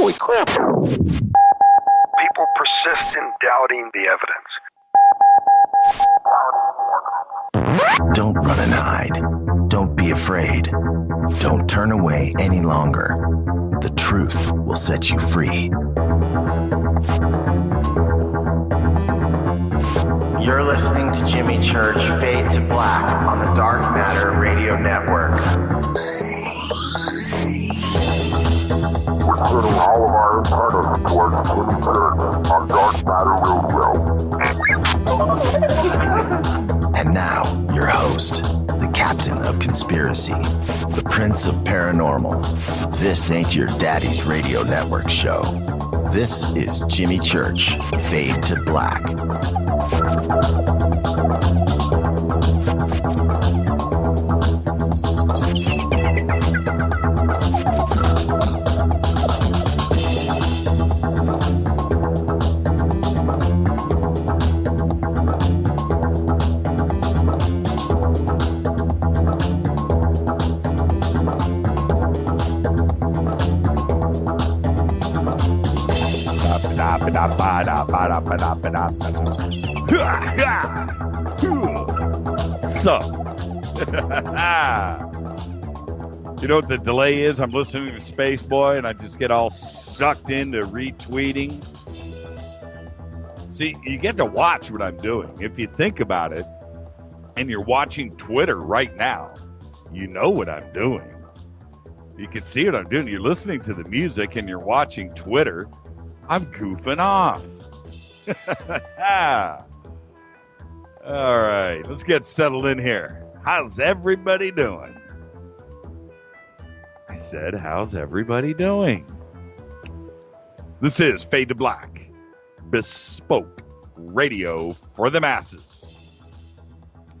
Holy crap. People persist in doubting the evidence. Don't run and hide. Don't be afraid. Don't turn away any longer. The truth will set you free. You're listening to Jimmy Church Fade to Black on the Dark Matter Radio Network. We're turning all of our antennas towards Jimmy Church on Dark Matter Radio. And now, your host, the captain of conspiracy, the prince of paranormal. This ain't your daddy's radio network show. This is Jimmy Church, Fade to Black. So, you know what the delay is? I'm listening to Space Boy and I just get all sucked into retweeting. See, you get to watch what I'm doing. If you think about it, and you're watching Twitter right now, you know what I'm doing. You can see what I'm doing. You're listening to the music and you're watching Twitter. I'm goofing off. All right, let's get settled in here. How's everybody doing? I said, how's everybody doing? This is Fade to Black, bespoke radio for the masses.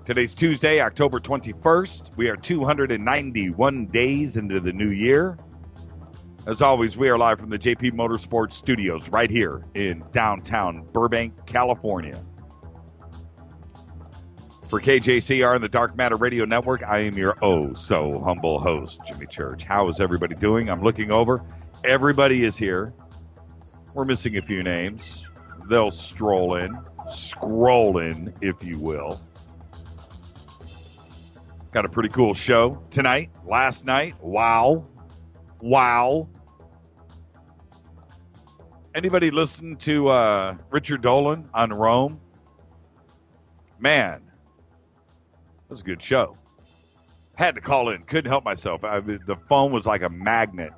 Today's Tuesday, October 21st. We are 291 days into the new year. As always, we are live from the JP Motorsports Studios right here in downtown Burbank, California. For KJCR and the Dark Matter Radio Network, I am your oh-so-humble host, Jimmy Church. How is everybody doing? I'm looking over. Everybody is here. We're missing a few names. They'll scroll in, if you will. Got a pretty cool show tonight, last night. Wow. Anybody listen to Richard Dolan on Rome? Man, that was a good show. Had to call in. Couldn't help myself. The phone was like a magnet.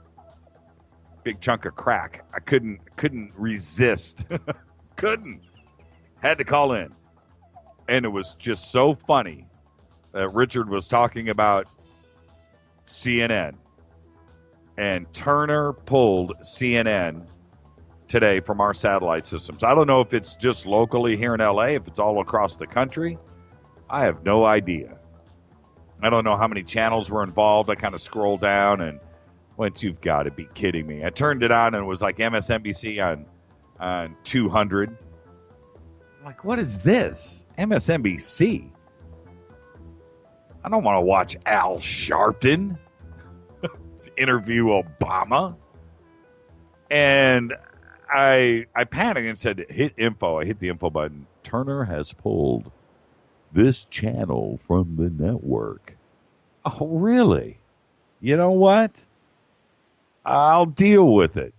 Big chunk of crack. I couldn't resist. Couldn't. Had to call in. And it was just so funny that Richard was talking about CNN. And Turner pulled CNN today from our satellite systems. I don't know if it's just locally here in LA, if it's all across the country. I have no idea. I don't know how many channels were involved. I kind of scrolled down and went, you've got to be kidding me. I turned it on and it was like MSNBC on 200. I'm like, what is this? MSNBC? I don't want to watch Al Sharpton interview Obama. And I panicked and said, hit info. I hit the info button. Turner has pulled this channel from the network. Oh, really? You know what? I'll deal with it.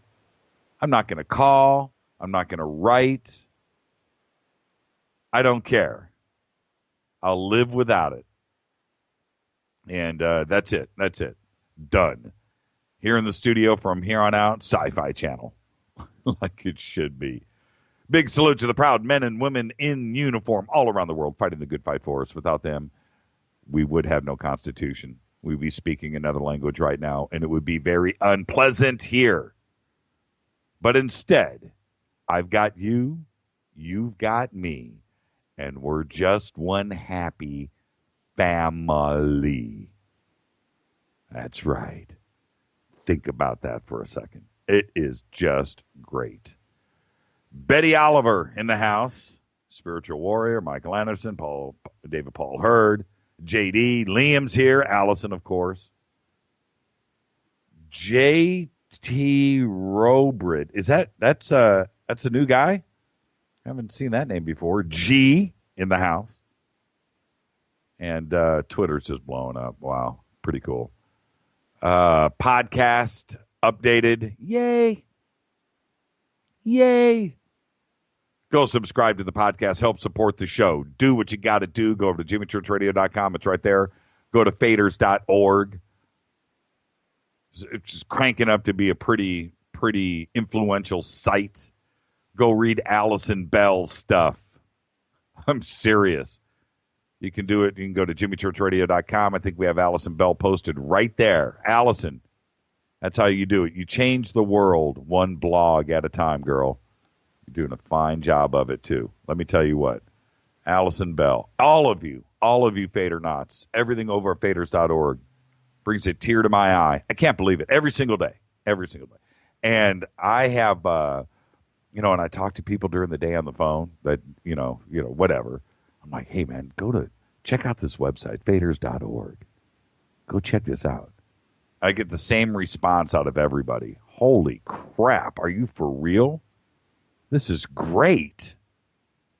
I'm not going to call. I'm not going to write. I don't care. I'll live without it. And that's it. That's it. Done. Here in the studio from here on out, Sci-Fi Channel. Like it should be. Big salute to the proud men and women in uniform all around the world fighting the good fight for us. Without them, we would have no Constitution. We'd be speaking another language right now, and it would be very unpleasant here. But instead, I've got you, you've got me, and we're just one happy family. That's right. Think about that for a second. It is just great. Betty Oliver in the house. Spiritual Warrior, Michael Anderson, David Paul Hurd, JD, Liam's here, Allison, of course. JT T. Robrit. That's a new guy? I haven't seen that name before. G in the house. And Twitter's just blowing up. Wow. Pretty cool. Podcast updated. Yay. Yay. Go subscribe to the podcast. Help support the show. Do what you got to do. Go over to jimmychurchradio.com. It's right there. Go to faders.org. It's just cranking up to be a pretty influential site. Go read Allison Bell's stuff. I'm serious. You can do it. You can go to jimmychurchradio.com. I think we have Allison Bell posted right there. Allison, that's how you do it. You change the world one blog at a time, girl. You're doing a fine job of it, too. Let me tell you what. Allison Bell, all of you Fader Knots, everything over at faders.org brings a tear to my eye. I can't believe it. Every single day. And I have, and I talk to people during the day on the phone that, whatever. I'm like, hey, man, check out this website, faders.org. Go check this out. I get the same response out of everybody. Holy crap. Are you for real? This is great.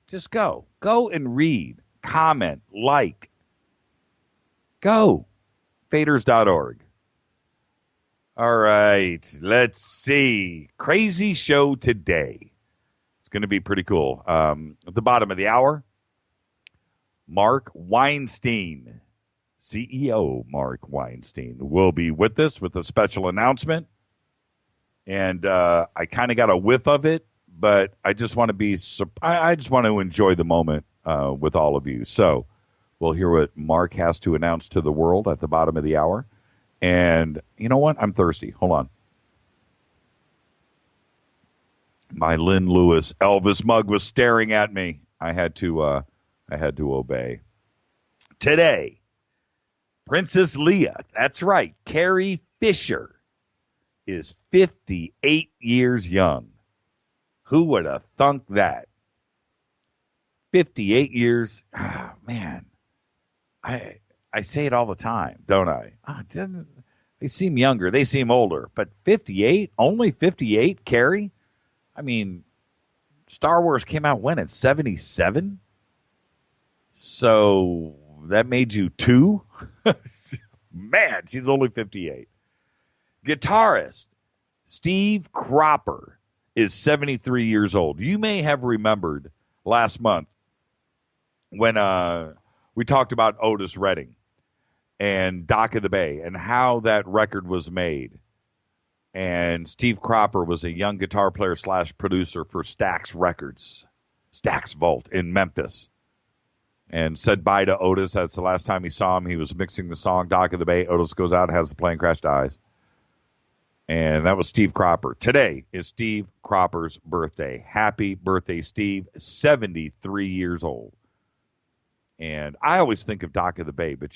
Just go. Go and read, comment, like. Go. Faders.org. All right. Let's see. Crazy show today. It's going to be pretty cool. At the bottom of the hour, Mark Weinstein, CEO Mark Weinstein, will be with us with a special announcement. And I kind of got a whiff of it, but I just want to I just want to enjoy the moment with all of you. So we'll hear what Mark has to announce to the world at the bottom of the hour. And you know what? I'm thirsty. Hold on. My Lynn Lewis Elvis mug was staring at me. I had to obey. Today, Princess Leia, that's right, Carrie Fisher, is 58 years young. Who would have thunk that? 58 years. Oh, man. I say it all the time, don't I? They seem younger. They seem older. But 58? Only 58, Carrie? I mean, Star Wars came out when? In 77? So that made you 2? Man, she's only 58. Guitarist Steve Cropper is 73 years old. You may have remembered last month when we talked about Otis Redding and Dock of the Bay and how that record was made. And Steve Cropper was a young guitar player / producer for Stax Records, Stax Vault in Memphis. And said bye to Otis. That's the last time he saw him. He was mixing the song Dock of the Bay. Otis goes out, has the plane crash, dies. And that was Steve Cropper. Today is Steve Cropper's birthday. Happy birthday, Steve. 73 years old. And I always think of Dock of the Bay, but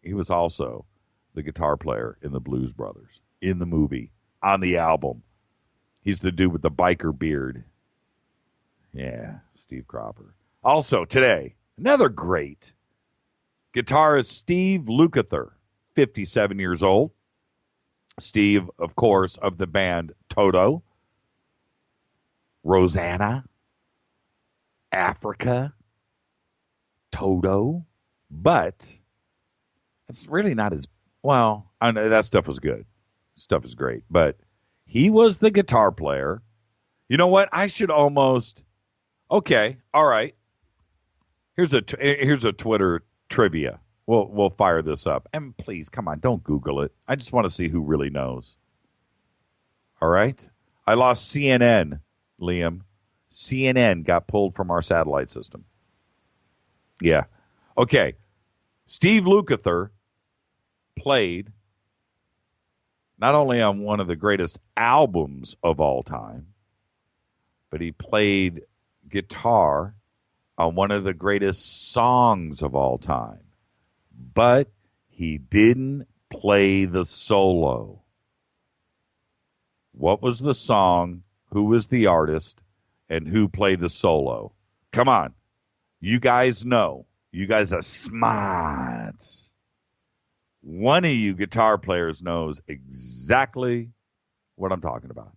he was also the guitar player in the Blues Brothers, in the movie, on the album. He's the dude with the biker beard. Yeah, Steve Cropper. Also today, another great guitarist, Steve Lukather, 57 years old. Steve, of course, of the band Toto, Rosanna, Africa, Toto, but it's really not as well. I know that stuff was good. Stuff is great, but he was the guitar player. You know what? I should almost. Okay, all right. Here's a Twitter trivia. We'll fire this up, and please come on, don't Google it. I just want to see who really knows. All right. I lost CNN, Liam. CNN got pulled from our satellite system. Yeah. Okay. Steve Lukather played not only on one of the greatest albums of all time, but he played guitar on one of the greatest songs of all time. But he didn't play the solo. What was the song? Who was the artist? And who played the solo? Come on. You guys know. You guys are smart. One of you guitar players knows exactly what I'm talking about.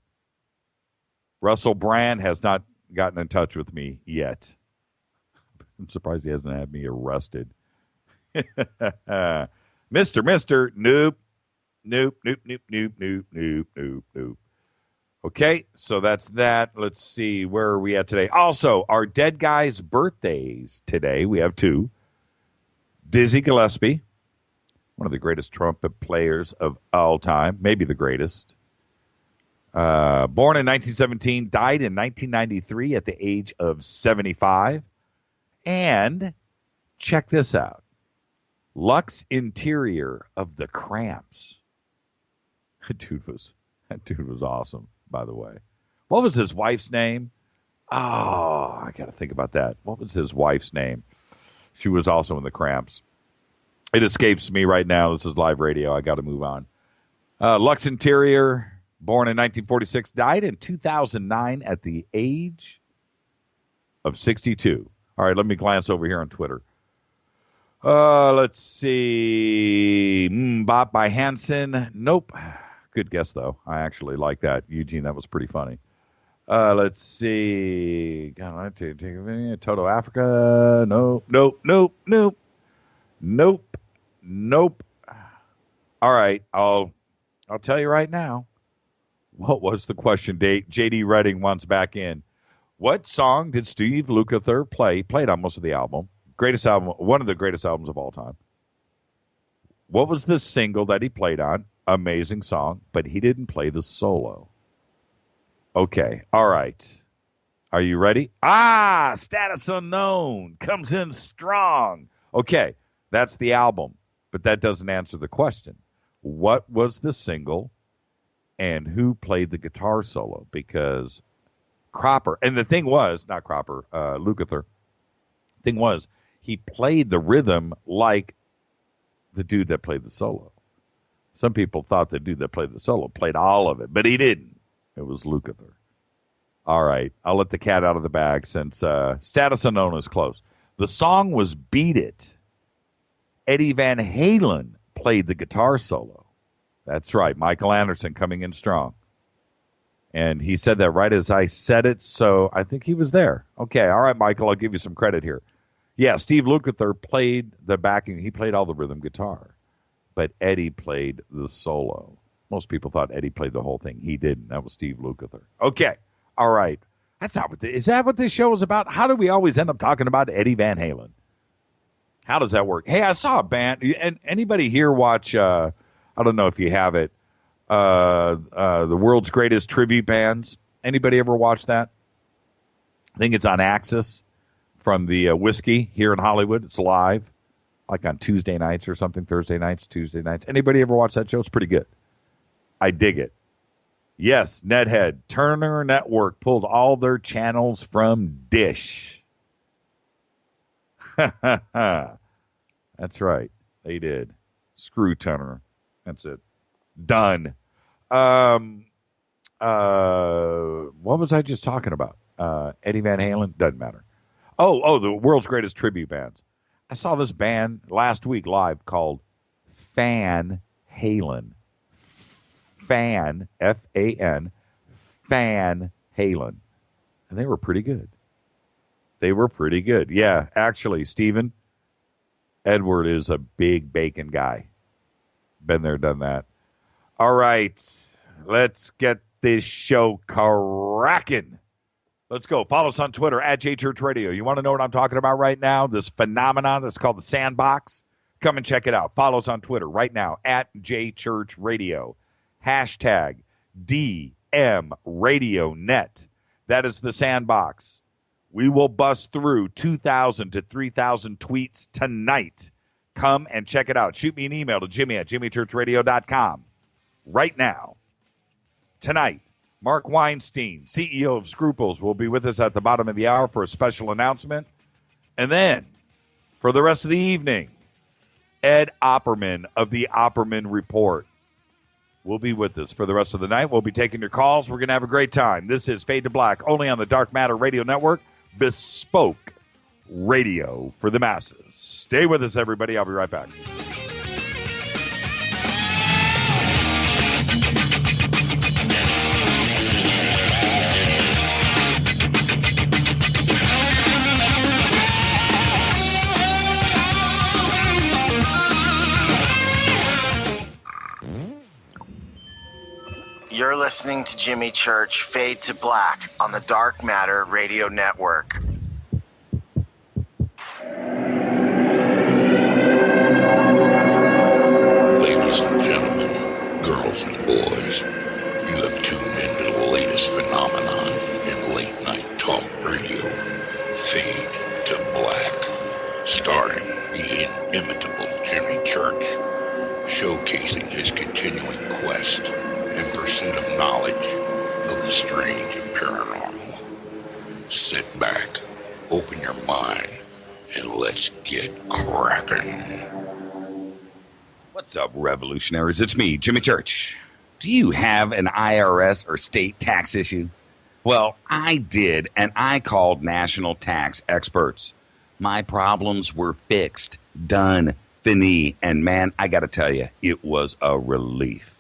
Russell Brand has not gotten in touch with me yet. I'm surprised he hasn't had me arrested. Mister, nope. Okay, so that's that. Let's see, where are we at today? Also, our dead guys' birthdays today. We have two. Dizzy Gillespie, one of the greatest trumpet players of all time, maybe the greatest. Born in 1917, died in 1993 at the age of 75. And check this out. Lux Interior of the Cramps. That dude was awesome, by the way. What was his wife's name? Oh, I got to think about that. What was his wife's name? She was also in the Cramps. It escapes me right now. This is live radio. I got to move on. Lux Interior, born in 1946, died in 2009 at the age of 62. All right, let me glance over here on Twitter. Let's see. Bought by Hansen. Nope. Good guess, though. I actually like that. Eugene, that was pretty funny. Let's see. God, I take a video. Toto Africa. Nope. All right, I'll tell you right now. What was the question? J.D. Redding wants back in. What song did Steve Lukather played on most of the album? Greatest album, one of the greatest albums of all time. What was the single that he played on? Amazing song, but he didn't play the solo. Okay, all right. Are you ready? Status Unknown comes in strong. Okay, that's the album, but that doesn't answer the question. What was the single and who played the guitar solo? Because Cropper, and the thing was, not Cropper, Lukather, thing was, he played the rhythm like the dude that played the solo. Some people thought the dude that played the solo played all of it, but he didn't. It was Lukather. All right, I'll let the cat out of the bag since Status Unknown is close. The song was Beat It. Eddie Van Halen played the guitar solo. That's right, Michael Anderson coming in strong. And he said that right as I said it, so I think he was there. Okay, all right, Michael, I'll give you some credit here. Yeah, Steve Lukather played the backing. He played all the rhythm guitar, but Eddie played the solo. Most people thought Eddie played the whole thing. He didn't. That was Steve Lukather. Okay, all right. That's not what is that what this show is about? How do we always end up talking about Eddie Van Halen? How does that work? Hey, I saw a band. And anybody here watch, I don't know if you have it, the world's greatest tribute bands. Anybody ever watch that? I think it's on Axis from the Whiskey here in Hollywood. It's live, like on Tuesday nights or something, Thursday nights, Tuesday nights. Anybody ever watch that show? It's pretty good. I dig it. Yes, Nethead. Turner Network pulled all their channels from Dish. That's right. They did. Screw Turner. That's it. Done. What was I just talking about? Eddie Van Halen? Doesn't matter. Oh, the world's greatest tribute bands. I saw this band last week live called Fan Halen. Fan, F-A-N, Fan Halen. And they were pretty good. Yeah, actually, Stephen, Edward is a big bacon guy. Been there, done that. All right, let's get this show cracking. Let's go. Follow us on Twitter at JChurchRadio. You want to know what I'm talking about right now? This phenomenon that's called the Sandbox? Come and check it out. Follow us on Twitter right now at JChurchRadio. Hashtag DMRadioNet. That is the Sandbox. We will bust through 2,000 to 3,000 tweets tonight. Come and check it out. Shoot me an email to Jimmy@JimmyChurchRadio.com right now. Tonight, Mark Weinstein, CEO of Scruples, will be with us at the bottom of the hour for a special announcement. And then, for the rest of the evening, Ed Opperman of the Opperman Report will be with us for the rest of the night. We'll be taking your calls. We're going to have a great time. This is Fade to Black, only on the Dark Matter Radio Network, bespoke radio for the masses. Stay with us, everybody. I'll be right back. You're listening to Jimmy Church Fade to Black on the Dark Matter Radio Network. Ladies and gentlemen, girls and boys, you have tuned into the latest phenomenon in late night talk radio, Fade to Black, starring the inimitable Jimmy Church, showcasing his continuing quest in pursuit of knowledge of the strange and paranormal. Sit back, open your mind, and let's get cracking. What's up, revolutionaries? It's me, Jimmy Church. Do you have an IRS or state tax issue? Well, I did, and I called national tax experts. My problems were fixed, done, fini, and man, I got to tell you, it was a relief.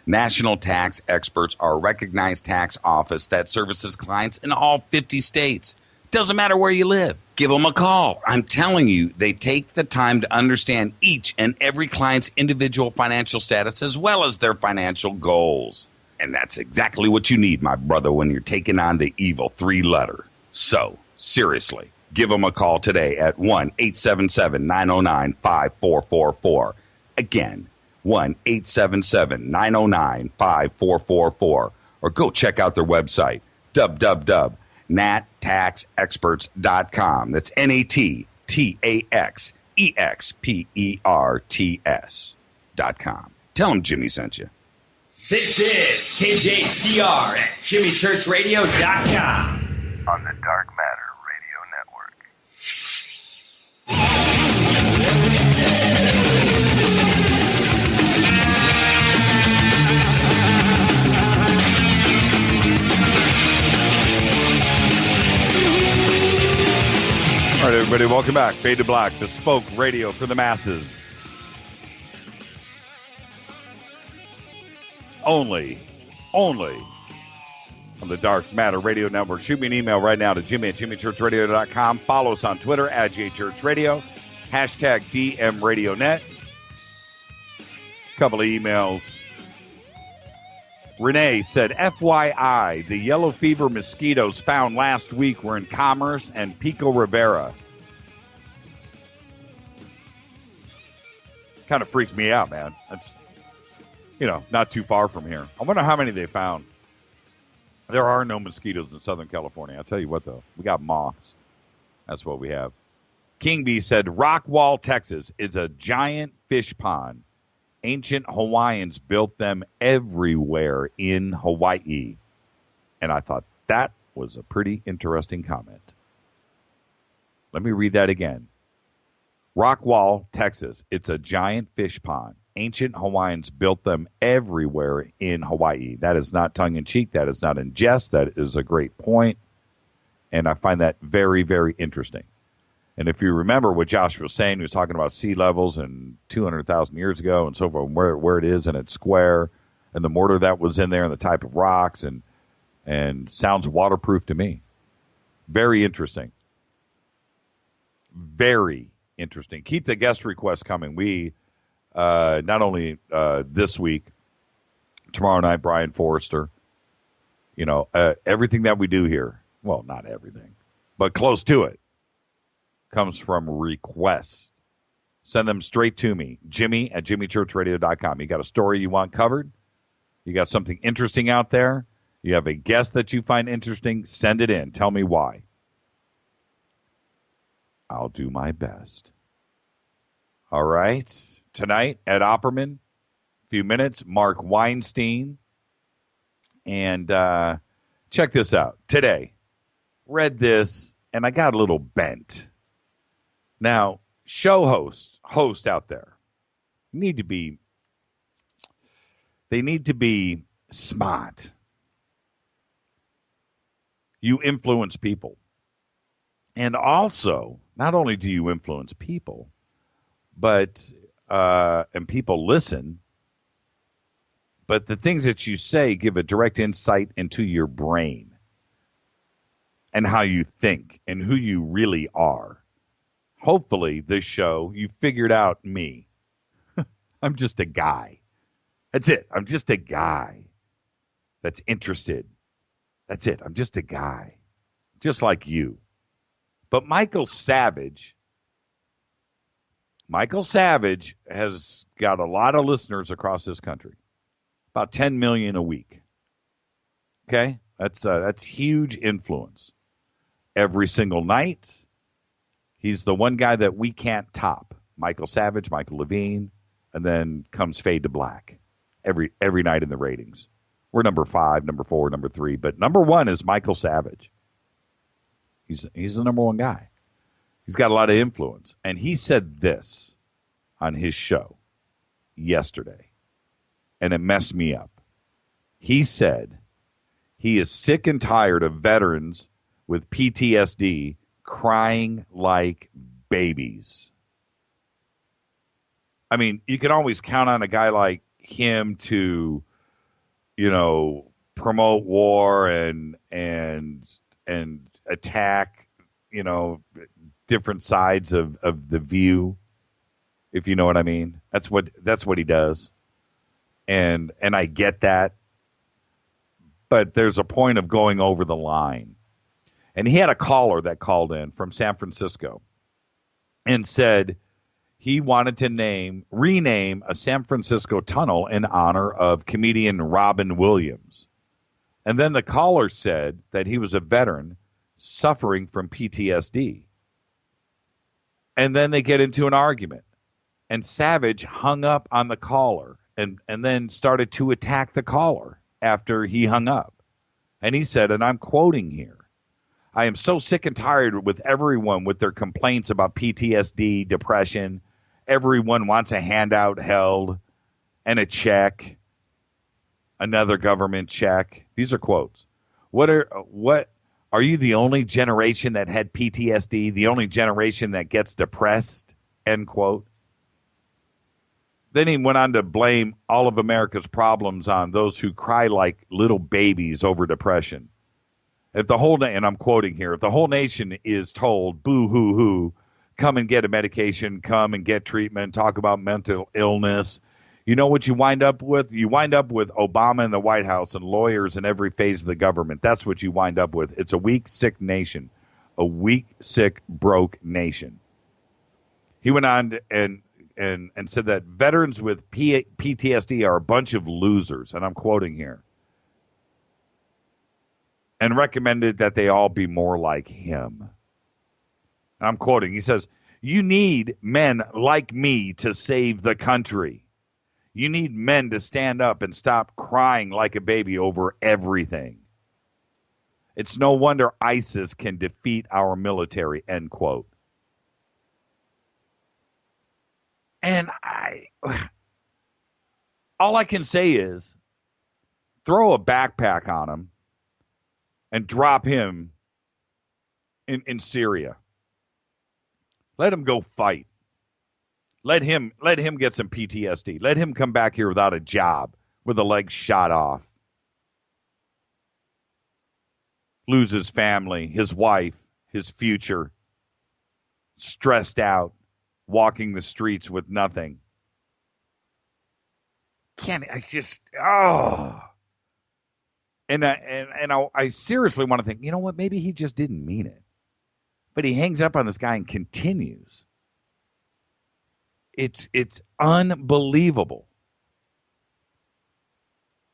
National tax experts are a recognized tax office that services clients in all 50 states. Doesn't matter where you live. Give them a call. I'm telling you, they take the time to understand each and every client's individual financial status as well as their financial goals. And that's exactly what you need, my brother, when you're taking on the evil three-letter. So, seriously, give them a call today at 1-877-909-5444. Again, 1-877-909-5444. Or go check out their website, www.nattaxexperts.com. That's NATTAXEXPERTS.com. Tell them Jimmy sent you. This is KJCR at JimmyChurchRadio.com. On the Dark Matter Radio Network. All right, everybody, welcome back. Fade to Black, bespoke radio for the masses. Only on the Dark Matter Radio Network. Shoot me an email right now to Jimmy at JimmyChurchRadio.com. Follow us on Twitter at JChurchRadio. Hashtag DMRadioNet. Couple of emails. Renee said, FYI, the yellow fever mosquitoes found last week were in Commerce and Pico Rivera. Kind of freaked me out, man. That's, not too far from here. I wonder how many they found. There are no mosquitoes in Southern California. I'll tell you what, though. We got moths. That's what we have. King B said, Rockwall, Texas is a giant fish pond. Ancient Hawaiians built them everywhere in Hawaii. And I thought that was a pretty interesting comment. Let me read that again. Rockwall, Texas. It's a giant fish pond. Ancient Hawaiians built them everywhere in Hawaii. That is not tongue-in-cheek. That is not in jest. That is a great point. And I find that very, very interesting. And if you remember what Josh was saying, he was talking about sea levels and 200,000 years ago and so forth, where it is and it's square, and the mortar that was in there and the type of rocks, and sounds waterproof to me. Very interesting. Very interesting. Keep the guest requests coming. We, not only this week, tomorrow night, Brian Forrester, everything that we do here, well, not everything, but close to it, comes from requests. Send them straight to me, Jimmy at JimmyChurchRadio.com. You got a story you want covered? You got something interesting out there? You have a guest that you find interesting? Send it in. Tell me why. I'll do my best. All right. Tonight at Opperman, a few minutes, Mark Weinstein. And check this out. Today, read this, and I got a little bent. Now, show host out there, they need to be smart. You influence people. And also, not only do you influence people, but and people listen, but the things that you say give a direct insight into your brain and how you think and who you really are. Hopefully, this show, you figured out me. I'm just a guy. That's it. I'm just a guy. that's interested. That's it. I'm just a guy, just like you. But Michael Savage has got a lot of listeners across this country, about 10 million a week. Okay, that's huge influence. Every single night, he's the one guy that we can't top. Michael Savage, Michael Levine, and then comes Fade to Black every night in the ratings. We're number 5, number 4, number 3, but number 1 is Michael Savage. He's the number 1 guy. He's got a lot of influence, and he said this on his show yesterday, and it messed me up. He said he is sick and tired of veterans with PTSD crying like babies. I mean, you can always count on a guy like him to, promote war and attack, different sides of the view, if you know what I mean. That's what he does. And I get that. But there's a point of going over the line. And he had a caller that called in from San Francisco and said he wanted to rename a San Francisco tunnel in honor of comedian Robin Williams. And then the caller said that he was a veteran suffering from PTSD. And then they get into an argument. And Savage hung up on the caller and then started to attack the caller after he hung up. And he said, and I'm quoting here, "I am so sick and tired with everyone with their complaints about PTSD, depression. Everyone wants a handout held and a check, another government check." These are quotes. What are you the only generation that had PTSD, the only generation that gets depressed? End quote. Then he went on to blame all of America's problems on those who cry like little babies over depression. If the whole and I'm quoting here, if the whole nation is told, boo hoo hoo, come and get a medication, come and get treatment, talk about mental illness, you know what you wind up with? You wind up with Obama in the White House and lawyers in every phase of the government. That's what you wind up with. It's a weak, sick nation, a weak, sick, broke nation. He went on and said that veterans with PTSD are a bunch of losers, and I'm quoting here, and recommended that they all be more like him. And I'm quoting. He says, "You need men like me to save the country. You need men to stand up and stop crying like a baby over everything. It's no wonder ISIS can defeat our military," end quote. And all I can say is throw a backpack on him and drop him in Syria. Let him go fight. Let him get some PTSD. Let him come back here without a job, with a leg shot off. Lose his family, his wife, his future. Stressed out, walking the streets with nothing. And I seriously want to think, you know what, maybe he just didn't mean it. But he hangs up on this guy and continues. It's unbelievable.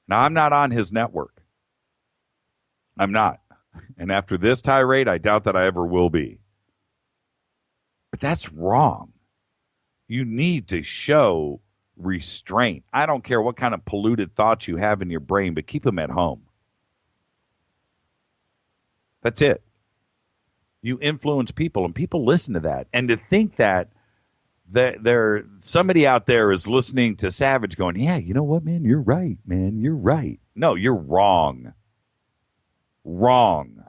Now, I'm not on his network. I'm not. And after this tirade, I doubt that I ever will be. But that's wrong. You need to show restraint. I don't care what kind of polluted thoughts you have in your brain, but keep them at home. That's it. You influence people, and people listen to that. And to think that there somebody out there is listening to Savage going, yeah, you know what, man? You're right, man. You're right. No, you're wrong. Wrong.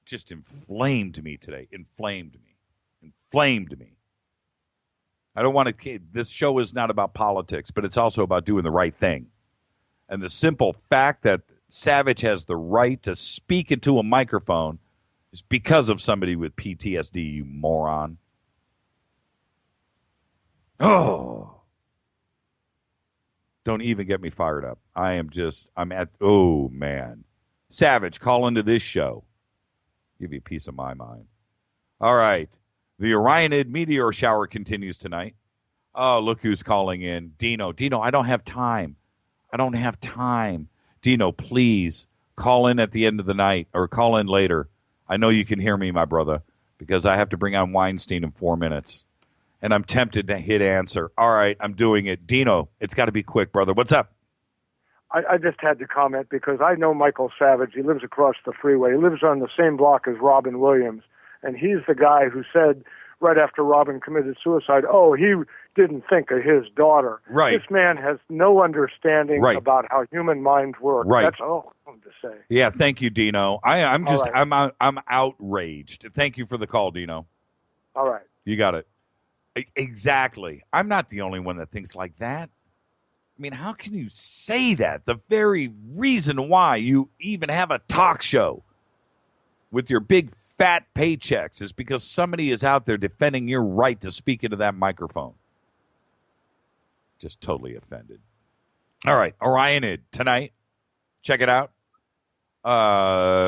Just inflamed me today. Inflamed me. I don't want to. This show is not about politics, but it's also about doing the right thing. And the simple fact that Savage has the right to speak into a microphone is because of somebody with PTSD, you moron. Oh. Don't even get me fired up. Oh, man. Savage, call into this show. Give you a piece of my mind. All right. The Orionid meteor shower continues tonight. Oh, look who's calling in. Dino, I don't have time. Dino, please call in at the end of the night or call in later. I know you can hear me, my brother, because I have to bring on Weinstein in 4 minutes. And I'm tempted to hit answer. All right, I'm doing it. Dino, it's got to be quick, brother. What's up? I just had to comment because I know Michael Savage. He lives across the freeway. He lives on the same block as Robin Williams. And he's the guy who said right after Robin committed suicide, oh, he didn't think of his daughter. Right. This man has no understanding about how human minds work. Right. That's all I wanted to say. Yeah, thank you, Dino. I'm outraged. Thank you for the call, Dino. All right. You got it. Exactly. I'm not the only one that thinks like that. I mean, how can you say that? The very reason why you even have a talk show with your big fat paychecks is because somebody is out there defending your right to speak into that microphone. Just totally offended. All right, Orionid tonight. Check it out.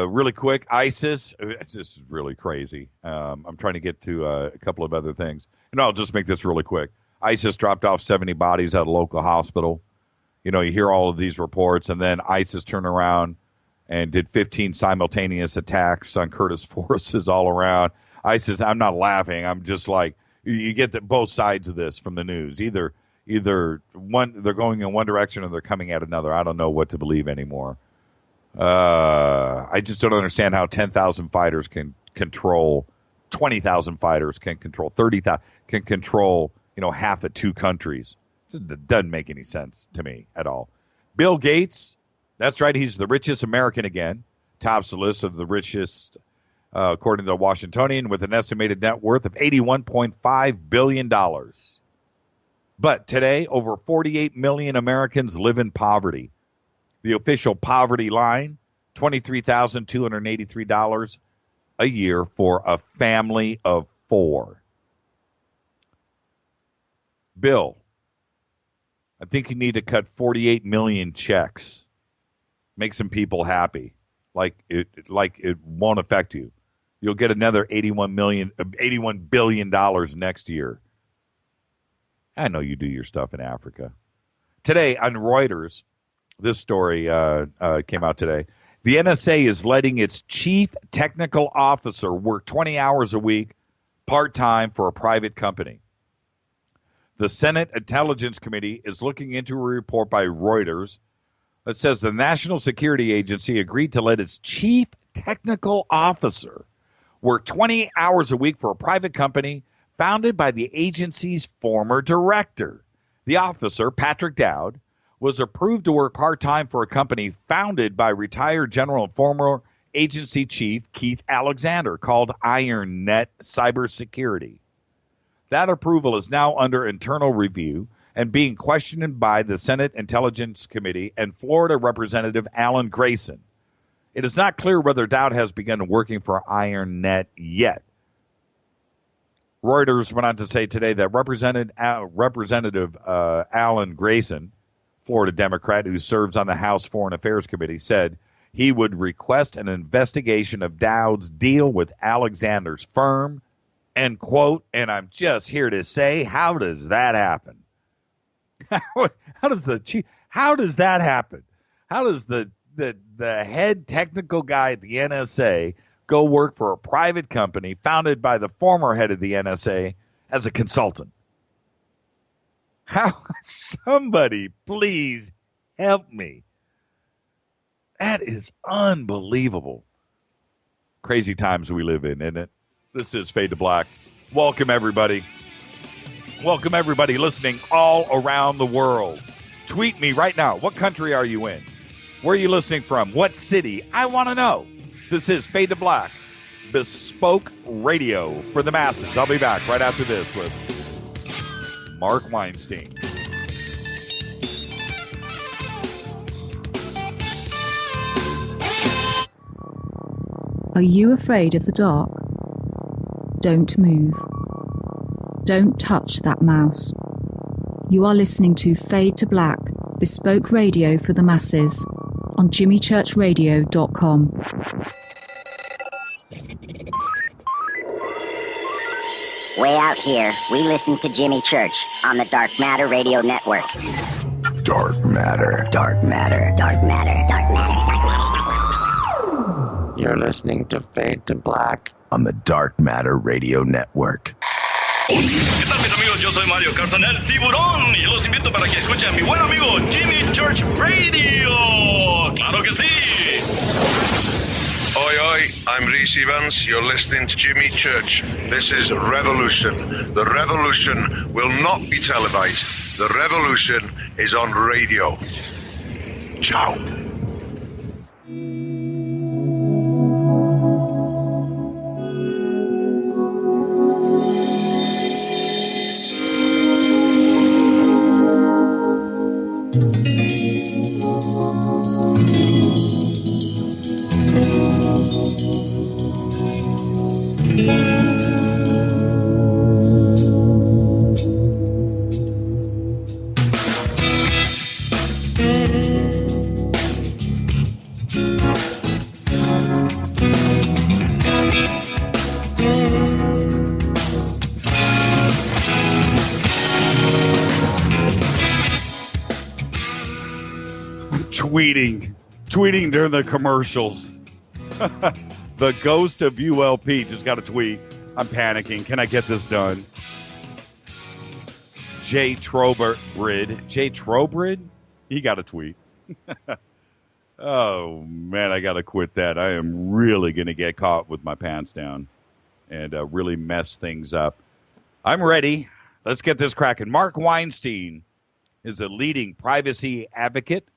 Really quick, ISIS. This is really crazy. I'm trying to get to a couple of other things. And I'll just make this really quick. ISIS dropped off 70 bodies at a local hospital. You know, you hear all of these reports, and then ISIS turned around and did 15 simultaneous attacks on Kurdish forces all around. ISIS, I'm not laughing. I'm just like, you get both sides of this from the news. Either one, they're going in one direction or they're coming at another. I don't know what to believe anymore. I just don't understand how 10,000 fighters can control 20,000 fighters, can control 30,000, can control, half of 2 countries. It doesn't make any sense to me at all. Bill Gates, that's right, he's the richest American again. Tops the list of the richest, according to the Washingtonian, with an estimated net worth of $81.5 billion. But today, over 48 million Americans live in poverty. The official poverty line, $23,283 a year for a family of 4. Bill, I think you need to cut 48 million checks. Make some people happy. Like it won't affect you. You'll get another $81 billion next year. I know you do your stuff in Africa. Today on Reuters, this story came out today. The NSA is letting its chief technical officer work 20 hours a week, part-time, for a private company. The Senate Intelligence Committee is looking into a report by Reuters that says the National Security Agency agreed to let its chief technical officer work 20 hours a week for a private company founded by the agency's former director. The officer, Patrick Dowd, was approved to work part-time for a company founded by retired General and former agency chief Keith Alexander called IronNet Cybersecurity. That approval is now under internal review and being questioned by the Senate Intelligence Committee and Florida Representative Alan Grayson. It is not clear whether Dowd has begun working for IronNet yet. Reuters went on to say today that Representative Alan Grayson, Florida Democrat who serves on the House Foreign Affairs Committee, said he would request an investigation of Dowd's deal with Alexander's firm, end quote. And I'm just here to say, how does that happen? How does that happen? How does the head technical guy at the NSA go work for a private company founded by the former head of the NSA as a consultant? How? Somebody please help me. That is unbelievable. Crazy times we live in, isn't it? This is Fade to Black. Welcome, everybody. Welcome, everybody listening all around the world. Tweet me right now. What country are you in? Where are you listening from? What city? I want to know. This is Fade to Black, bespoke radio for the masses. I'll be back right after this with Mark Weinstein. Are you afraid of the dark? Don't move. Don't touch that mouse. You are listening to Fade to Black, Bespoke radio for the masses on jimmychurchradio.com. Way out here, we listen to Jimmy Church on the Dark Matter Radio Network. Dark matter. Dark Matter, Dark Matter, Dark Matter, Dark Matter. You're listening to Fade to Black on the Dark Matter Radio Network. ¿Qué tal, mis amigos? Yo soy Mario Carzan, el tiburón, y los invito para que escuchen a mi buen amigo Jimmy Church Radio. ¡Claro que sí! Oi, oi, I'm Reese Evans. You're listening to Jimmy Church. This is Revolution. The revolution will not be televised. The revolution is on radio. Ciao. Tweeting during the commercials. The ghost of ULP just got a tweet. I'm panicking. Can I get this done? Jay Trowbrid? He got a tweet. Oh, man, I got to quit that. I am really going to get caught with my pants down and really mess things up. I'm ready. Let's get this cracking. Mark Weinstein is a leading privacy advocate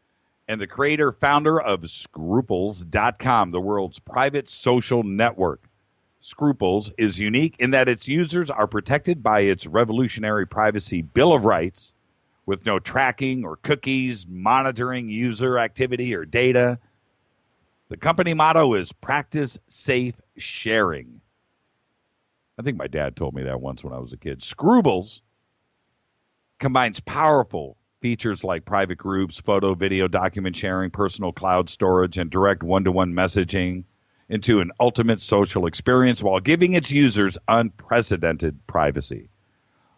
and the creator-founder of Scruples.com, the world's private social network. Scruples is unique in that its users are protected by its revolutionary privacy Bill of Rights with no tracking or cookies, monitoring user activity or data. The company motto is practice safe sharing. I think my dad told me that once when I was a kid. Scruples combines powerful features like private groups, photo, video, document sharing, personal cloud storage, and direct one-to-one messaging into an ultimate social experience while giving its users unprecedented privacy.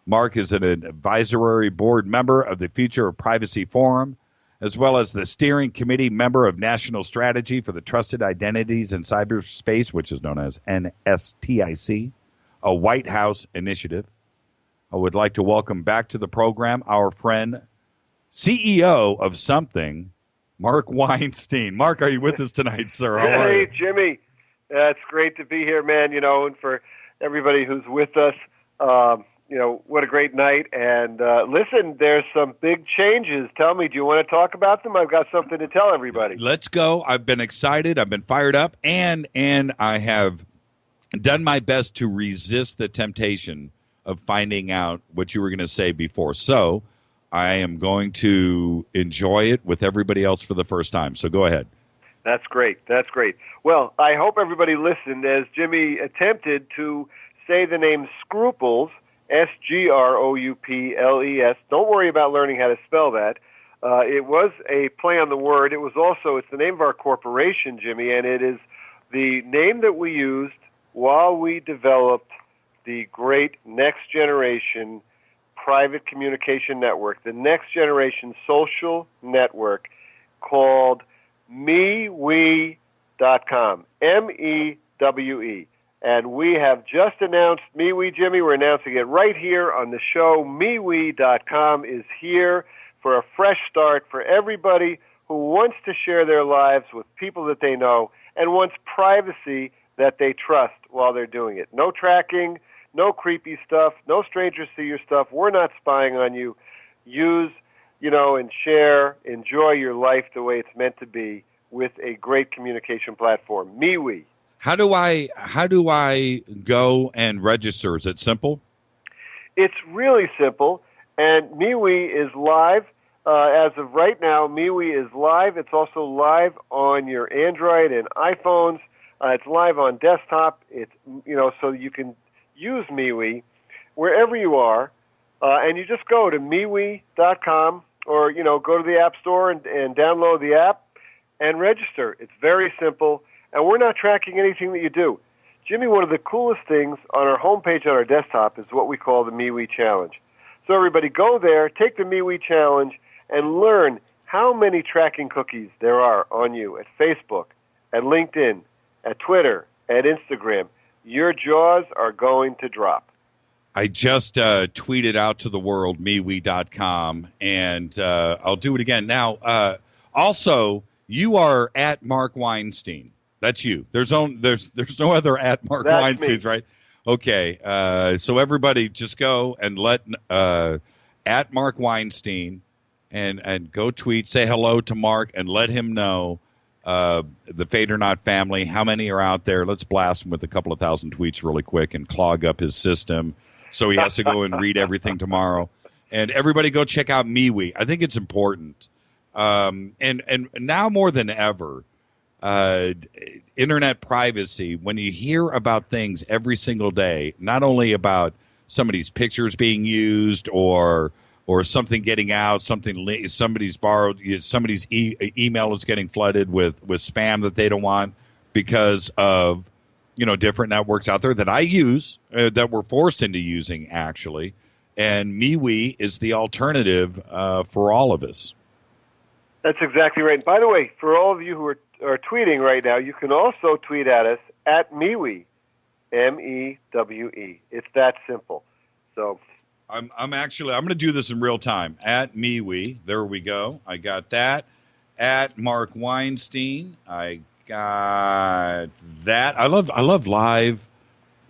Mark is an advisory board member of the Future of Privacy Forum, as well as the steering committee member of National Strategy for the Trusted Identities in Cyberspace, which is known as NSTIC, a White House initiative. I would like to welcome back to the program our friend, CEO of something, Mark Weinstein. Mark, are you with us tonight, sir? How are you? Hey, Jimmy. It's great to be here, man. And for everybody who's with us, what a great night. And listen, there's some big changes. Tell me, do you want to talk about them? I've got something to tell everybody. Let's go. I've been excited. I've been fired up, and I have done my best to resist the temptation of finding out what you were going to say before. So I am going to enjoy it with everybody else for the first time. So go ahead. That's great. That's great. Well, I hope everybody listened as Jimmy attempted to say the name Scruples, Sgroupples. Don't worry about learning how to spell that. It was a play on the word. It's the name of our corporation, Jimmy, and it is the name that we used while we developed the great next generation private communication network, the next generation social network called MeWe.com, MEWE. And we have just announced MeWe, Jimmy. We're announcing it right here on the show. MeWe.com is here for a fresh start for everybody who wants to share their lives with people that they know and wants privacy that they trust while they're doing it. No tracking, no creepy stuff, no strangers see your stuff. We're not spying on you. Use, and share, enjoy your life the way it's meant to be with a great communication platform. MeWe. How do I go and register? Is it simple? It's really simple, and MeWe is live. As of right now, MeWe is live. It's also live on your Android and iPhones. It's live on desktop. It's so you can use MeWe wherever you are, and you just go to MeWe.com or go to the App Store and download the app and register. It's very simple, and we're not tracking anything that you do. Jimmy, one of the coolest things on our homepage on our desktop is what we call the MeWe Challenge. So everybody go there, take the MeWe Challenge, and learn how many tracking cookies there are on you at Facebook, at LinkedIn, at Twitter, at Instagram. Your jaws are going to drop. I just tweeted out to the world, MeWe.com, and I'll do it again. Now, also, you are at Mark Weinstein. That's you. There's no other at Mark Weinstein, right? Okay. So everybody just go and let at Mark Weinstein and go tweet, say hello to Mark, and let him know the Fade or Not family, how many are out there. Let's blast him with a couple of thousand tweets really quick and clog up his system so he has to go and read everything tomorrow. And everybody go check out MeWe. I think it's important. And now more than ever, internet privacy, when you hear about things every single day, not only about somebody's pictures being used or something getting out, somebody's borrowed, somebody's email is getting flooded with spam that they don't want because of different networks out there that I use, that we're forced into using actually, and MeWe is the alternative for all of us. That's exactly right. And by the way, for all of you who are tweeting right now, you can also tweet at us at MeWe, MEWE. It's that simple. So I'm going to do this in real time. At MeWe, there we go. I got that. At Mark Weinstein, I got that. I love live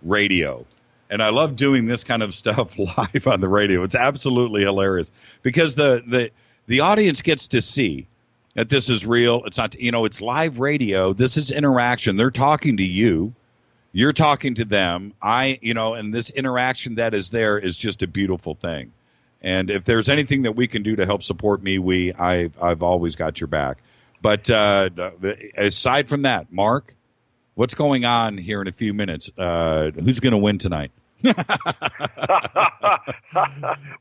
radio, and I love doing this kind of stuff live on the radio. It's absolutely hilarious because the audience gets to see that this is real. It's not, it's live radio. This is interaction. They're talking to you. You're talking to them. And this interaction that is there is just a beautiful thing. And if there's anything that we can do to help support MeWe, I've always got your back. But aside from that, Mark, what's going on here in a few minutes? Who's going to win tonight?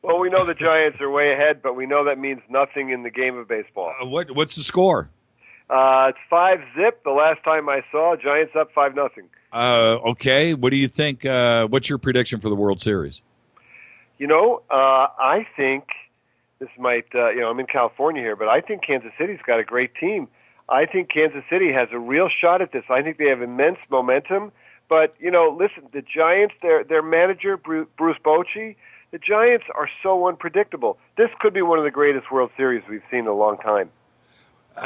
Well, we know the Giants are way ahead, but we know that means nothing in the game of baseball. What's the score? It's 5-0. The last time I saw, Giants up 5-0. Okay. What do you think? What's your prediction for the World Series? I think this might, I'm in California here, but I think Kansas City's got a great team. I think Kansas City has a real shot at this. I think they have immense momentum. But, listen, the Giants, their manager, Bruce Bochy, the Giants are so unpredictable. This could be one of the greatest World Series we've seen in a long time. So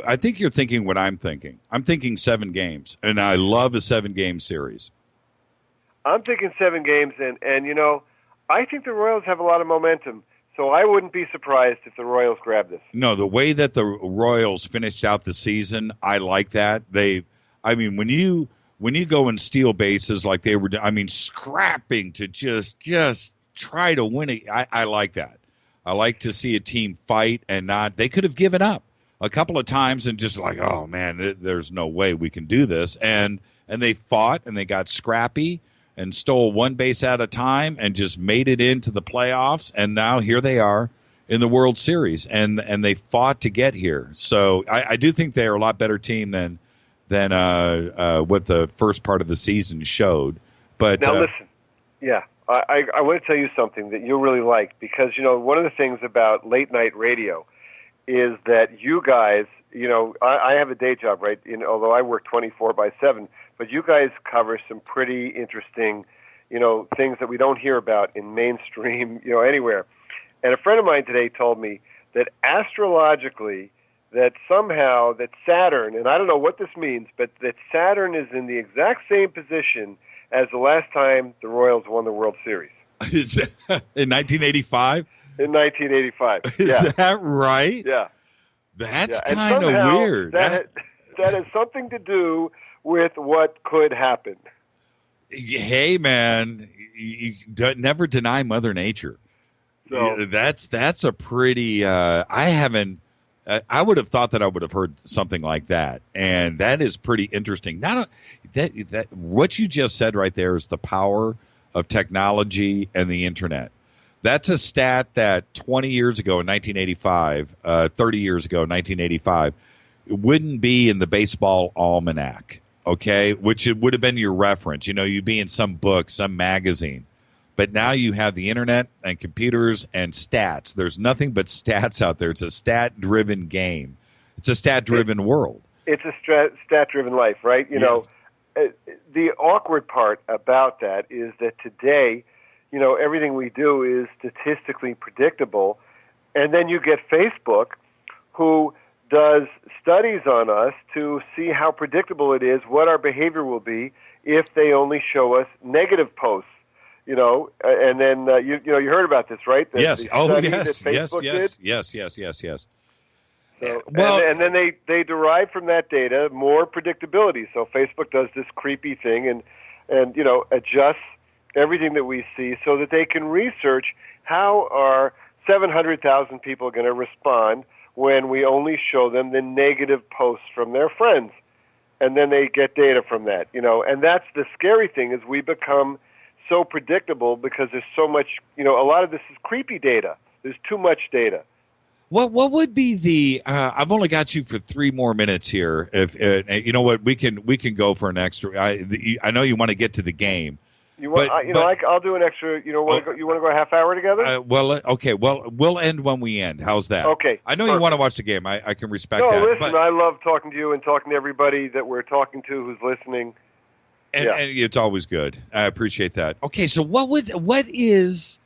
I think you're thinking what I'm thinking. I'm thinking 7 games, and I love a 7-game series. I'm thinking 7 games, and I think the Royals have a lot of momentum. So I wouldn't be surprised if the Royals grab this. No, the way that the Royals finished out the season, I like that. When you go and steal bases like they were, scrapping to just try to win it, I like that. I like to see a team fight and not. They could have given up a couple of times and just like, oh man, there's no way we can do this, and they fought and they got scrappy and stole one base at a time and just made it into the playoffs. And now here they are in the World Series, and they fought to get here. So I do think they're a lot better team than what the first part of the season showed. But now listen, I want to tell you something that you'll really like, because, one of the things about late night radio is that you guys, I have a day job, right? Although I work 24/7, but you guys cover some pretty interesting, things that we don't hear about in mainstream, anywhere. And a friend of mine today told me that astrologically, that somehow that Saturn, and I don't know what this means, but that Saturn is in the exact same position as the last time the Royals won the World Series. Is that in 1985? In 1985. Is that right? Yeah. That's kind of weird. That has something to do with what could happen. Hey, man, you never deny Mother Nature. So, that's a pretty. I would have thought that I would have heard something like that, and that is pretty interesting. That what you just said right there is the power of technology and the internet. That's a stat that 20 years ago in 1985, 30 years ago in 1985, it wouldn't be in the baseball almanac, okay, which it would have been your reference. You know, you'd be in some book, some magazine. But now you have the internet and computers and stats. There's nothing but stats out there. It's a stat-driven game. It's a stat-driven world. It's a stat-driven life, right? You know, the awkward part about that is that today, you know, everything we do is statistically predictable. And then you get Facebook, who does studies on us to see how predictable it is, what our behavior will be if they only show us negative posts. You know, and then you heard about this, right? Yes. Yes. So, well, and then they derive from that data more predictability. So Facebook does this creepy thing and you know, adjusts everything that we see so that they can research how are 700,000 people going to respond when we only show them the negative posts from their friends, and then they get data from that. You know, and that's the scary thing, is we become so predictable because there's so much, you know, a lot of this is creepy data. There's too much data. What would be the? I've only got you for 3 more minutes here. If you know what, we can go for an extra. I know you want to get to the game. I'll do an extra. You want to go a half hour together? Okay. Well, we'll end when we end. How's that? Okay. I know you want to watch the game. I can respect that. No, listen. I love talking to you and talking to everybody that we're talking to who's listening. And it's always good. I appreciate that. Okay, so what is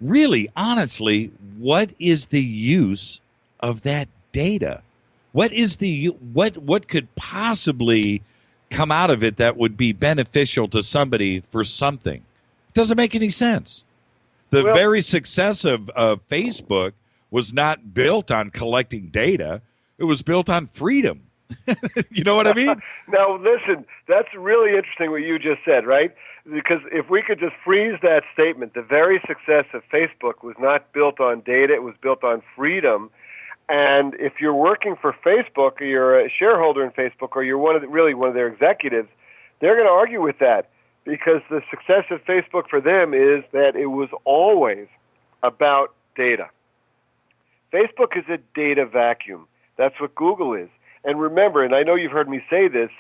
really, honestly, what is the use of that data? What is what could possibly come out of it that would be beneficial to somebody for something? It doesn't make any sense. The very success of Facebook was not built on collecting data. It was built on freedom. You know what I mean? Now, listen, that's really interesting what you just said, right? Because if we could just freeze that statement, the very success of Facebook was not built on data, it was built on freedom. And if you're working for Facebook, or you're a shareholder in Facebook, or you're one of their executives, they're going to argue with that, because the success of Facebook for them is that it was always about data. Facebook is a data vacuum. That's what Google is. And remember, and I know you've heard me say this,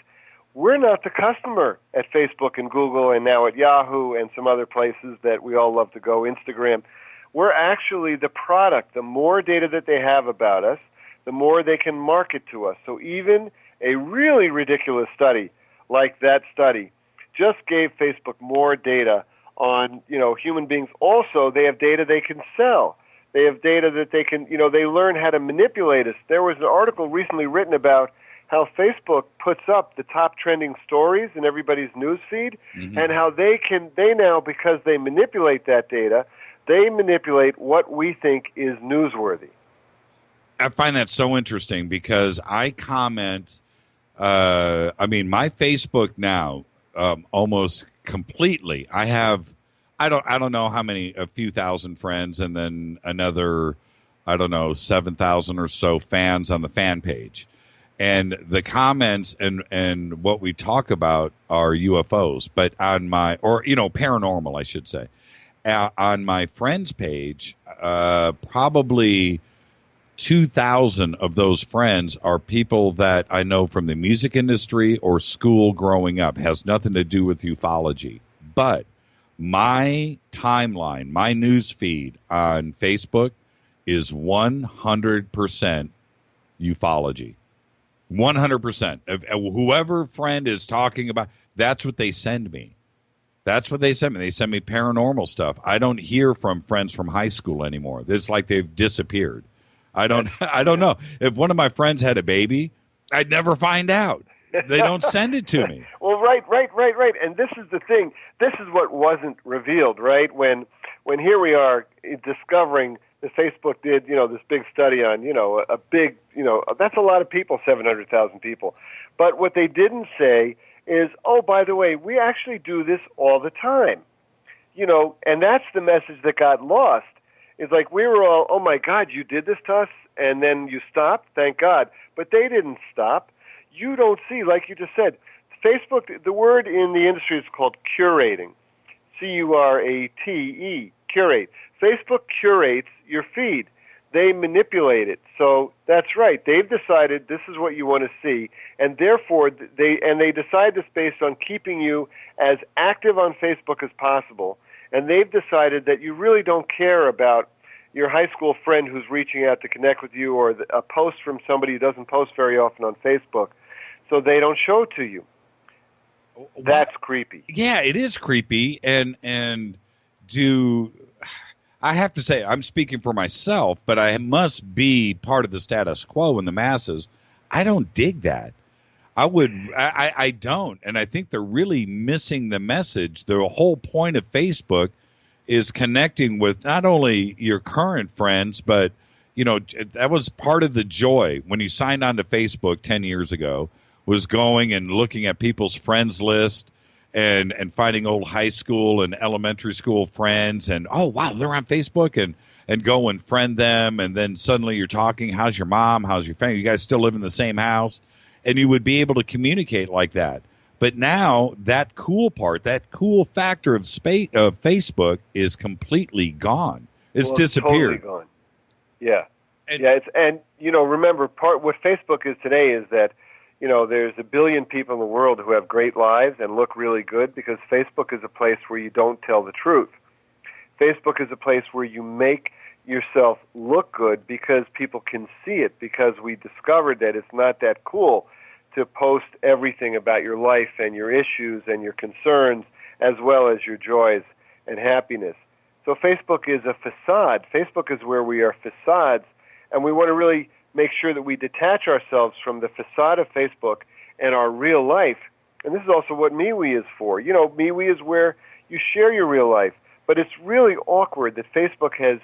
we're not the customer at Facebook and Google and now at Yahoo and some other places that we all love to go, Instagram. We're actually the product. The more data that they have about us, the more they can market to us. So even a really ridiculous study like that study just gave Facebook more data on, you know, human beings. Also, they have data they can sell. They have data that they can, you know, they learn how to manipulate us. There was an article recently written about how Facebook puts up the top trending stories in everybody's news feed, and how they now, because they manipulate that data, they manipulate what we think is newsworthy. I find that so interesting because I comment, my Facebook now, almost completely, I don't know how many, a few thousand friends, and then another, 7,000 or so fans on the fan page. And the comments and what we talk about are UFOs, but on paranormal, I should say. On my friends page, probably 2,000 of those friends are people that I know from the music industry or school growing up. It has nothing to do with ufology. But my timeline, my news feed on Facebook is 100% ufology. 100%. Whoever friend is talking about, that's what they send me. That's what they send me. They send me paranormal stuff. I don't hear from friends from high school anymore. It's like they've disappeared. I don't know. If one of my friends had a baby, I'd never find out. They don't send it to me. Well, right. And this is the thing. This is what wasn't revealed, right? When here we are discovering that Facebook did, this big study on, a big, that's a lot of people, 700,000 people. But what they didn't say is, oh, by the way, we actually do this all the time. And that's the message that got lost. It's like we were all, oh, my God, you did this to us, and then you stopped? Thank God. But they didn't stop. You don't see, like you just said, Facebook, the word in the industry is called curating. C-U-R-A-T-E, curate. Facebook curates your feed. They manipulate it. So that's right. They've decided this is what you want to see, and therefore they decide this based on keeping you as active on Facebook as possible. And they've decided that you really don't care about your high school friend who's reaching out to connect with you, or a post from somebody who doesn't post very often on Facebook. So they don't show it to you. That's creepy. Yeah, it is creepy. And I have to say, I'm speaking for myself, but I must be part of the status quo in the masses. I don't dig that. I don't. And I think they're really missing the message. The whole point of Facebook is connecting with not only your current friends, but, that was part of the joy when you signed on to Facebook 10 years ago, was going and looking at people's friends list and finding old high school and elementary school friends, and oh wow, they're on Facebook, and go and friend them, and then suddenly you're talking, how's your mom, how's your family, you guys still live in the same house, and you would be able to communicate like that. But now that cool part, that cool factor of Facebook is completely gone. It's disappeared. Totally gone. Yeah. Remember, what Facebook is today is that there's 1 billion people in the world who have great lives and look really good, because Facebook is a place where you don't tell the truth. Facebook is a place where you make yourself look good because people can see it, because we discovered that it's not that cool to post everything about your life and your issues and your concerns, as well as your joys and happiness. So Facebook is a facade. Facebook is where we are facades, and we want to really make sure that we detach ourselves from the facade of Facebook and our real life. And this is also what MeWe is for. MeWe is where you share your real life. But it's really awkward that Facebook has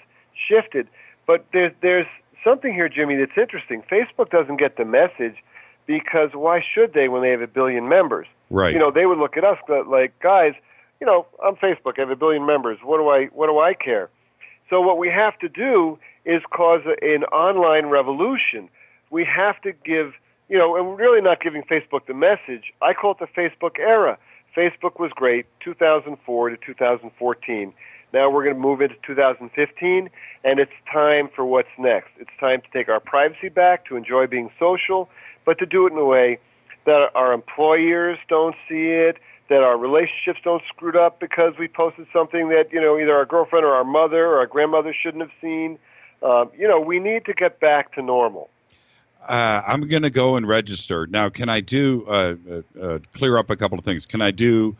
shifted. But there's something here, Jimmy, that's interesting. Facebook doesn't get the message, because why should they when they have 1 billion members? Right. They would look at us like, guys, I'm Facebook, I have 1 billion members. What do I care? So what we have to do is cause an online revolution. We have to give, and we're really not giving Facebook the message. I call it the Facebook era. Facebook was great, 2004 to 2014. Now we're going to move into 2015, and it's time for what's next. It's time to take our privacy back, to enjoy being social, but to do it in a way that our employers don't see it, that our relationships don't screwed up because we posted something that, either our girlfriend or our mother or our grandmother shouldn't have seen. We need to get back to normal. I'm going to go and register. Now, can I do, clear up a couple of things? Can I do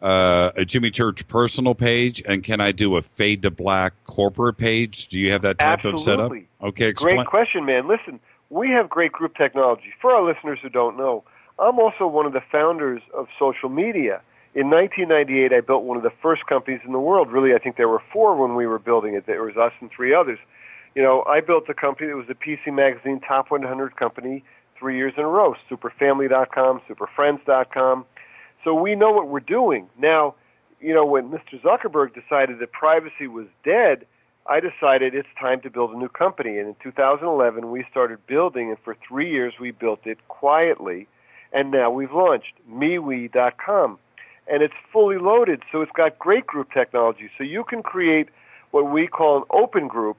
a Jimmy Church personal page, and can I do a Fade to Black corporate page? Do you have that type of setup? Okay, explain. Great question, man. Listen, we have great group technology. For our listeners who don't know, I'm also one of the founders of social media. In 1998, I built one of the first companies in the world. Really, I think there were 4 when we were building it. There was us and 3 others. I built a company that was a PC Magazine Top 100 company 3 years in a row, superfamily.com, superfriends.com. So we know what we're doing. Now, when Mr. Zuckerberg decided that privacy was dead, I decided it's time to build a new company. And in 2011, we started building, and for 3 years we built it quietly. And now we've launched MeWe.com. And it's fully loaded, so it's got great group technology. So you can create what we call an open group,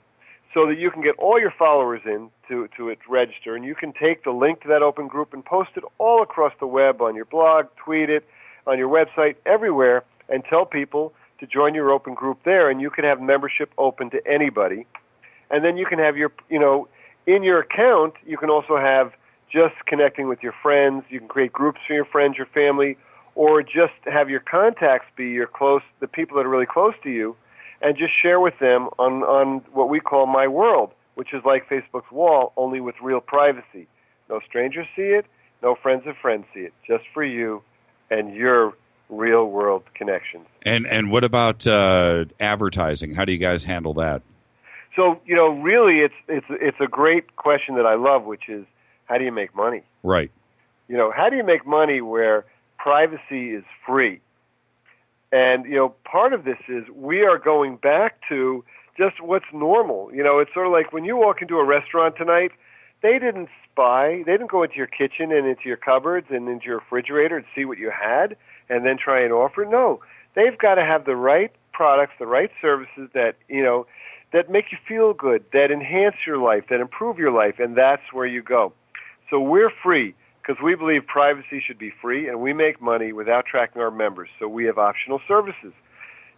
so that you can get all your followers in to it register, and you can take the link to that open group and post it all across the web, on your blog, tweet it, on your website, everywhere, and tell people to join your open group there, and you can have membership open to anybody. And then you can have your, in your account, you can also have just connecting with your friends. You can create groups for your friends, your family, or just have your contacts be the people that are really close to you, and just share with them on what we call My World, which is like Facebook's wall, only with real privacy. No strangers see it, no friends of friends see it, just for you and your real-world connections. And what about advertising? How do you guys handle that? So, really it's a great question that I love, which is, how do you make money? Right. How do you make money where privacy is free? And, part of this is we are going back to just what's normal. It's sort of like when you walk into a restaurant tonight, they didn't spy. They didn't go into your kitchen and into your cupboards and into your refrigerator and see what you had and then try and offer. No, they've got to have the right products, the right services that, that make you feel good, that enhance your life, that improve your life, and that's where you go. So we're free because we believe privacy should be free, and we make money without tracking our members. So we have optional services.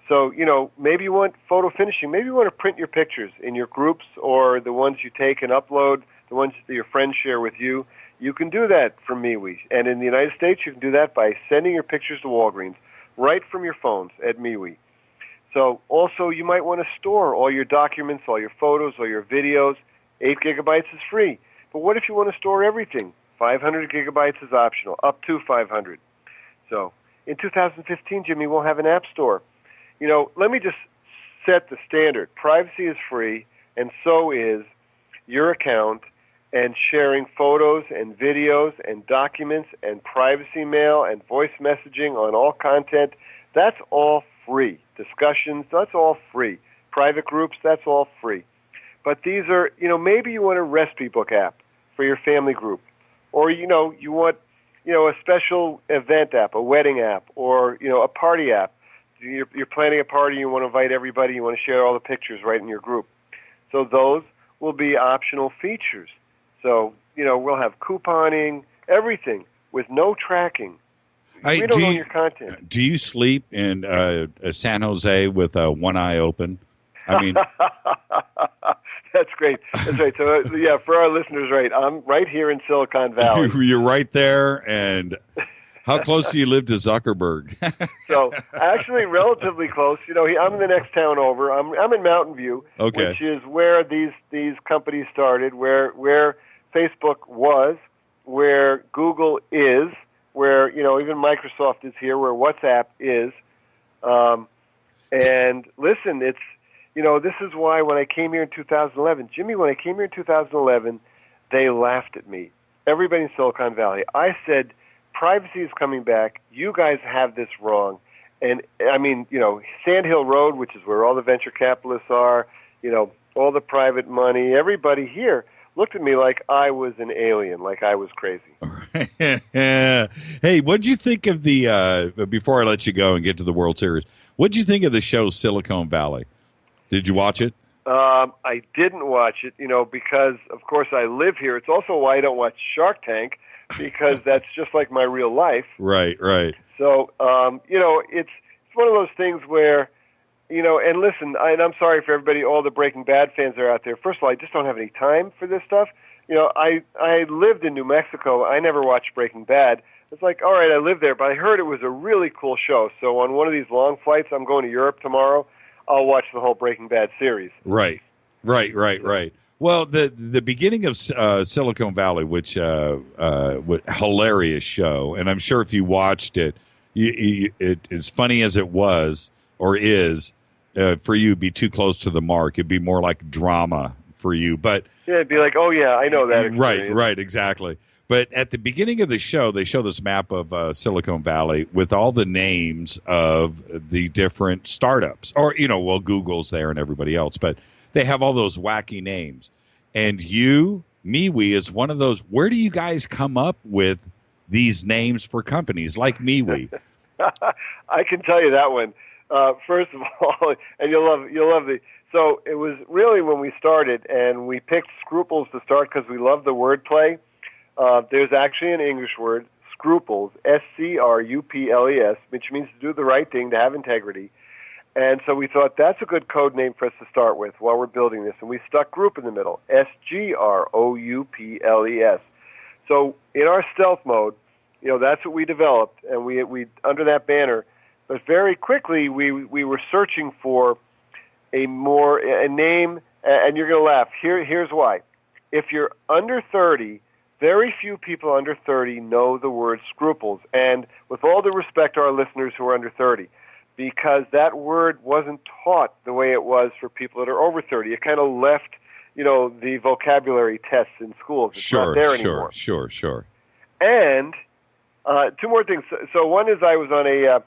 So, maybe you want photo finishing. Maybe you want to print your pictures in your groups or the ones you take and upload, the ones that your friends share with you. You can do that from MeWe. And in the United States, you can do that by sending your pictures to Walgreens right from your phones at MeWe. So also, you might want to store all your documents, all your photos, all your videos. 8 gigabytes is free. But what if you want to store everything? 500 gigabytes is optional, up to 500. So in 2015, Jimmy, we'll have an app store. Let me just set the standard. Privacy is free, and so is your account and sharing photos and videos and documents and privacy mail and voice messaging on all content. That's all free. Discussions, that's all free. Private groups, that's all free. But these are, maybe you want a recipe book app for your family group, or, you want, a special event app, a wedding app, or, a party app. You're planning a party, you want to invite everybody, you want to share all the pictures right in your group. So those will be optional features. So, we'll have couponing, everything with no tracking. We don't own your content. Do you sleep in San Jose with one eye open? I mean, that's great. That's right. So, for our listeners, right, I'm right here in Silicon Valley. You're right there, and how close do you live to Zuckerberg? So, actually, relatively close. I'm in the next town over. I'm in Mountain View, okay, which is where these companies started, where Facebook was, where Google is, where even Microsoft is here, where WhatsApp is. And listen, it's this is why when I came here in 2011, Jimmy, when I came here in 2011, they laughed at me. Everybody in Silicon Valley. I said, privacy is coming back. You guys have this wrong. And, I mean, Sand Hill Road, which is where all the venture capitalists are, all the private money, everybody here looked at me like I was an alien, like I was crazy. Hey, what'd you think of the, before I let you go and get to the World Series, what'd you think of the show Silicon Valley? Did you watch it? I didn't watch it, because, of course, I live here. It's also why I don't watch Shark Tank, because that's just like my real life. Right. So, it's one of those things where, and listen, and I'm sorry for everybody, all the Breaking Bad fans that are out there. First of all, I just don't have any time for this stuff. I lived in New Mexico. I never watched Breaking Bad. It's like, all right, I lived there, but I heard it was a really cool show. So on one of these long flights, I'm going to Europe tomorrow, I'll watch the whole Breaking Bad series. Right. Well, the beginning of Silicon Valley, which hilarious show, and I'm sure if you watched it, as funny as it was or is, for you, it'd be too close to the mark. It'd be more like drama for you. But yeah, it'd be like, oh yeah, I know that experience. Right, exactly. But at the beginning of the show, they show this map of Silicon Valley with all the names of the different startups. Or, Google's there and everybody else. But they have all those wacky names. And MeWe, is one of those. Where do you guys come up with these names for companies like MeWe? I can tell you that one. First of all, and you'll love the. So it was really when we started, and we picked Scruples to start because we love the wordplay. There's actually an English word, scruples, S-C-R-U-P-L-E-S, which means to do the right thing, to have integrity. And so we thought that's a good code name for us to start with while we're building this. And we stuck group in the middle, S-G-R-O-U-P-L-E-S. So in our stealth mode, that's what we developed, and we under that banner. But very quickly, we were searching for a name, and you're going to laugh. Here's why. If you're under 30, very few people under 30 know the word scruples. And with all due respect to our listeners who are under 30, because that word wasn't taught the way it was for people that are over 30. It kind of left, the vocabulary tests in schools. It's not there anymore. Sure. And two more things. So one is I was on a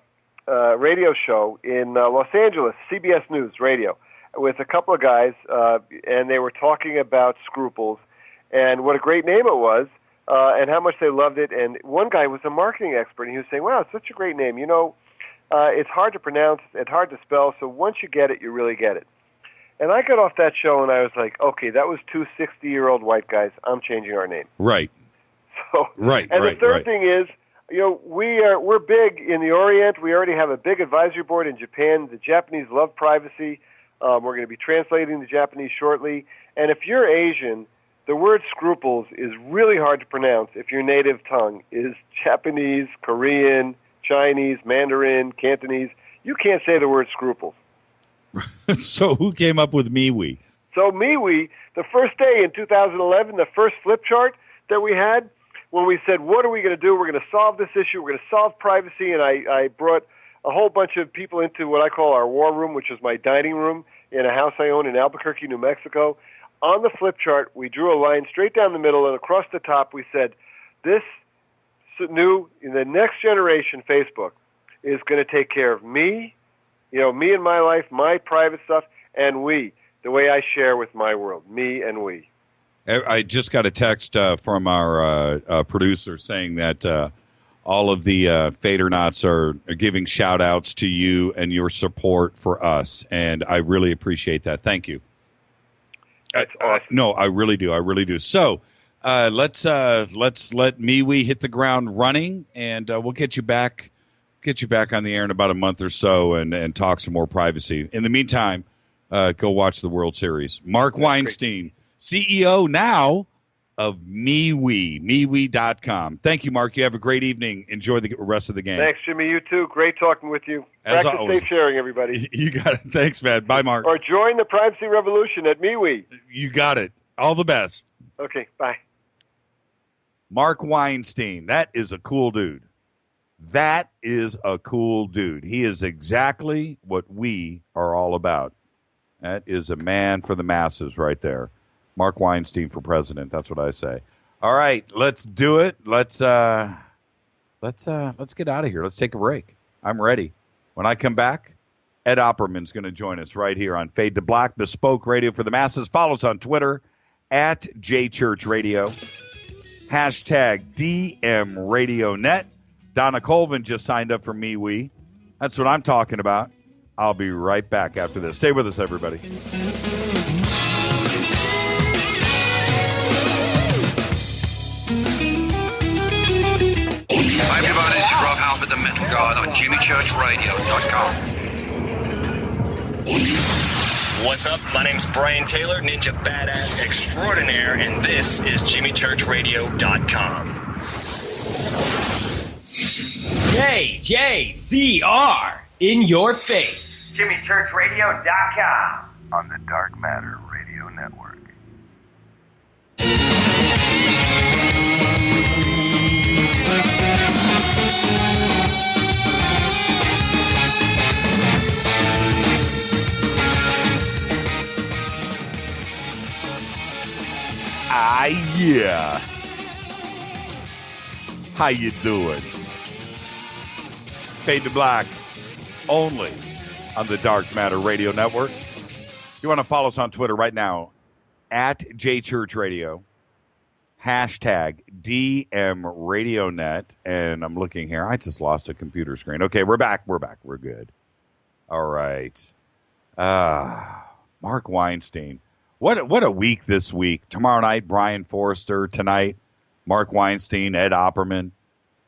radio show in Los Angeles, CBS News Radio, with a couple of guys, and they were talking about Scruples and what a great name it was, and how much they loved it. And one guy was a marketing expert, and he was saying, wow, it's such a great name. It's hard to pronounce. It's hard to spell. So once you get it, you really get it. And I got off that show, and I was like, okay, that was two 60-year-old white guys. I'm changing our name. Right. So, right. And right, the third right. thing is, we're big in the Orient. We already have a big advisory board in Japan. The Japanese love privacy. We're going to be translating the Japanese shortly. And if you're Asian, the word scruples is really hard to pronounce if your native tongue is Japanese, Korean, Chinese, Mandarin, Cantonese. You can't say the word scruples. So who came up with MeWe? So MeWe, the first day in 2011, the first flip chart that we had, when we said, what are we going to do? We're going to solve this issue. We're going to solve privacy. And I brought a whole bunch of people into what I call our war room, which is my dining room in a house I own in Albuquerque, New Mexico. On the flip chart, we drew a line straight down the middle, and across the top we said, this new, in the next generation Facebook is going to take care of me, me and my life, my private stuff, and the way I share with my world, me and we. I just got a text from our producer saying that all of the Fadernauts are giving shout-outs to you and your support for us, and I really appreciate that. Thank you. That's awesome. No, I really do. I really do. So let's let MeWe hit the ground running, and we'll get you back on the air in about a month or so and talk some more privacy. In the meantime, go watch the World Series. Mark Weinstein, CEO now of MeWe.com. Thank you, Mark. You have a great evening. Enjoy the rest of the game. Thanks, Jimmy. You too. Great talking with you. As Practice always. safe sharing, everybody. You got it. Thanks, man. Bye, Mark. Or join the privacy revolution at MeWe. You got it. All the best. Okay, bye. Mark Weinstein. That is a cool dude. That is a cool dude. He is exactly what we are all about. That is a man for the masses right there. Mark Weinstein for president. That's what I say. All right, let's do it. Let's get out of here. Let's take a break. I'm ready. When I come back, Ed Opperman's going to join us right here on Fade to Black, bespoke radio for the masses. Follow us on Twitter at JChurchRadio. Hashtag DMRadioNet. Donna Colvin just signed up for MeWe. That's what I'm talking about. I'll be right back after this. Stay with us, everybody. Hi, everybody. This is Rob Halford, the Metal Guard on JimmyChurchRadio.com. What's up? My name's Brian Taylor, Ninja Badass Extraordinaire, and this is JimmyChurchRadio.com. JJCR in your face. JimmyChurchRadio.com on the Dark Matter Radio Network. Yeah. How you doing? Fade to Black, only on the Dark Matter Radio Network. You want to follow us on Twitter right now, at JChurchRadio, hashtag DMRadioNet, and I'm looking here. I just lost a computer screen. Okay, we're back. We're good. All right. Mark Weinstein. What a week this week. Tomorrow night, Brian Forrester. Tonight, Mark Weinstein, Ed Opperman.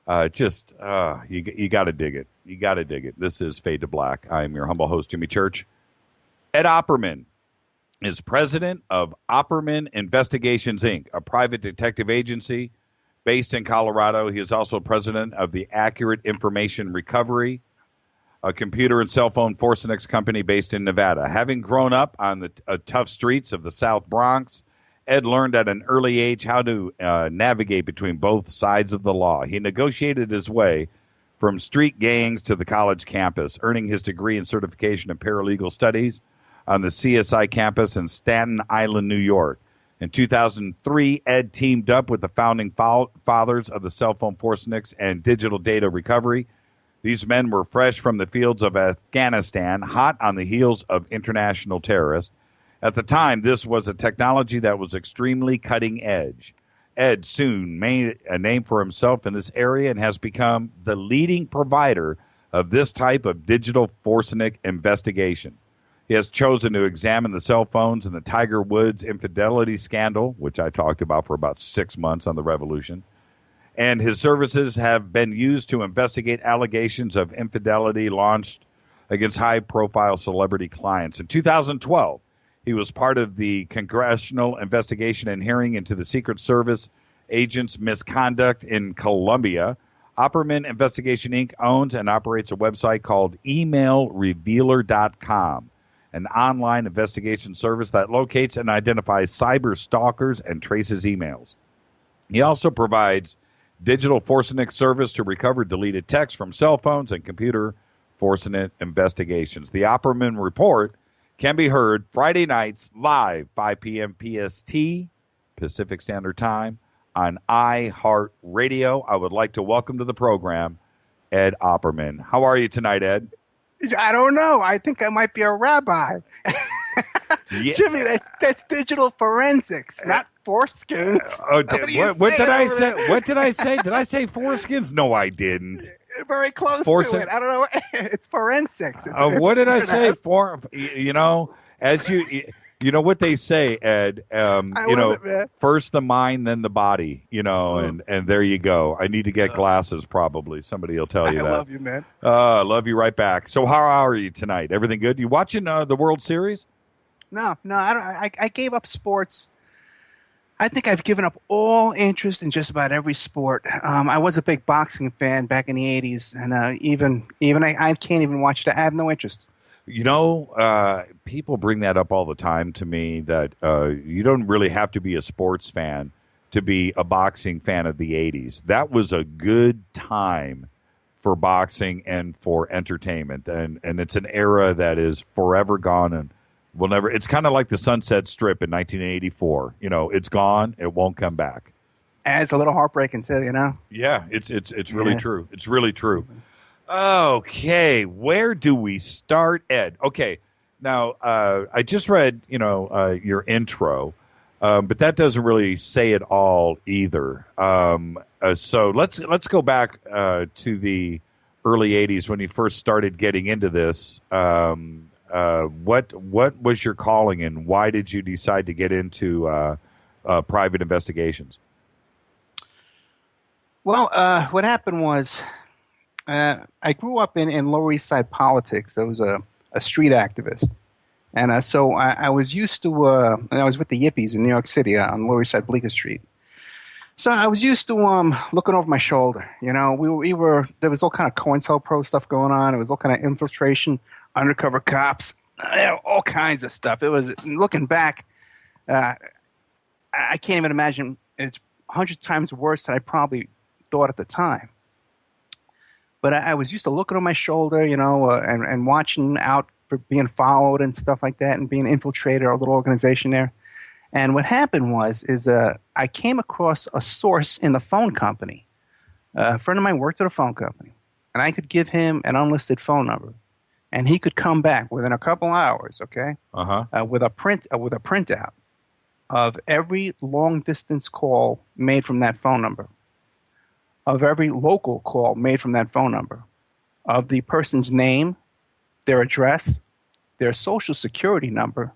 You got to dig it. You got to dig it. This is Fade to Black. I am your humble host, Jimmy Church. Ed Opperman is president of Opperman Investigations, Inc., a private detective agency based in Colorado. He is also president of the Accurate Information Recovery, a computer and cell phone Forcinex company based in Nevada. Having grown up on the tough streets of the South Bronx, Ed learned at an early age how to navigate between both sides of the law. He negotiated his way from street gangs to the college campus, earning his degree and certification in paralegal studies on the CSI campus in Staten Island, New York. In 2003, Ed teamed up with the founding fathers of the cell phone Forcinex and digital data recovery. These men were fresh from the fields of Afghanistan, hot on the heels of international terrorists. At the time, this was a technology that was extremely cutting edge. Ed soon made a name for himself in this area and has become the leading provider of this type of digital forensic investigation. He has chosen to examine the cell phones in the Tiger Woods infidelity scandal, which I talked about for about 6 months on The Revolution. And his services have been used to investigate allegations of infidelity launched against high-profile celebrity clients. In 2012, he was part of the congressional investigation and hearing into the Secret Service agents' misconduct in Colombia. Opperman Investigation, Inc. owns and operates a website called emailrevealer.com, an online investigation service that locates and identifies cyber stalkers and traces emails. He also provides digital forensic service to recover deleted text from cell phones and computer forensic investigations. The Opperman Report can be heard Friday nights live, 5 p.m. PST, Pacific Standard Time, on iHeartRadio. I would like to welcome to the program Ed Opperman. How are you tonight, Ed? I don't know. I think I might be a rabbi. Yeah. Jimmy, that's digital forensics, not foreskins. What did I say? What did I say? Did I say foreskins? No, I didn't. Very close to it. I don't know. It's forensics. What did I say? As you know what they say, Ed. First the mind, then the body. And there you go. I need to get glasses. Probably somebody will tell you that. I love you, man. I love you right back. So how are you tonight? Everything good? You watching the World Series? No, I don't. I gave up sports. I think I've given up all interest in just about every sport. I was a big boxing fan back in the 80s, and even I can't even watch that. I have no interest. People bring that up all the time to me, that you don't really have to be a sports fan to be a boxing fan of the 80s. That was a good time for boxing and for entertainment, and it's an era that is forever gone and will never. It's kind of like the Sunset Strip in 1984. It's gone. It won't come back. And it's a little heartbreaking too. Yeah, it's really true. It's really true. Okay, where do we start, Ed? Okay, now I just read your intro, but that doesn't really say it all either. So let's go back to the early 80s when you first started getting into this. What was your calling, and why did you decide to get into private investigations? Well, what happened was I grew up in Lower East Side politics. I was a street activist. And so I was used to, I was with the Yippies in New York City on Lower East Side Bleecker Street. So I was used to looking over my shoulder. We were there was all kind of COINTELPRO stuff going on. It was all kind of infiltration, undercover cops, all kinds of stuff. It was, looking back, I can't even imagine. It's 100 times worse than I probably thought at the time. But I was used to looking on my shoulder, and watching out for being followed and stuff like that, and being infiltrated, our little organization there. And what happened is I came across a source in the phone company. A friend of mine worked at a phone company, and I could give him an unlisted phone number, and he could come back within a couple hours, okay, with a printout of every long distance call made from that phone number, of every local call made from that phone number, of the person's name, their address, their social security number,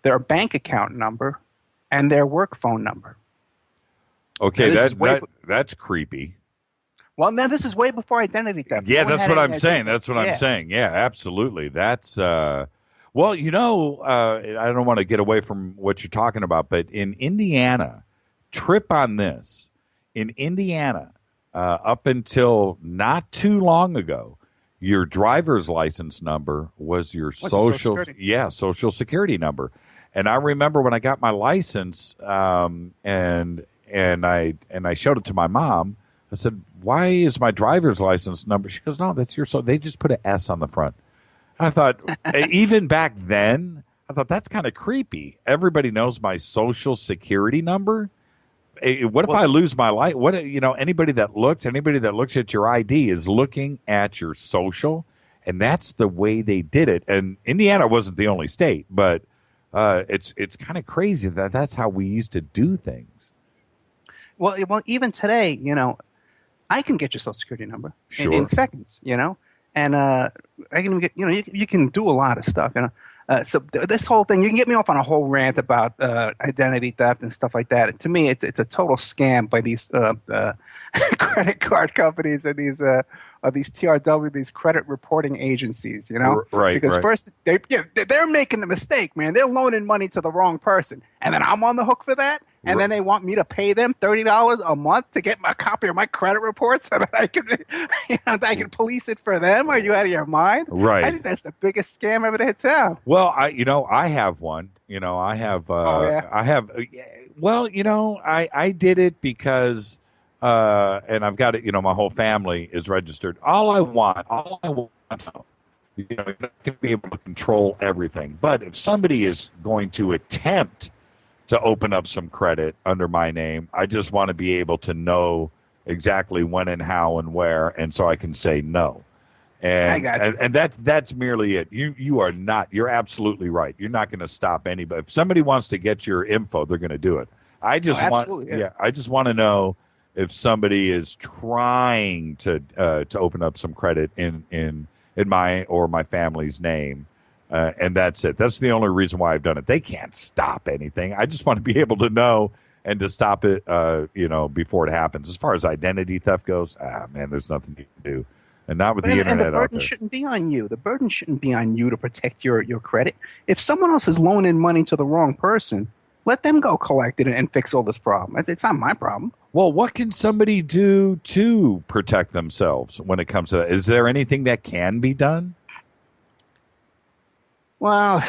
their bank account number, and their work phone number. Okay, that's creepy. Well, man, this is way before identity theft. Yeah, that's what I'm saying. That's what I'm saying. Yeah, absolutely. That's well, I don't want to get away from what you're talking about, but in Indiana, trip on this. In Indiana, up until not too long ago, your driver's license number was your social security number. And I remember when I got my license, and I showed it to my mom. I said, "Why is my driver's license number?" She goes, "No, that's your." So they just put an S on the front. And I thought, even back then, I thought that's kind of creepy. Everybody knows my social security number. What if I lose my life? Anybody that looks at your ID is looking at your social, and that's the way they did it. And Indiana wasn't the only state, but it's kind of crazy that that's how we used to do things. Well, even today, I can get your social security number in seconds, and I can get, you can do a lot of stuff. So this whole thing, you can get me off on a whole rant about identity theft and stuff like that. To me, it's a total scam by these credit card companies and these TRW, these credit reporting agencies. Right. Because first they're making the mistake, man. They're loaning money to the wrong person, and then I'm on the hook for that. And then they want me to pay them $30 a month to get my copy of my credit report so that I can police it for them. Are you out of your mind? Right. I think that's the biggest scam ever to hit town. Well, I have one. I have. I have. Well, I did it because, and I've got it. My whole family is registered. All I want. You're not going to be able to control everything. But if somebody is going to attempt to open up some credit under my name, I just want to be able to know exactly when and how and where, and so I can say no. And I got you. and that's merely it. You're absolutely right. You're not going to stop anybody. If somebody wants to get your info, they're going to do it. I just I just want to know if somebody is trying to open up some credit in my or my family's name. And that's it. That's the only reason why I've done it. They can't stop anything. I just want to be able to know and to stop it, before it happens. As far as identity theft goes, man, there's nothing you can do. And not with the internet out there. And the burden shouldn't be on you. The burden shouldn't be on you to protect your credit. If someone else is loaning money to the wrong person, let them go collect it and fix all this problem. It's not my problem. Well, what can somebody do to protect themselves when it comes to that? Is there anything that can be done? Well,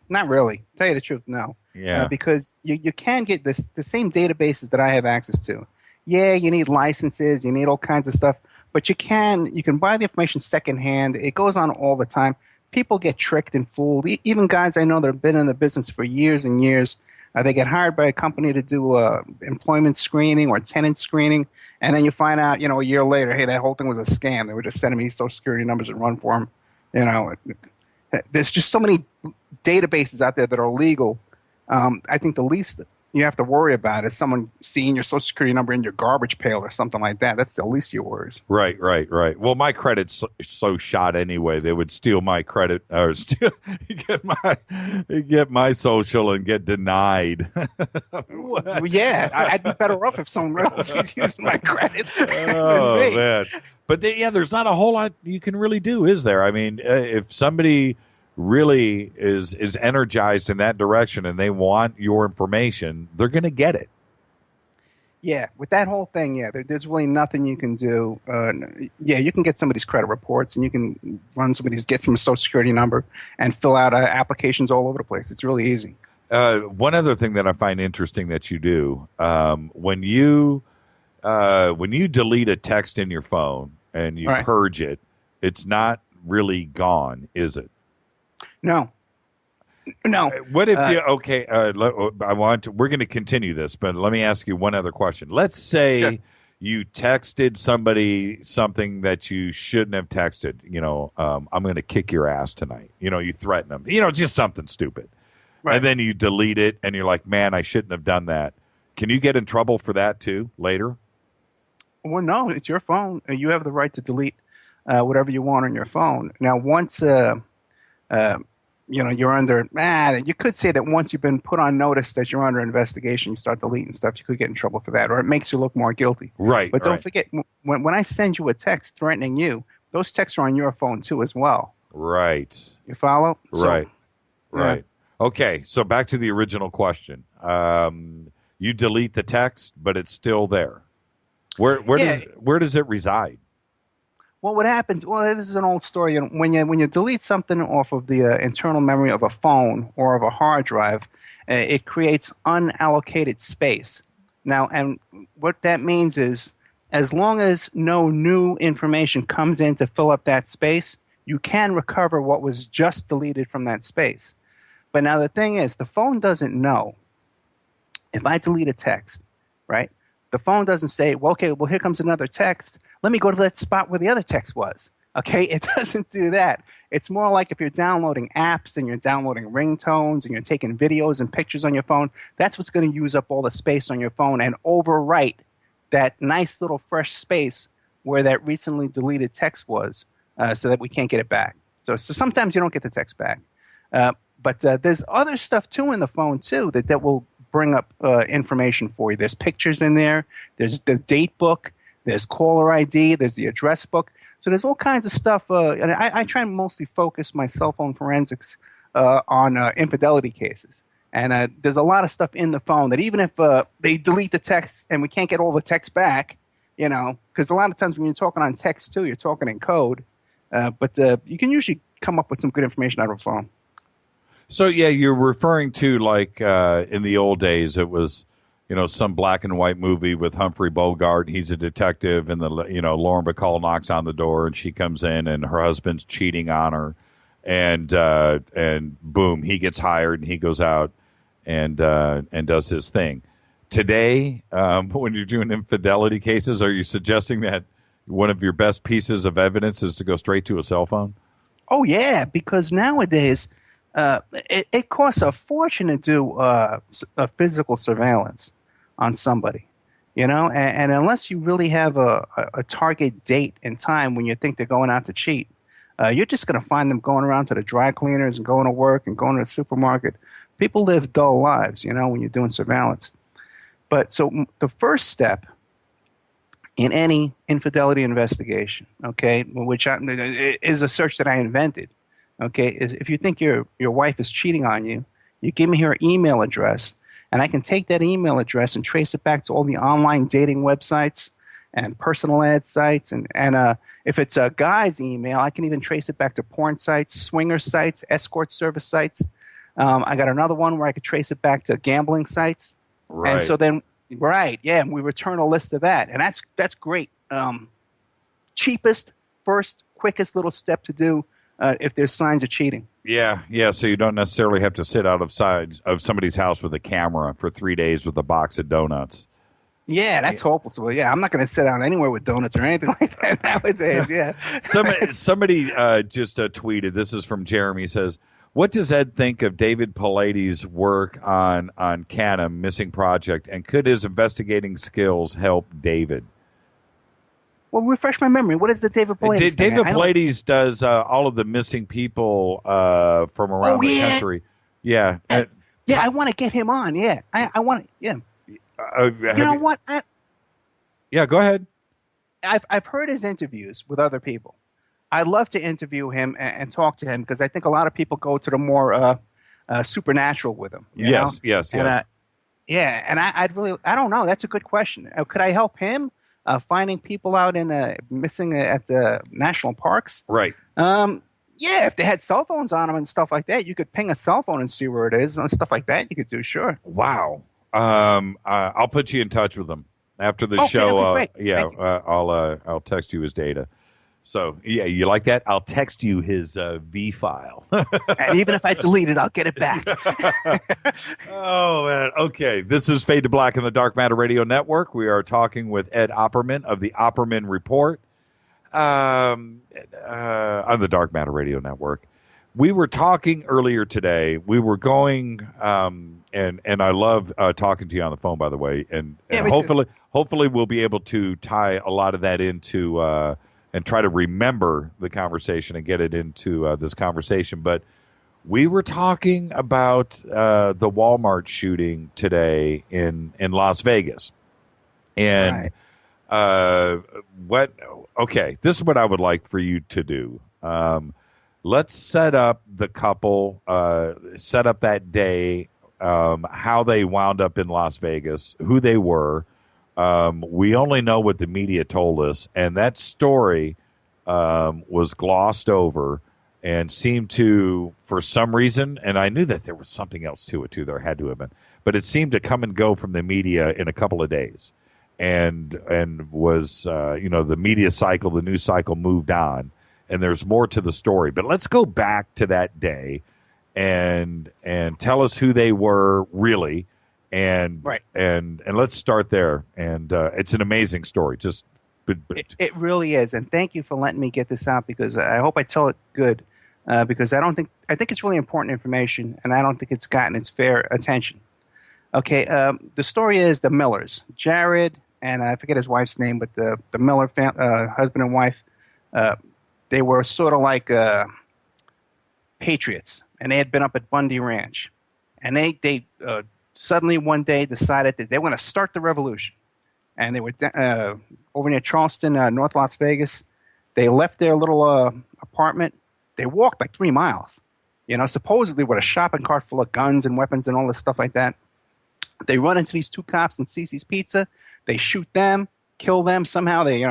not really. To tell you the truth, no. Yeah. Because you can get the same databases that I have access to. Yeah, you need licenses, you need all kinds of stuff, but you can buy the information secondhand. It goes on all the time. People get tricked and fooled. Even guys I know that have been in the business for years and years, they get hired by a company to do employment screening or tenant screening, and then you find out, a year later, hey, that whole thing was a scam. They were just sending me Social Security numbers and run for them. There's just so many databases out there that are legal. I think the least you have to worry about is someone seeing your Social Security number in your garbage pail or something like that. That's the least of your worries. Right. Well, my credit's so shot anyway. They would steal my credit or get my social and get denied. Well, yeah, I'd be better off if someone else was using my credit. Oh man! But there's not a whole lot you can really do, is there? I mean, if somebody really is energized in that direction and they want your information, they're going to get it. Yeah, with that whole thing, there's really nothing you can do. You can get somebody's credit reports and you can get some Social Security number and fill out applications all over the place. It's really easy. One other thing that I find interesting that you do, when you delete a text in your phone and you purge it, it's not really gone, is it? No. What if we're going to continue this, but let me ask you one other question. Let's say you texted somebody something that you shouldn't have texted. I'm going to kick your ass tonight. You threaten them. Just something stupid. Right. And then you delete it and you're like, man, I shouldn't have done that. Can you get in trouble for that too later? Well, no, it's your phone. You have the right to delete whatever you want on your phone. Now, once you're under, you could say that once you've been put on notice that you're under investigation, you start deleting stuff, you could get in trouble for that, or it makes you look more guilty. Right. But don't forget, when I send you a text threatening you, those texts are on your phone too as well. Right. You follow? Right. Right. Okay, so back to the original question. You delete the text, but it's still there. Where does it reside? Well, what happens? Well, this is an old story. When you delete something off of the internal memory of a phone or of a hard drive, it creates unallocated space. Now, and what that means is, as long as no new information comes in to fill up that space, you can recover what was just deleted from that space. But now the thing is, the phone doesn't know. If I delete a text, right? The phone doesn't say, well, okay, well, here comes another text. Let me go to that spot where the other text was. Okay, it doesn't do that. It's more like if you're downloading apps and you're downloading ringtones and you're taking videos and pictures on your phone, that's what's going to use up all the space on your phone and overwrite that nice little fresh space where that recently deleted text was so that we can't get it back. So sometimes you don't get the text back. But there's other stuff, too, in the phone, too, that will bring up information for you. There's pictures in there. There's the date book. There's caller ID. There's the address book. So there's all kinds of stuff. And I try and mostly focus my cell phone forensics on infidelity cases. And there's a lot of stuff in the phone that even if they delete the text and we can't get all the text back, because a lot of times when you're talking on text, too, you're talking in code. But you can usually come up with some good information out of a phone. So, yeah, you're referring to, like, in the old days, it was, some black and white movie with Humphrey Bogart. He's a detective, and, Lauren Bacall knocks on the door, and she comes in, and her husband's cheating on her. And boom, he gets hired, and he goes out and does his thing. Today, when you're doing infidelity cases, are you suggesting that one of your best pieces of evidence is to go straight to a cell phone? Oh, yeah, because nowadays it costs a fortune to do a physical surveillance on somebody, and unless you really have a target date and time when you think they're going out to cheat, you're just going to find them going around to the dry cleaners and going to work and going to the supermarket. People live dull lives, when you're doing surveillance. But so the first step in any infidelity investigation, okay, which is a search that I invented, okay, is if you think your wife is cheating on you, you give me her email address, and I can take that email address and trace it back to all the online dating websites and personal ad sites. And if it's a guy's email, I can even trace it back to porn sites, swinger sites, escort service sites. I got another one where I could trace it back to gambling sites. Right. And so then, right, yeah, and we return a list of that. And that's great. Cheapest, first, quickest little step to do if there's signs of cheating. Yeah. So you don't necessarily have to sit outside of somebody's house with a camera for 3 days with a box of donuts. Yeah, that's hopeless. Well, yeah, I'm not going to sit down anywhere with donuts or anything like that nowadays. Yeah. Somebody just tweeted. This is from Jeremy. Says, "What does Ed think of David Pallady's work on Canham Missing Project, and could his investigating skills help David?" Well, refresh my memory. What is the David Pallady's thing? David Pallady's does all of the missing people from around the country. Yeah. I want to get him on. Yeah, I want to. Yeah. What? Yeah, go ahead. I've heard his interviews with other people. I'd love to interview him and talk to him because I think a lot of people go to the more supernatural with him. Yes. And I don't know. That's a good question. Could I help him finding people out in missing at the national parks? Right. Yeah, if they had cell phones on them and stuff like that, you could ping a cell phone and see where it is and stuff like that. You could do, sure. Wow. I'll put you in touch with him after the show. I'll text you his data. So, yeah, you like that? I'll text you his V file. And even if I delete it, I'll get it back. Oh, man. Okay. This is Fade to Black in the Dark Matter Radio Network. We are talking with Ed Opperman of the Opperman Report on the Dark Matter Radio Network. We were talking earlier today. We were going, and I love talking to you on the phone, by the way. And hopefully we'll be able to tie a lot of that into and try to remember the conversation and get it into this conversation. But we were talking about the Walmart shooting today in Las Vegas. And okay, this is what I would like for you to do. Let's set up the couple, set up that day, how they wound up in Las Vegas, who they were. We only know what the media told us, and that story was glossed over and seemed to, for some reason, and I knew that there was something else to it, too. There had to have been. But it seemed to come and go from the media in a couple of days. And was, the media cycle, the news cycle moved on. And there's more to the story. But let's go back to that day and tell us who they were really. And let's start there. And it's an amazing story. It really is. And thank you for letting me get this out because I hope I tell it good. Because I think it's really important information, and I don't think it's gotten its fair attention. Okay, the story is the Millers, Jared, and I forget his wife's name, but the Miller husband and wife. they were sort of like patriots, and they had been up at Bundy Ranch, and they suddenly one day decided that they were going to start the revolution, and they were over near Charleston, North Las Vegas. They left their little apartment. They walked like 3 miles, supposedly with a shopping cart full of guns and weapons and all this stuff like that. They run into these 2 cops in Cece's Pizza. They shoot them, kill them. Somehow they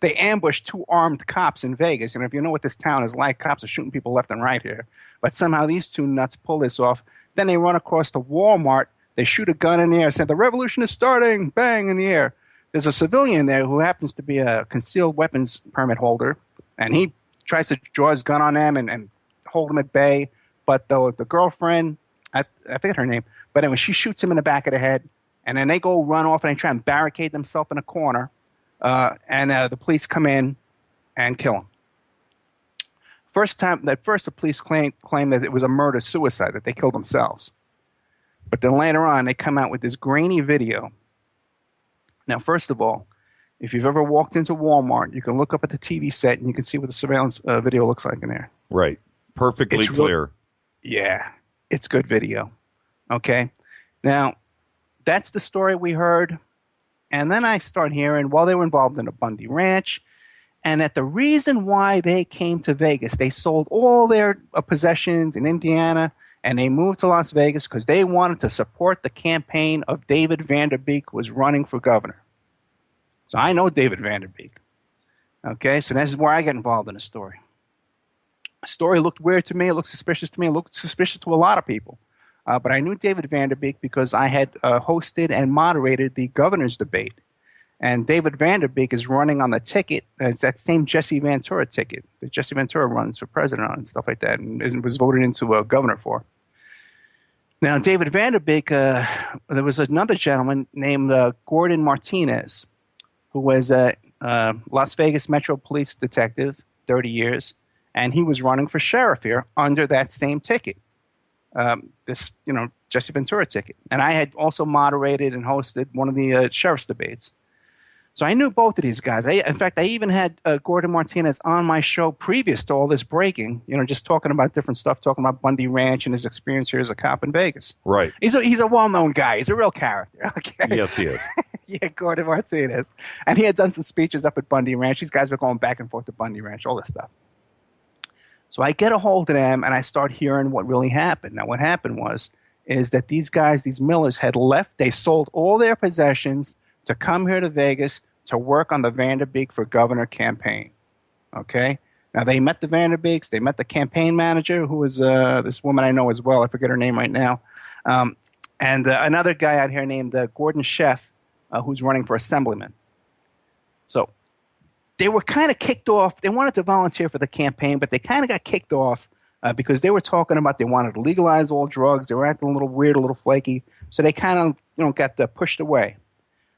ambush 2 armed cops in Vegas. And if you know what this town is like, cops are shooting people left and right here. But somehow these 2 nuts pull this off. Then they run across to Walmart. They shoot a gun in the air, said, "The revolution is starting," bang, in the air. There's a civilian there who happens to be a concealed weapons permit holder, and he tries to draw his gun on them and hold them at bay. But the girlfriend, I forget her name, but anyway, she shoots him in the back of the head, and then they go run off and they try and barricade themselves in a corner, and the police come in and kill him. First, the police claim that it was a murder-suicide, that they killed themselves. But then later on, they come out with this grainy video. Now, first of all, if you've ever walked into Walmart, you can look up at the TV set and you can see what the surveillance video looks like in there. Right. Perfectly clear. Yeah. It's good video. Okay. Now, that's the story we heard. And then I start hearing, well, they were involved in a Bundy Ranch, and that the reason why they came to Vegas, they sold all their possessions in Indiana, and they moved to Las Vegas because they wanted to support the campaign of David Vanderbeek, who was running for governor. So I know David Vanderbeek. Okay, so this is where I get involved in the story. The story looked weird to me. It looked suspicious to me. It looked suspicious to a lot of people. But I knew David Vanderbeek because I had hosted and moderated the governor's debate. And David Vanderbeek is running on the ticket. It's that same Jesse Ventura ticket that Jesse Ventura runs for president on and stuff like that, and was voted into a governor for. Now, David Vanderbeek, there was another gentleman named Gordon Martinez, who was a Las Vegas Metro Police detective, 30 years, and he was running for sheriff here under that same ticket, Jesse Ventura ticket. And I had also moderated and hosted one of the sheriff's debates. So I knew both of these guys. In fact, I even had Gordon Martinez on my show previous to all this breaking, just talking about different stuff, talking about Bundy Ranch and his experience here as a cop in Vegas. Right. He's a well-known guy. He's a real character. Okay. Yes, he is. Yeah, Gordon Martinez. And he had done some speeches up at Bundy Ranch. These guys were going back and forth to Bundy Ranch, all this stuff. So I get a hold of them, and I start hearing what really happened. Now, what happened is that these guys, these Millers, had left. They sold all their possessions to come here to Vegas to work on the Vanderbeek for governor campaign. Okay? Now, they met the Vanderbeeks. They met the campaign manager, who was this woman I know as well. I forget her name right now. And another guy out here named Gordon Sheff, who's running for assemblyman. So they were kind of kicked off. They wanted to volunteer for the campaign, but they kind of got kicked off because they were talking about they wanted to legalize all drugs. They were acting a little weird, a little flaky. So they kind of got pushed away.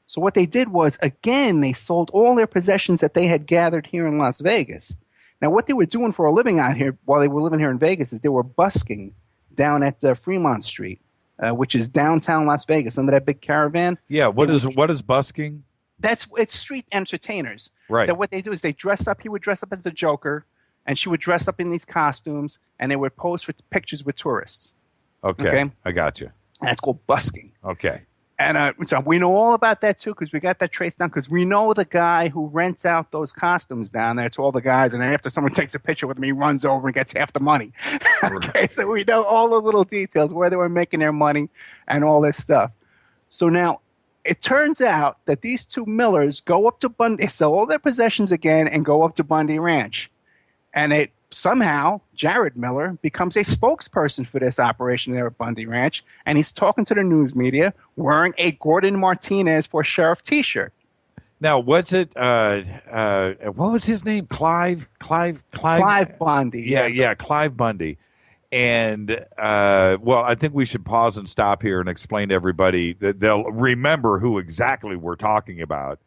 So what they did was, again, they sold all their possessions that they had gathered here in Las Vegas. Now, what they were doing for a living out here while they were living here in Vegas is they were busking down at Fremont Street, which is downtown Las Vegas, under that big caravan. Yeah, what is busking? It's street entertainers. Right. That what they do is they dress up. He would dress up as the Joker, and she would dress up in these costumes, and they would pose for pictures with tourists. Okay. I got you. And that's called busking. Okay. And so we know all about that, too, because we got that traced down, because we know the guy who rents out those costumes down there to all the guys, and then after someone takes a picture with him, he runs over and gets half the money. Okay, so we know all the little details, where they were making their money and all this stuff. So now it turns out that these 2 Millers go up to Bundy, they sell all their possessions again and go up to Bundy Ranch. And somehow Jared Miller becomes a spokesperson for this operation there at Bundy Ranch, and he's talking to the news media wearing a Gordon Martinez for Sheriff T-shirt. Now, was it what was his name? Clive Bundy. Yeah, Clive Bundy. And I think we should pause and stop here and explain to everybody that they'll remember who exactly we're talking about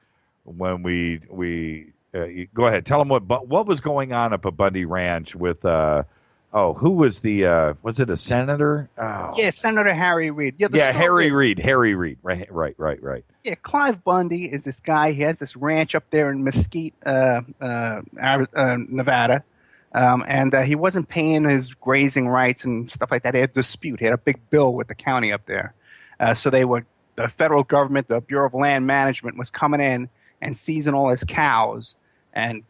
when we go ahead. Tell them what was going on up at Bundy Ranch with Oh, who was was it a senator? Oh. Yeah, Senator Harry Reid. Harry Reid. Harry Reid. Right. Yeah, Clive Bundy is this guy. He has this ranch up there in Mesquite, Nevada. And he wasn't paying his grazing rights and stuff like that. He had a dispute. He had a big bill with the county up there. So the federal government, the Bureau of Land Management, was coming in and seizing all his cows. And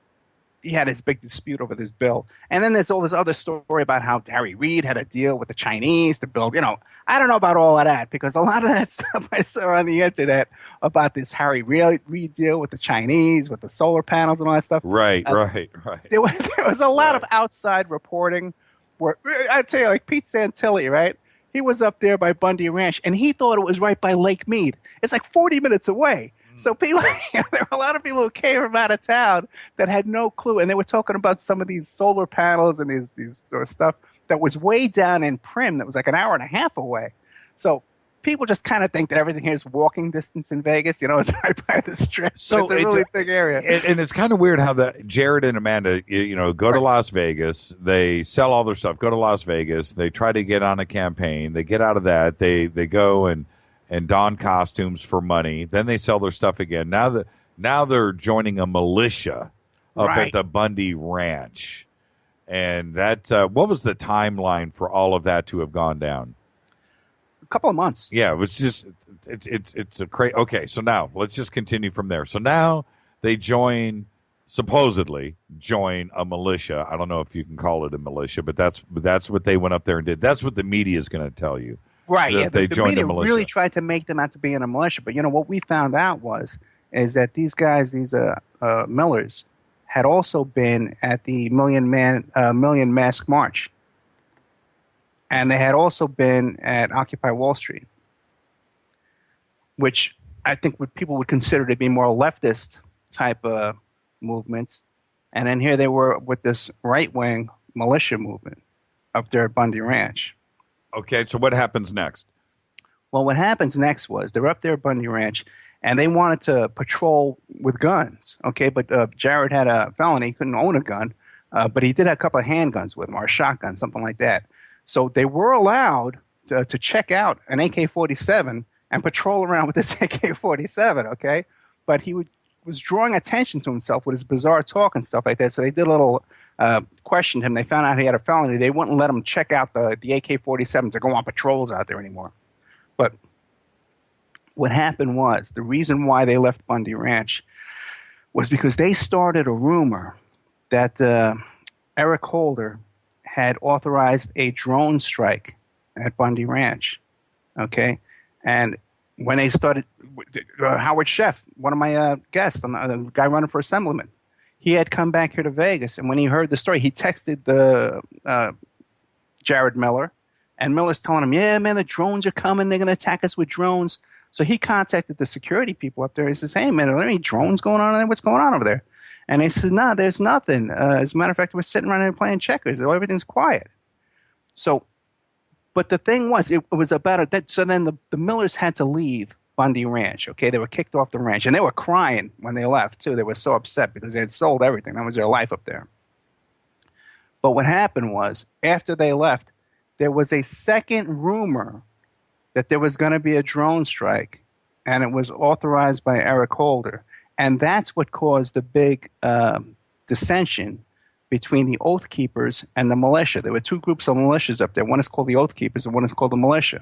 he had his big dispute over this bill. And then there's all this other story about how Harry Reid had a deal with the Chinese to build, I don't know about all of that, because a lot of that stuff I saw on the internet about this Harry Reid deal with the Chinese, with the solar panels and all that stuff. Right. There was a lot of outside reporting where, I'd say, like Pete Santilli, right? He was up there by Bundy Ranch, and he thought it was right by Lake Mead. It's like 40 minutes away. So people, there were a lot of people who came from out of town that had no clue, and they were talking about some of these solar panels and these sort of stuff that was way down in Prim, that was like an hour and a half away. So people just kind of think that everything here is walking distance in Vegas. It's right by the strip. So it's a really big area. And it's kind of weird how Jared and Amanda, go to Las Vegas. They sell all their stuff. Go to Las Vegas. They try to get on a campaign. They get out of that. They go and don costumes for money. Then they sell their stuff again. Now they're joining a militia up at the Bundy Ranch. And that what was the timeline for all of that to have gone down? A couple of months. Yeah, it was just it's a crazy. Okay, so now let's just continue from there. So now they supposedly join a militia. I don't know if you can call it a militia, but that's what they went up there and did. That's what the media is going to tell you. Right, yeah. They the media really tried to make them out to be in a militia. But, what we found out is that these guys, these Millers, had also been at the Million Mask March. And they had also been at Occupy Wall Street, which I think people would consider to be more leftist type movements. And then here they were with this right-wing militia movement up there at Bundy Ranch. Okay, so what happens next? Well, what happens next was they're up there at Bundy Ranch, and they wanted to patrol with guns. Okay, but Jared had a felony, he couldn't own a gun, but he did have a couple of handguns with him, or a shotgun, something like that. So they were allowed to check out an AK-47 and patrol around with this AK-47. Okay, but he was drawing attention to himself with his bizarre talk and stuff like that. So they did a little. Questioned him. They found out he had a felony. They wouldn't let him check out the AK-47 to go on patrols out there anymore. But what happened was, the reason why they left Bundy Ranch was because they started a rumor that Eric Holder had authorized a drone strike at Bundy Ranch. Okay? And when they started, Howard Sheff, one of my guests, the guy running for assemblyman, he had come back here to Vegas, and when he heard the story, he texted Jared Miller, and Miller's telling him, yeah, man, the drones are coming. They're going to attack us with drones. So he contacted the security people up there. He says, hey, man, are there any drones going on there? What's going on over there? And they said, no, there's nothing. As a matter of fact, we're sitting around here playing checkers. Everything's quiet. So, but the thing was, it was about so then the Millers had to leave Bundy Ranch. Okay, they were kicked off the ranch, and they were crying when they left too. They were so upset because they had sold everything. That was their life up there. But what happened was, after they left, there was a second rumor that there was going to be a drone strike, and it was authorized by Eric Holder, and that's what caused the big dissension between the Oath Keepers and the militia. There were two groups of militias up there. One is called the Oath Keepers, and one is called the militia.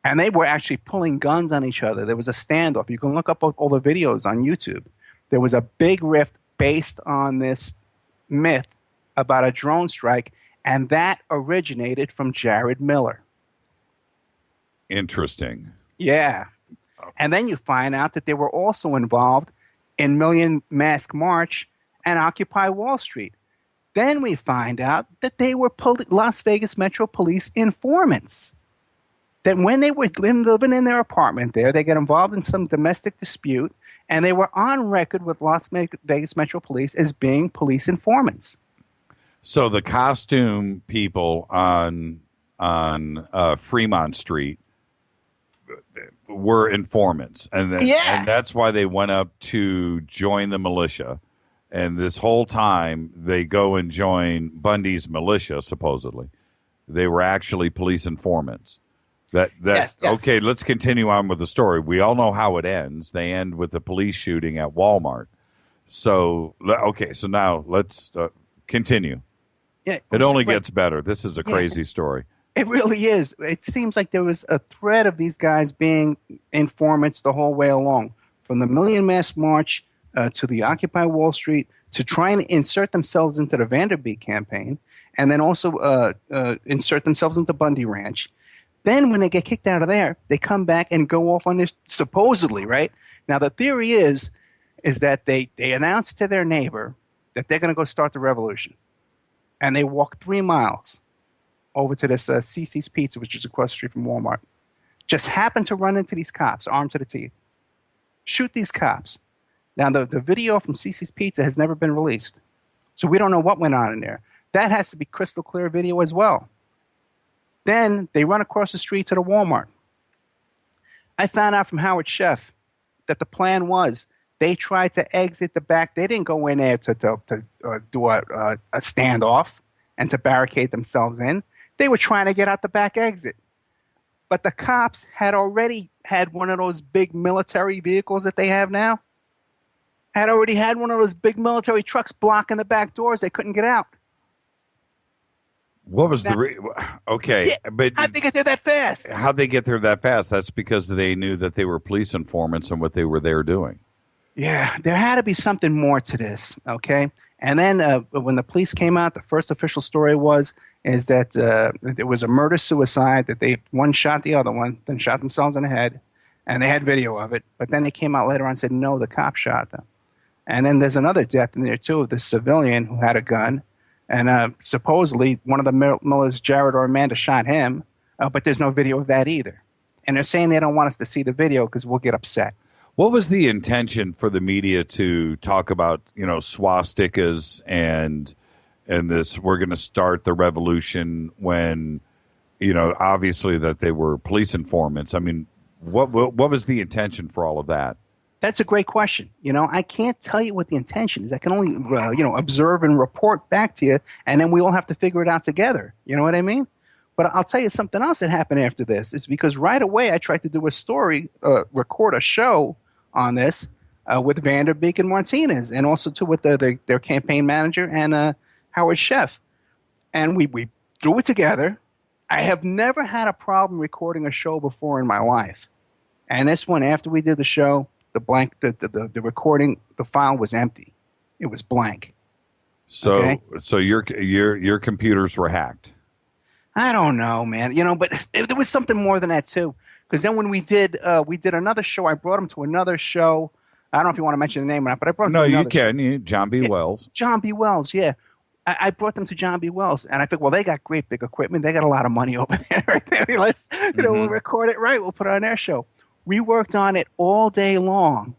And they were actually pulling guns on each other. There was a standoff. You can look up all the videos on YouTube. There was a big rift based on this myth about a drone strike, and that originated from Jared Miller. Interesting. Yeah. And then you find out that they were also involved in Million Mask March and Occupy Wall Street. Then we find out that they were Las Vegas Metro Police informants. That when they were living in their apartment there, they got involved in some domestic dispute, and they were on record with Las Vegas Metro Police as being police informants. So the costume people on Fremont Street were informants, and that's why they went up to join the militia. And this whole time, they go and join Bundy's militia, supposedly. They were actually police informants. Yes. Okay, let's continue on with the story. We all know how it ends. They end with the police shooting at Walmart. So, okay, so now let's continue. Yeah, it only gets better. This is a crazy story. It really is. It seems like there was a thread of these guys being informants the whole way along, from the Million Mask March to the Occupy Wall Street, to try and insert themselves into the Vanderbeek campaign, and then also insert themselves into Bundy Ranch. Then when they get kicked out of there, they come back and go off on this, supposedly, right? Now, the theory is that they announce to their neighbor that they're going to go start the revolution. And they walk 3 miles over to this Cece's Pizza, which is across the street from Walmart. Just happen to run into these cops, armed to the teeth. Shoot these cops. Now, the video from Cece's Pizza has never been released. So we don't know what went on in there. That has to be crystal clear video as well. Then they run across the street to the Walmart. I found out from Howard Sheff that the plan was they tried to exit the back. They didn't go in there to do a standoff and to barricade themselves in. They were trying to get out the back exit. But the cops had already had one of those big military vehicles that they have now. Had already had one of those big military trucks blocking the back doors. They couldn't get out. What was okay? Yeah, but how'd they get there that fast? How'd they get there that fast? That's because they knew that they were police informants and what they were there doing. Yeah, there had to be something more to this, okay? And then when the police came out, the first official story is that there was a murder-suicide, that one shot the other one, then shot themselves in the head, and they had video of it. But then they came out later on and said, no, the cop shot them. And then there's another death in there, too, of this civilian who had a gun. And supposedly one of the Millers, Jared or Amanda, shot him, but there's no video of that either. And they're saying they don't want us to see the video because we'll get upset. What was the intention for the media to talk about, swastikas and this, we're going to start the revolution when, obviously that they were police informants? I mean, what was the intention for all of that? That's a great question. I can't tell you what the intention is. I can only, observe and report back to you, and then we all have to figure it out together. You know what I mean? But I'll tell you something else that happened after this. Is because right away I tried to do a story, record a show on this with Vanderbeek and Martinez, and also too with their campaign manager and Howard Sheff. And we threw it together. I have never had a problem recording a show before in my life. And this one, after we did the show, the recording, the file was empty. It was blank. So your computers were hacked. I don't know, man. But there was something more than that too. Because then when we did another show, I brought him to another show. I don't know if you want to mention the name or not, but I brought him to another show. No, you can. John B. Wells. John B. Wells, yeah. I brought them to John B. Wells, and I think, well, they got great big equipment. They got a lot of money over there. Right? Let's, we'll record it right. We'll put it on their show. We worked on it all day long,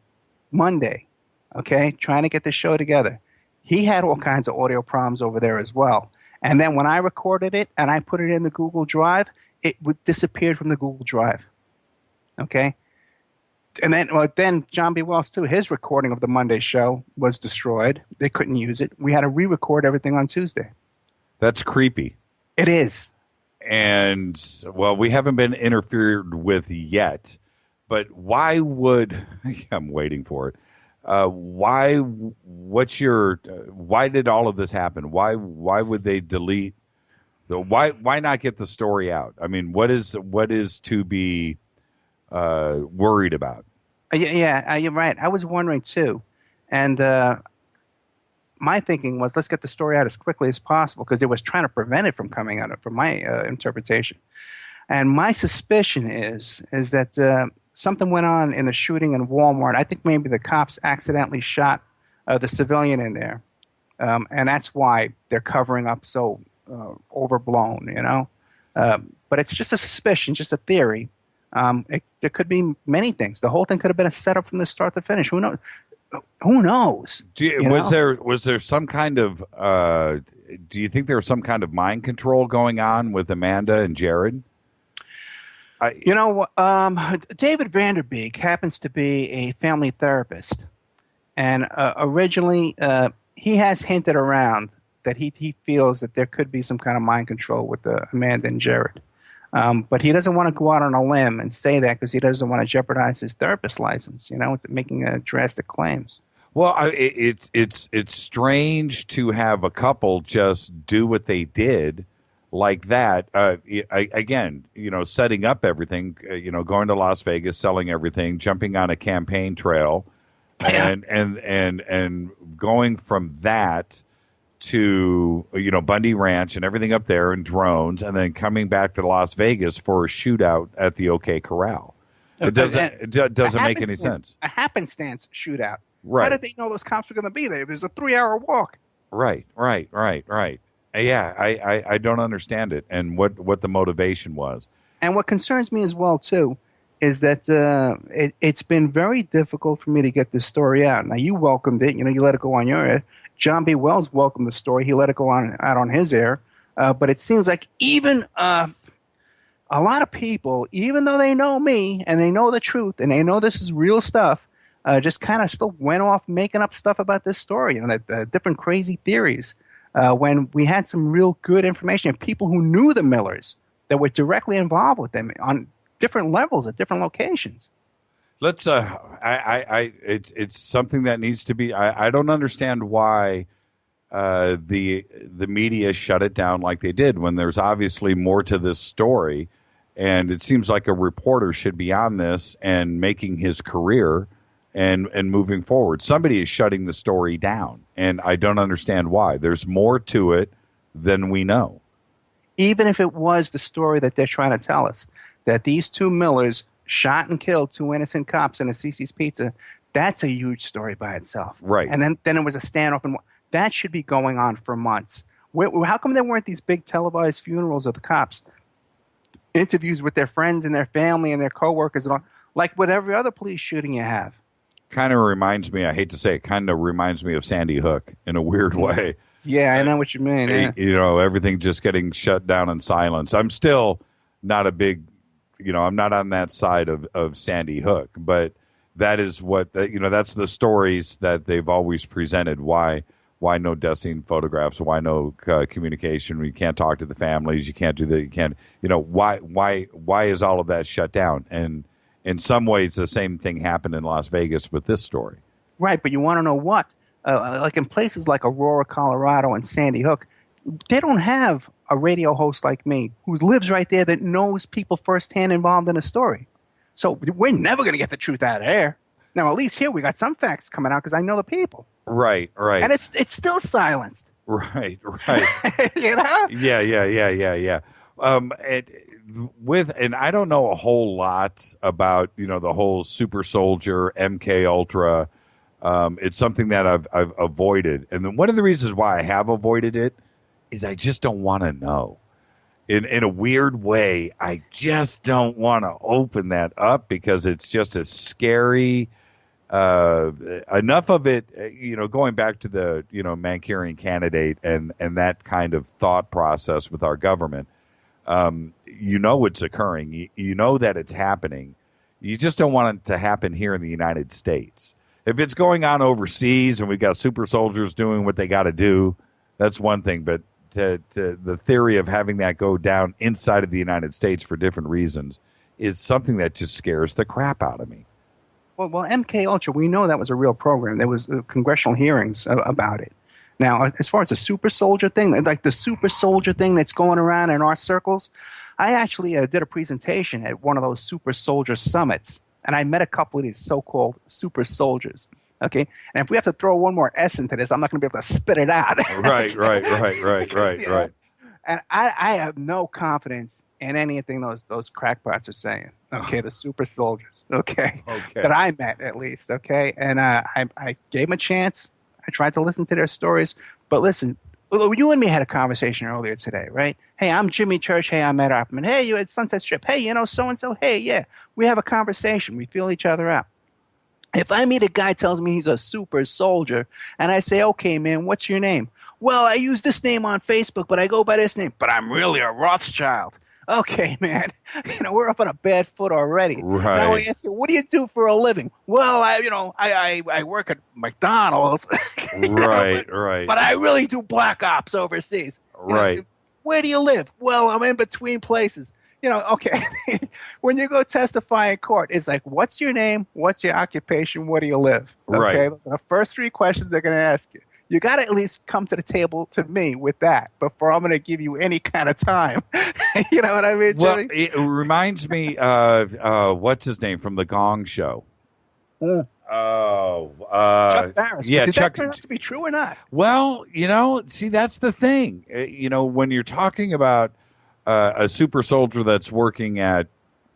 Monday, okay, trying to get the show together. He had all kinds of audio problems over there as well. And then when I recorded it and I put it in the Google Drive, it disappeared from the Google Drive, okay? And then John B. Wells, too, his recording of the Monday show was destroyed. They couldn't use it. We had to re-record everything on Tuesday. That's creepy. It is. And, well, we haven't been interfered with yet. But why would I'm waiting for it? Why did all of this happen? Why would they delete why not get the story out? I mean, what is to be worried about? Yeah, you're right. I was wondering too, and my thinking was let's get the story out as quickly as possible because it was trying to prevent it from coming out. From my interpretation, and my suspicion is that. Something went on in the shooting in Walmart. I think maybe the cops accidentally shot the civilian in there. And that's why they're covering up so overblown, But it's just a suspicion, just a theory. There could be many things. The whole thing could have been a setup from the start to finish. Who knows? Who knows? Was there some kind of do you think there was some kind of mind control going on with Amanda and Jared? David Vanderbeek happens to be a family therapist. And originally, he has hinted around that he feels that there could be some kind of mind control with Amanda and Jared. But he doesn't want to go out on a limb and say that because he doesn't want to jeopardize his therapist license, it's making drastic claims. Well, it's strange to have a couple just do what they did like that. Again, setting up everything, going to Las Vegas, selling everything, jumping on a campaign trail, and going from that to Bundy Ranch and everything up there and drones, and then coming back to Las Vegas for a shootout at the OK Corral. It doesn't make any sense. A happenstance shootout. Right. How did they know those cops were going to be there? It was a 3-hour walk. Right. Yeah, I don't understand it and what the motivation was. And what concerns me as well, too, is that it's been very difficult for me to get this story out. Now, you welcomed it. You let it go on your air. John B. Wells welcomed the story. He let it go out on his air. But it seems like even a lot of people, even though they know me and they know the truth and they know this is real stuff, just kind of still went off making up stuff about this story and different crazy theories when we had some real good information and people who knew the Millers that were directly involved with them on different levels at different locations. Let's. It's something that needs to be. I don't understand why the media shut it down like they did when there's obviously more to this story, and it seems like a reporter should be on this and making his career and moving forward. Somebody is shutting the story down, and I don't understand why. There's more to it than we know. Even if it was the story that they're trying to tell us, that these two Millers shot and killed two innocent cops in a Cece's Pizza, that's a huge story by itself. Right. And then it was a standoff, and that should be going on for months. How come there weren't these big televised funerals of the cops? Interviews with their friends and their family and their coworkers, and all, like with every other police shooting you have. Kind of reminds me, I hate to say it, kind of reminds me of Sandy Hook in a weird way. Yeah, I know what you mean. Yeah. Everything just getting shut down in silence. I'm still not a big, I'm not on that side of Sandy Hook, but that is what, that's the stories that they've always presented. Why no death photographs? Why no communication? You can't talk to the families. You can't do that. You can't, why is all of that shut down? And in some ways, the same thing happened in Las Vegas with this story. Right, but you want to know what? Like in places like Aurora, Colorado, and Sandy Hook, they don't have a radio host like me who lives right there that knows people firsthand involved in a story. So we're never going to get the truth out of there. Now, at least here we got some facts coming out because I know the people. Right. And it's still silenced. Right. Yeah. And I don't know a whole lot about the whole super soldier MK Ultra. It's something that I've avoided, and then one of the reasons why I have avoided it is I just don't want to know. In a weird way, I just don't want to open that up because it's just a scary. Enough of it, going back to the Manchurian Candidate and that kind of thought process with our government. It's occurring. You know that it's happening. You just don't want it to happen here in the United States. If it's going on overseas and we've got super soldiers doing what they got to do, that's one thing. But to the theory of having that go down inside of the United States for different reasons is something that just scares the crap out of me. Well, MK Ultra, we know that was a real program. There was congressional hearings about it. Now, as far as the super soldier thing, like the super soldier thing that's going around in our circles, I actually did a presentation at one of those super soldier summits, and I met a couple of these so-called super soldiers. Okay, and if we have to throw one more S into this, I'm not going to be able to spit it out. Right. And I have no confidence in anything those crackpots are saying. Okay, the super soldiers. Okay, that I met at least. Okay, and I gave them a chance. I tried to listen to their stories, but listen, you and me had a conversation earlier today, right? Hey, I'm Jimmy Church. Hey, I'm Ed Opperman. Hey, you at Sunset Strip. Hey, so-and-so. Hey, yeah. We have a conversation. We feel each other out. If I meet a guy tells me he's a super soldier, and I say, okay, man, what's your name? Well, I use this name on Facebook, but I go by this name. But I'm really a Rothschild. Okay, man. We're up on a bad foot already. Right. Now we ask you, what do you do for a living? Well, I work at McDonald's. Right. But I really do black ops overseas. Right. Where do you live? Well, I'm in between places. Okay. When you go testify in court, it's like, what's your name? What's your occupation? Where do you live? Okay. Right. Those are the first 3 questions they're going to ask you. You got to at least come to the table to me with that before I'm going to give you any kind of time. You know what I mean, Jimmy? Well, it reminds me of what's his name from the Gong Show. Chuck Barris. Yeah, Did Chuck. that turn out to be true or not? Well, see, that's the thing. When you're talking about a super soldier that's working at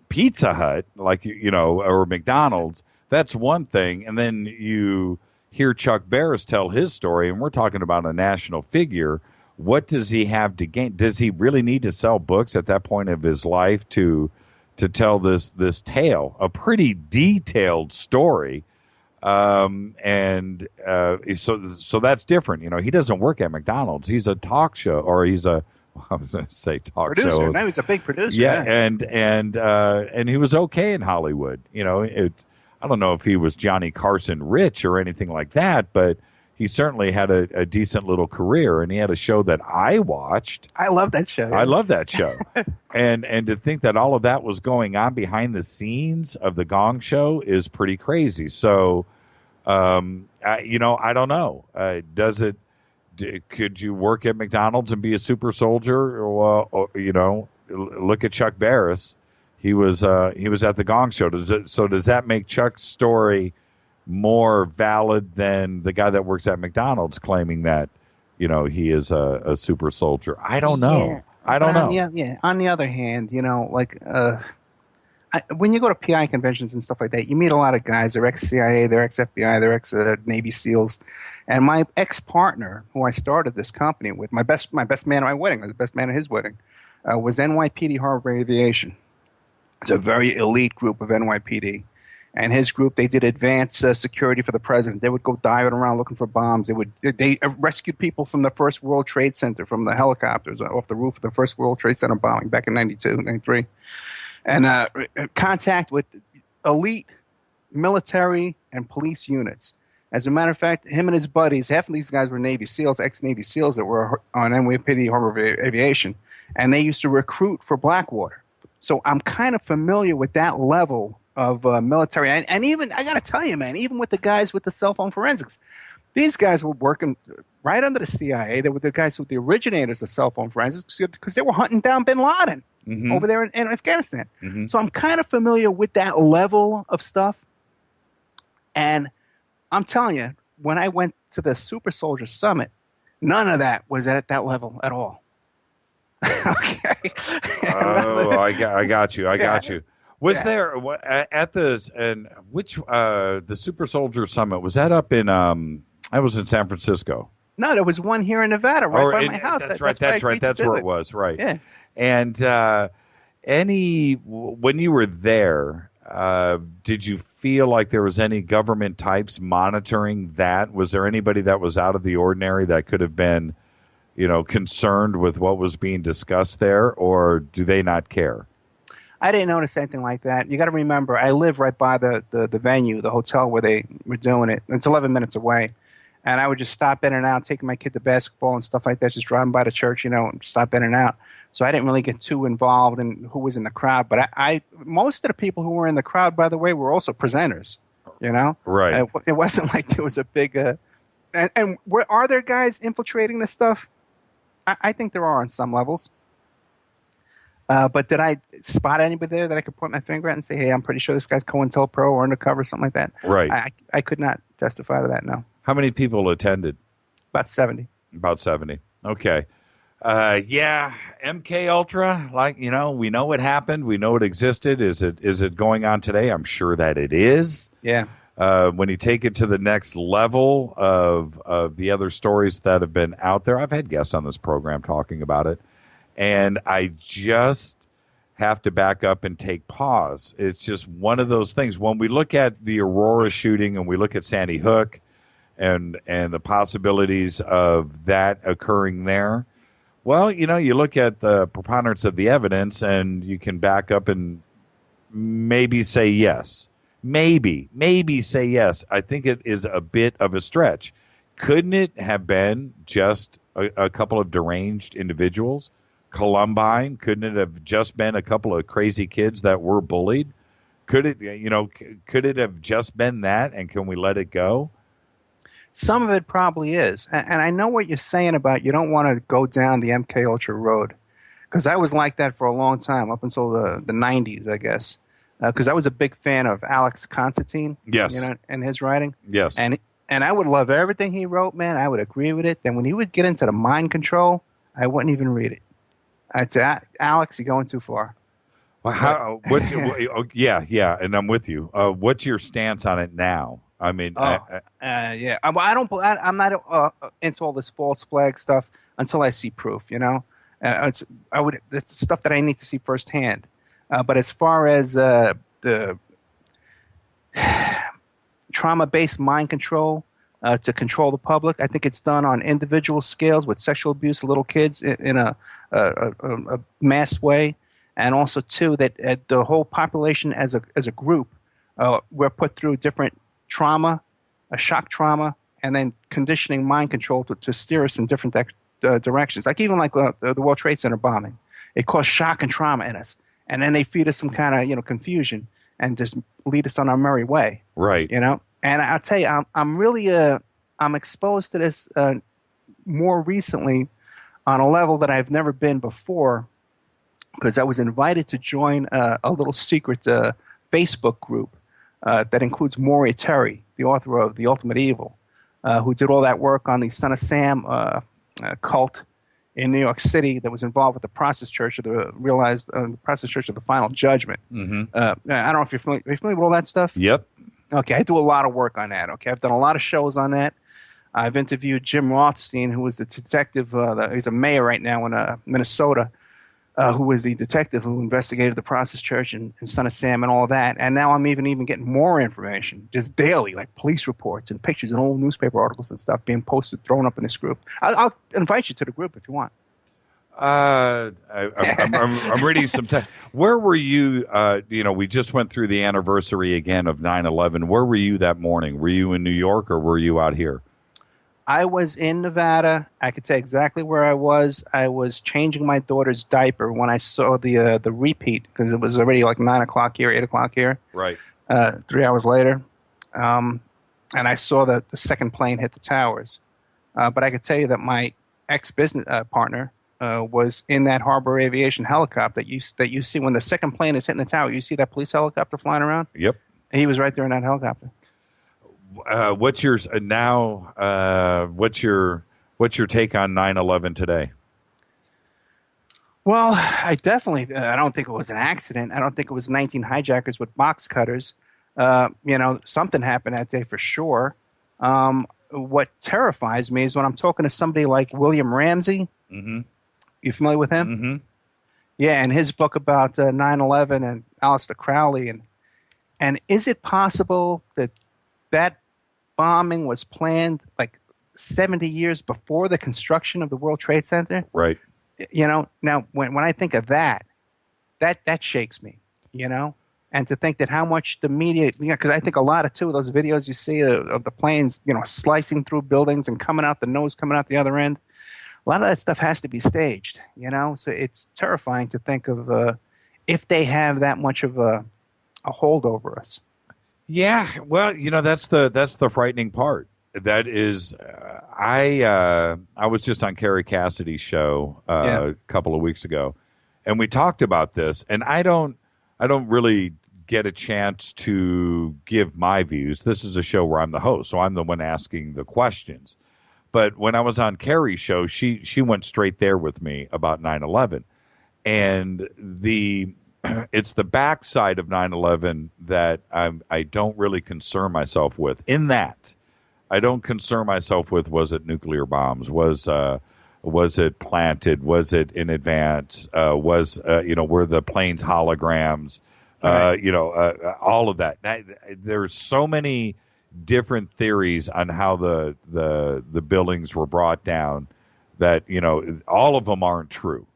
Pizza Hut, like or McDonald's, that's one thing, and then you hear Chuck Barris tell his story, and we're talking about a national figure. What does he have to gain? Does he really need to sell books at that point of his life to tell this tale, a pretty detailed story? So that's different. He doesn't work at McDonald's. He's a talk show, or he's I was going to say talk producer. show. No, he's a big producer. Yeah, and he was okay in Hollywood. I don't know if he was Johnny Carson rich or anything like that, but he certainly had a decent little career, and he had a show that I watched. I love that show. I love that show. and to think that all of that was going on behind the scenes of the Gong Show is pretty crazy. So, I don't know. Could you work at McDonald's and be a super soldier? Well, look at Chuck Barris. He was at the Gong Show. Does that make Chuck's story more valid than the guy that works at McDonald's claiming that he is a super soldier? I don't know. Yeah, I don't know. Yeah. On the other hand, when you go to PI conventions and stuff like that, you meet a lot of guys. They're ex-CIA, they're ex-FBI, they're ex-Navy SEALs. And my ex-partner, who I started this company with, my best man at my wedding, the best man at his wedding, was NYPD Harbor Aviation. It's a very elite group of NYPD. And his group, they did advanced security for the president. They would go diving around looking for bombs. They rescued people from the first World Trade Center, from the helicopters off the roof of the first World Trade Center bombing back in 92, 93. And contact with elite military and police units. As a matter of fact, him and his buddies, half of these guys were Navy SEALs, ex-Navy SEALs that were on NYPD Harbor Aviation. And they used to recruit for Blackwater. So I'm kind of familiar with that level of military. And even, I got to tell you, man, even with the guys with the cell phone forensics, these guys were working right under the CIA. They were the guys who were the originators of cell phone forensics because they were hunting down bin Laden over there in Afghanistan. Mm-hmm. So I'm kind of familiar with that level of stuff. And I'm telling you, when I went to the Super Soldier Summit, none of that was at that level at all. Okay. Oh, I got you. Was there at the Super Soldier Summit? Was that up in I was in San Francisco. No, there was one here in Nevada, right by my house. That's right. That's where it was. Right. Yeah. And when you were there, did you feel like there was any government types monitoring that? Was there anybody that was out of the ordinary that could have been, concerned with what was being discussed there, or do they not care? I didn't notice anything like that. You got to remember, I live right by the venue, the hotel where they were doing it. It's 11 minutes away. And I would just stop in and out, taking my kid to basketball and stuff like that, just driving by the church, and stop in and out. So I didn't really get too involved in who was in the crowd. But most of the people who were in the crowd, by the way, were also presenters, Right. It wasn't like there was a big are there guys infiltrating this stuff? I think there are on some levels. But did I spot anybody there that I could point my finger at and say, hey, I'm pretty sure this guy's COINTELPRO or undercover, something like that? Right. I could not testify to that, no. How many people attended? About 70. About 70. Okay. Yeah, MK Ultra, we know what happened. We know it existed. Is it going on today? I'm sure that it is. Yeah. When you take it to the next level of the other stories that have been out there, I've had guests on this program talking about it, and I just have to back up and take pause. It's just one of those things. When we look at the Aurora shooting and we look at Sandy Hook and the possibilities of that occurring there, Well, you look at the preponderance of the evidence, and you can back up and maybe say yes. Maybe say yes. I think it is a bit of a stretch. Couldn't it have been just a couple of deranged individuals? Columbine, couldn't it have just been a couple of crazy kids that were bullied? Could it have just been that, and can we let it go? Some of it probably is. And I know what you're saying about you don't want to go down the MK Ultra road. Because I was like that for a long time, up until the 90s, I guess. Because I was a big fan of Alex Constantine. Yes. And his writing. Yes. And I would love everything he wrote, man. I would agree with it. Then when he would get into the mind control, I wouldn't even read it. I'd say, Alex, you're going too far. Well, yeah, and I'm with you. What's your stance on it now? I mean, yeah. I'm not into all this false flag stuff until I see proof. It's stuff that I need to see firsthand. But as far as the trauma-based mind control to control the public, I think it's done on individual scales with sexual abuse of little kids in a mass way. And also, too, that the whole population as a group, we're put through different trauma, a shock trauma, and then conditioning mind control to steer us in different directions. Like even like the World Trade Center bombing. It caused shock and trauma in us. And then they feed us some kind of confusion and just lead us on our merry way. Right. And I'll tell you, I'm really I'm exposed to this more recently on a level that I've never been before, because I was invited to join a little secret Facebook group that includes Maury Terry, the author of The Ultimate Evil, who did all that work on the Son of Sam cult in New York City that was involved with the Process Church of the Process Church of the Final Judgment. Mm-hmm. I don't know if you're familiar with all that stuff. Yep. Okay, I do a lot of work on that. Okay, I've done a lot of shows on that. I've interviewed Jim Rothstein, who was the detective. He's a mayor right now in Minnesota. Who was the detective who investigated the Process Church and Son of Sam and all of that. And now I'm even getting more information, just daily, like police reports and pictures and old newspaper articles and stuff being posted, thrown up in this group. I'll invite you to the group if you want. I'm reading some text. Where were you? We just went through the anniversary again of 9/11. Where were you that morning? Were you in New York or were you out here? I was in Nevada. I could say exactly where I was. I was changing my daughter's diaper when I saw the repeat, because it was already like 9 o'clock here, 8 o'clock here. Right. 3 hours later. And I saw the second plane hit the towers. But I could tell you that my ex-business partner was in that Harbor Aviation helicopter that you see when the second plane is hitting the tower. You see that police helicopter flying around? Yep. He was right there in that helicopter. What's your take on 9/11 today? Well, I don't think it was an accident. I don't think it was 19 hijackers with box cutters. Something happened that day for sure. What terrifies me is when I'm talking to somebody like William Ramsey. Mm-hmm. You familiar with him? Mm-hmm. Yeah, and his book about 9/11 and Aleister Crowley. And is it possible that bombing was planned like 70 years before the construction of the World Trade Center? Right. Now when I think of that shakes me, and to think that how much the media, because I think a lot of those videos you see of the planes, slicing through buildings and coming out the other end, a lot of that stuff has to be staged, so it's terrifying to think of if they have that much of a hold over us. Yeah, well, that's the frightening part. That is, I was just on Carrie Cassidy's show a couple of weeks ago, and we talked about this. And I don't really get a chance to give my views. This is a show where I'm the host, so I'm the one asking the questions. But when I was on Carrie's show, she went straight there with me about 9/11, and it's the backside of 9/11 that I don't really concern myself with. In that, I don't concern myself with, was it nuclear bombs? Was it planted? Was it in advance? Were the planes holograms? Right. All of that. There's so many different theories on how the buildings were brought down that, all of them aren't true.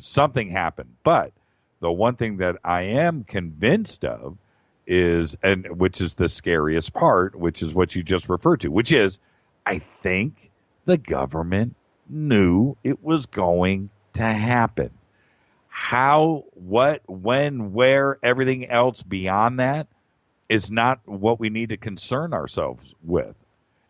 Something happened. But the one thing that I am convinced of is, and which is the scariest part, which is what you just referred to, which is I think the government knew it was going to happen. How, what, when, where, everything else beyond that is not what we need to concern ourselves with.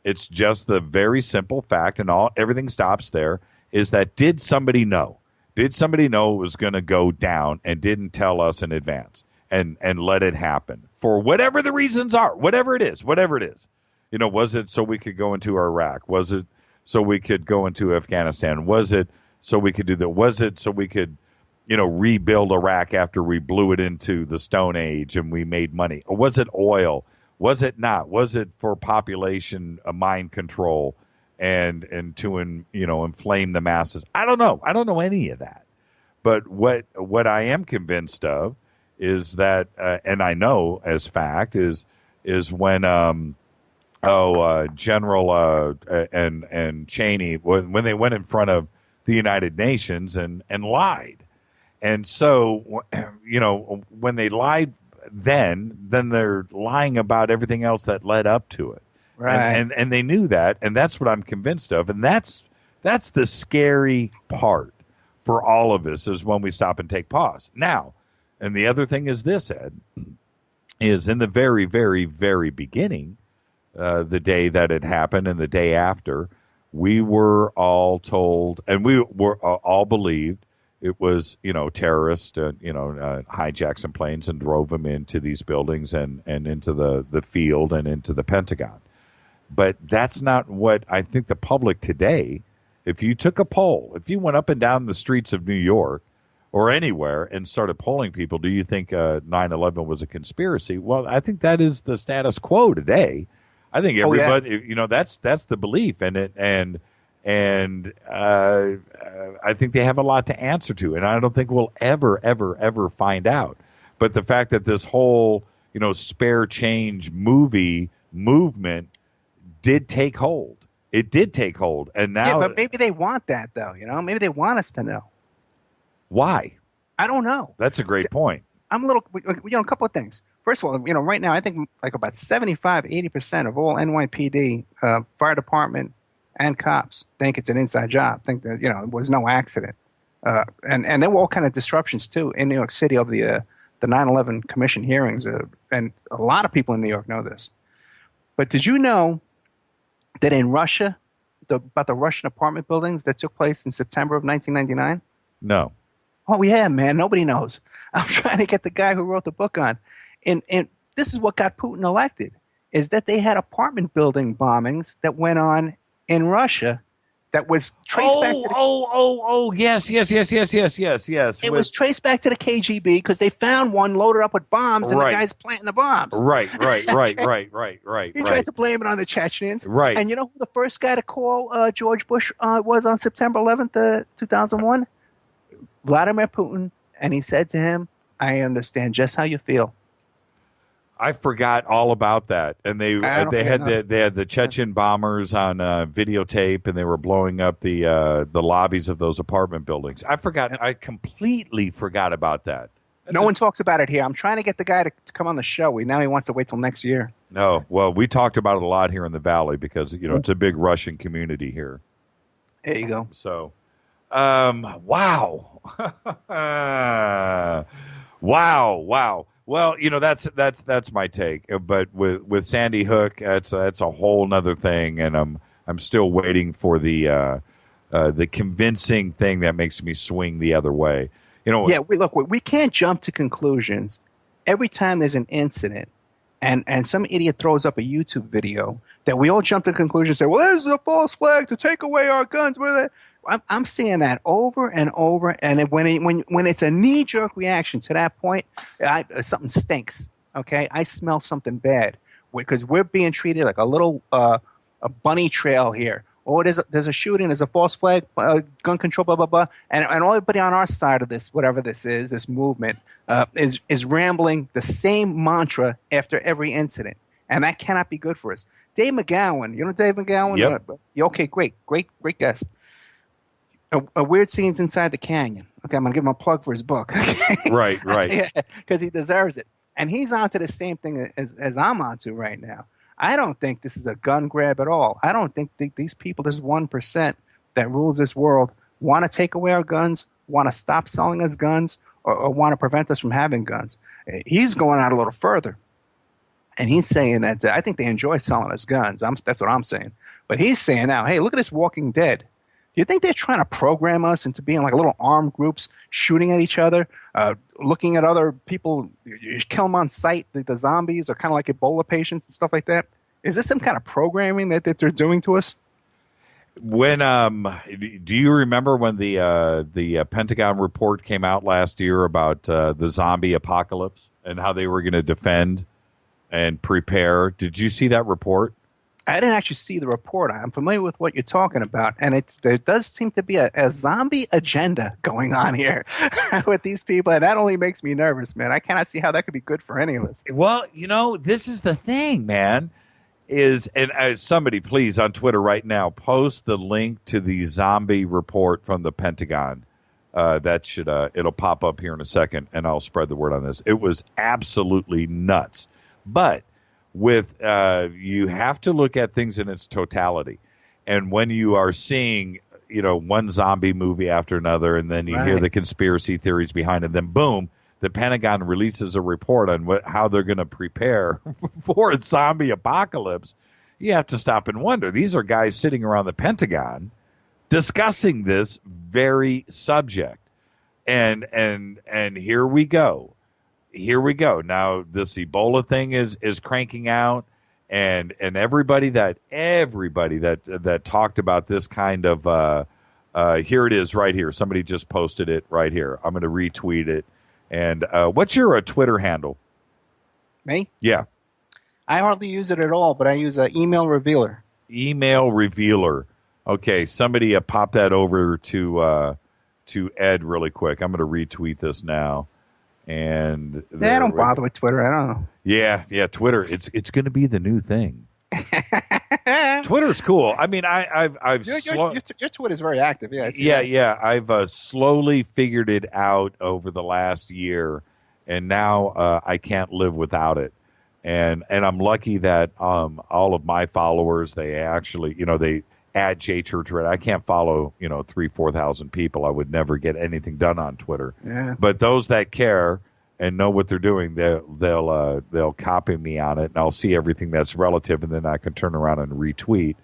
It's just the very simple fact, and everything stops there, is that did somebody know? Did somebody know it was going to go down and didn't tell us in advance and let it happen? For whatever the reasons are, whatever it is. Was it so we could go into Iraq? Was it so we could go into Afghanistan? Was it so we could do that? Was it so we could, rebuild Iraq after we blew it into the Stone Age and we made money? Or was it oil? Was it not? Was it for population mind control and to inflame the masses? I don't know. I don't know any of that. But what I am convinced of is that, and I know as fact, is when General and Cheney, when they went in front of the United Nations and lied. And so, when they lied then they're lying about everything else that led up to it. Right. And they knew that, and that's what I'm convinced of. And that's the scary part for all of us, is when we stop and take pause. Now, and the other thing is this, Ed, is in the very, very, very beginning, the day that it happened and the day after, we were all told, and we were all believed, it was, terrorists, hijacked some planes and drove them into these buildings and into the field and into the Pentagon. But that's not what I think the public today, if you took a poll, if you went up and down the streets of New York or anywhere and started polling people, do you think 9/11 was a conspiracy? Well, I think that is the status quo today. I think everybody, that's the belief in it. And I think they have a lot to answer to, and I don't think we'll ever find out. But the fact that this whole, spare change movement did take hold. It did take hold, and now. Yeah, but maybe they want that, though. Maybe they want us to know. Why? I don't know. That's a great point. I'm a little, a couple of things. First of all, right now I think like about 75-80% of all NYPD fire department and cops think it's an inside job, think that, it was no accident. And there were all kind of disruptions, too, in New York City over the 9/11 commission hearings. And a lot of people in New York know this. But did you know that in Russia, about the Russian apartment buildings that took place in September of 1999? No. Oh, yeah, man. Nobody knows. I'm trying to get the guy who wrote the book on. And this is what got Putin elected, is that they had apartment building bombings that went on in Russia that was traced back to yes. It was traced back to the KGB because they found one loaded up with bombs and the guy's planting the bombs. Right. He tried to blame it on the Chechens. Right. And you know who the first guy to call George Bush was on September 11th, 2001? Vladimir Putin. And he said to him, I understand just how you feel. I forgot all about that, and they had the Chechen bombers on videotape, and they were blowing up the lobbies of those apartment buildings. I completely forgot about that. No one talks about it here. I'm trying to get the guy to come on the show. Now he wants to wait till next year. No, well, we talked about it a lot here in the Valley because it's a big Russian community here. There you go. So, wow, wow. Well, that's my take. But with Sandy Hook, that's a whole nother thing, and I'm still waiting for the convincing thing that makes me swing the other way. Yeah, we can't jump to conclusions every time there's an incident, and some idiot throws up a YouTube video that we all jump to conclusions and say, well, this is a false flag to take away our guns. I'm seeing that over and over, and when it's a knee-jerk reaction to that point, something stinks. Okay, I smell something bad because we're being treated like a little a bunny trail here. Oh, there's a shooting, there's a false flag, gun control, blah blah blah, and everybody on our side of this, whatever this is, this movement, is rambling the same mantra after every incident, and that cannot be good for us. Dave McGowan, you know Dave McGowan? Yep. Okay, great guest. Weird Scenes Inside the Canyon. Okay, I'm going to give him a plug for his book. Okay? Right. Yeah, because he deserves it. And he's onto the same thing as I'm onto right now. I don't think this is a gun grab at all. I don't think these people, this 1% that rules this world, want to take away our guns, want to stop selling us guns, or want to prevent us from having guns. He's going out a little further. And he's saying that I think they enjoy selling us guns. That's what I'm saying. But he's saying now, hey, look at this Walking Dead. Do you think they're trying to program us into being like little armed groups shooting at each other, looking at other people, you kill them on sight? The zombies are kind of like Ebola patients and stuff like that. Is this some kind of programming that they're doing to us? When do you remember when the Pentagon report came out last year about the zombie apocalypse and how they were going to defend and prepare? Did you see that report? I didn't actually see the report. I'm familiar with what you're talking about, and there does seem to be a zombie agenda going on here with these people, and that only makes me nervous, man. I cannot see how that could be good for any of us. Well, this is the thing, man. Somebody please on Twitter right now post the link to the zombie report from the Pentagon. That should it'll pop up here in a second, and I'll spread the word on this. It was absolutely nuts, but you have to look at things in its totality. And when you are seeing, one zombie movie after another, and then you hear the conspiracy theories behind it, then boom, the Pentagon releases a report on how they're going to prepare for a zombie apocalypse. You have to stop and wonder. These are guys sitting around the Pentagon discussing this very subject. And here we go. Now this Ebola thing is cranking out, and everybody that talked about this kind of here it is right here. Somebody just posted it right here. I'm going to retweet it. And what's your Twitter handle? Me? Yeah. I hardly use it at all, but I use Email Revealer. Email Revealer. Okay, somebody pop that over to Ed really quick. I'm going to retweet this now. And I don't bother with Twitter. I don't know. Yeah, Twitter. It's going to be the new thing. Twitter's cool. I mean, your Twitter is very active. Yeah. I've slowly figured it out over the last year, and now I can't live without it. And I'm lucky that all of my followers, they actually, they add J Church Red. I can't follow 3,000-4,000 people. I would never get anything done on Twitter. Yeah. But those that care and know what they're doing, they'll copy me on it, and I'll see everything that's relative, and then I can turn around and retweet.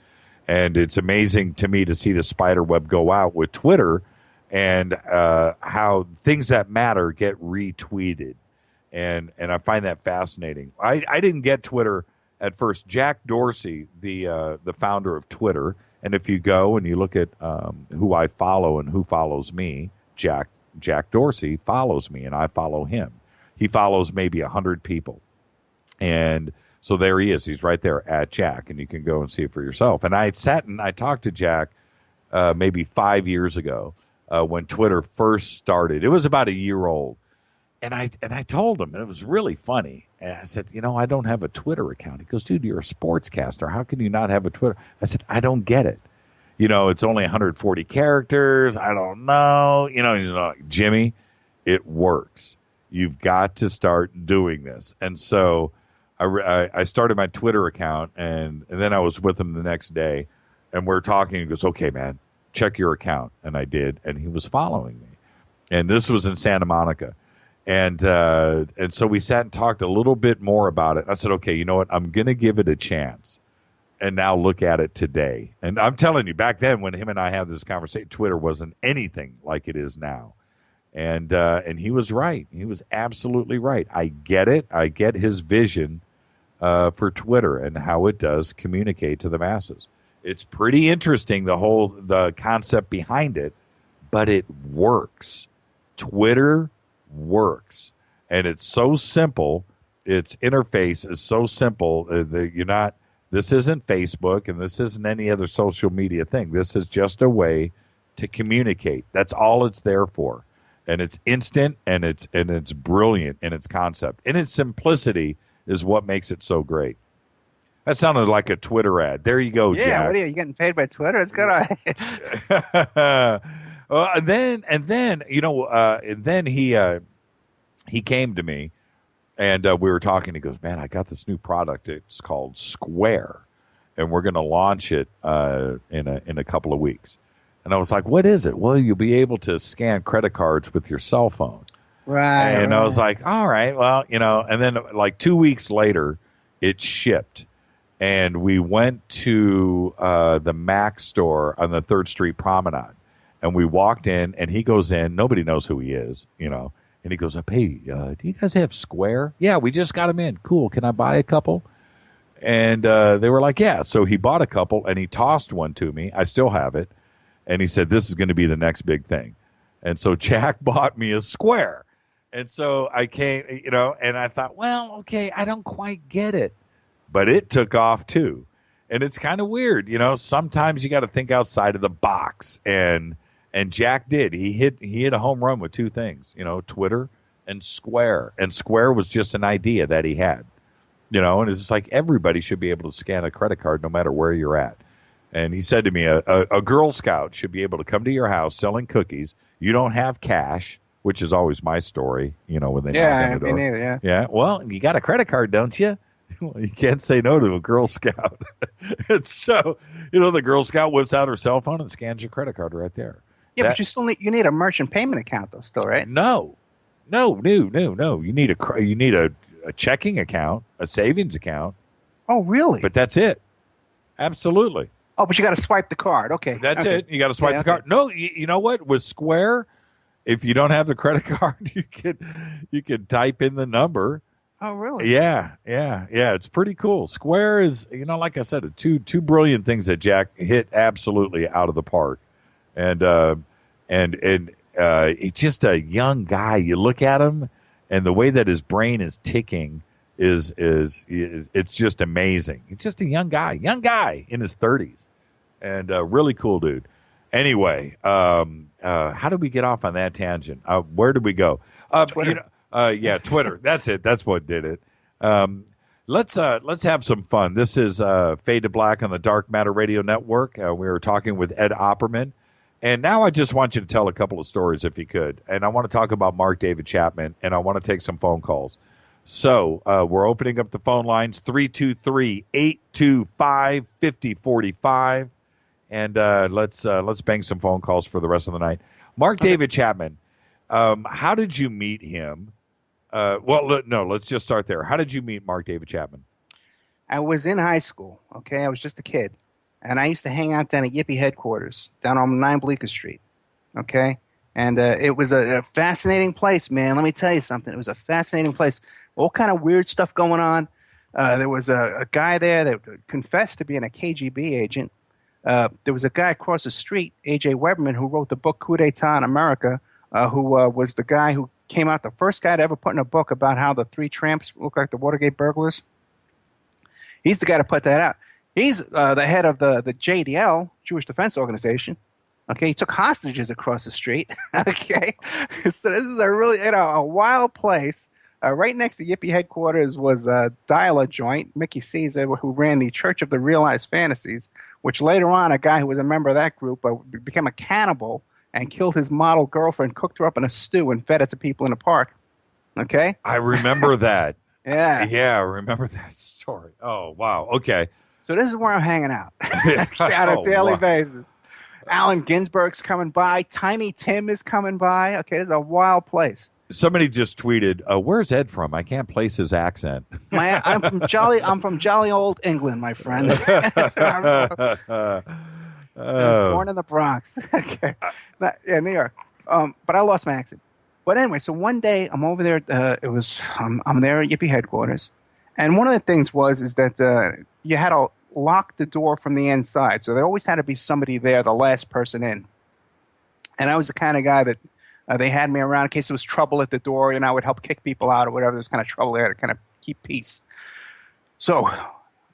And it's amazing to me to see the spider web go out with Twitter, and how things that matter get retweeted, and I find that fascinating. I didn't get Twitter at first. Jack Dorsey, the founder of Twitter, and if you go and you look at who I follow and who follows me, Jack Dorsey follows me, and I follow him. He follows maybe 100 people. And so there he is. He's right there at Jack, and you can go and see it for yourself. And I had sat and I talked to Jack maybe 5 years ago when Twitter first started. It was about a year old. And I told him, and it was really funny. And I said, I don't have a Twitter account. He goes, dude, you're a sportscaster. How can you not have a Twitter? I said, I don't get it. It's only 140 characters. I don't know. He's like, Jimmy, it works. You've got to start doing this. And so I started my Twitter account, and then I was with him the next day, and we're talking. He goes, okay, man, check your account. And I did, and he was following me. And this was in Santa Monica. And so we sat and talked a little bit more about it. I said, okay, you know what? I'm going to give it a chance. And now look at it today. And I'm telling you, back then when him and I had this conversation, Twitter wasn't anything like it is now. And he was right. He was absolutely right. I get it. I get his vision for Twitter and how it does communicate to the masses. It's pretty interesting, the concept behind it, but it works. Twitter works. And it's so simple. Its interface is so simple that this isn't Facebook, and this isn't any other social media thing. This is just a way to communicate. That's all it's there for. And it's instant, and it's brilliant in its concept. And its simplicity is what makes it so great. That sounded like a Twitter ad. There you go, yeah, Jack. What are you getting paid by Twitter? It's good. And then and then he came to me, and we were talking. He goes, "Man, I got this new product. It's called Square, and we're going to launch it in a couple of weeks." And I was like, "What is it?" "Well, you'll be able to scan credit cards with your cell phone." Right. And I was like, "All right, well, And then like 2 weeks later, it shipped, and we went to the Mac store on the 3rd Street Promenade, and we walked in, and he goes in. Nobody knows who he is, And he goes up, "Hey, do you guys have Square?" "Yeah, we just got them in." "Cool. Can I buy a couple?" And they were like, "Yeah." So he bought a couple, and he tossed one to me. I still have it. And he said, "This is going to be the next big thing." And so Jack bought me a Square. And so I came, and I thought, well, okay, I don't quite get it. But it took off too. And it's kind of weird, Sometimes you got to think outside of the box. And Jack did. He hit a home run with two things, Twitter and Square. And Square was just an idea that he had, and it's just like everybody should be able to scan a credit card no matter where you're at. And he said to me, a Girl Scout should be able to come to your house selling cookies. You don't have cash, which is always my story, when they knock on the door. Neither, Yeah. Well, you got a credit card, don't you? Well, you can't say no to a Girl Scout. And so, the Girl Scout whips out her cell phone and scans your credit card right there. Yeah, but you still need a merchant payment account, though, still, right? No. You need a checking account, a savings account. Oh, really? But that's it. Absolutely. Oh, but you got to swipe the card. Okay. That's it. You got to swipe the card. No, you know what? With Square, if you don't have the credit card, you can type in the number. Oh, really? Yeah. It's pretty cool. Square is, like I said, two brilliant things that Jack hit absolutely out of the park, and he's just a young guy. You look at him, and the way that his brain is ticking is it's just amazing. He's just a young guy in his 30s, and really cool dude. Anyway, how did we get off on that tangent? Where did we go? Twitter. Twitter. That's it. That's what did it. Let's have some fun. This is Fade to Black on the Dark Matter Radio Network. We were talking with Ed Opperman, and now I just want you to tell a couple of stories if you could. And I want to talk about Mark David Chapman, and I want to take some phone calls. So we're opening up the phone lines 323-825-5045. And let's bang some phone calls for the rest of the night. Mark David Chapman, how did you meet him? Let's just start there. How did you meet Mark David Chapman? I was in high school, okay? I was just a kid. And I used to hang out down at Yippie headquarters, down on 9 Bleecker Street, okay? And it was a fascinating place, man. Let me tell you something. It was a fascinating place. All kind of weird stuff going on. There was a guy there that confessed to being a KGB agent. There was a guy across the street, A.J. Weberman, who wrote the book Coup d'etat in America, who was the guy who came out, the first guy to ever put in a book about how the 3 tramps look like the Watergate burglars. He's the guy to put that out. He's the head of the JDL, Jewish Defense Organization. Okay, he took hostages across the street. Okay, so this is a really a wild place. Right next to Yippie headquarters was a dialer joint, Mickey Caesar, who ran the Church of the Realized Fantasies, which later on a guy who was a member of that group became a cannibal and killed his model girlfriend, cooked her up in a stew, and fed it to people in the park. Okay? I remember that. Yeah. Yeah, I remember that story. Oh, wow. Okay. So this is where I'm hanging out on a daily basis. Allen Ginsberg's coming by. Tiny Tim is coming by. Okay, this is a wild place. Somebody just tweeted, "Where's Ed from? I can't place his accent." I'm from jolly old England, my friend. That's where I'm from. I was born in the Bronx. Okay, New York. But I lost my accent. But anyway, so one day I'm over there. I'm there at Yippie headquarters, and one of the things is that you had to lock the door from the inside, so there always had to be somebody there, the last person in. And I was the kind of guy that they had me around in case there was trouble at the door, and I would help kick people out or whatever. There's kind of trouble there to kind of keep peace. So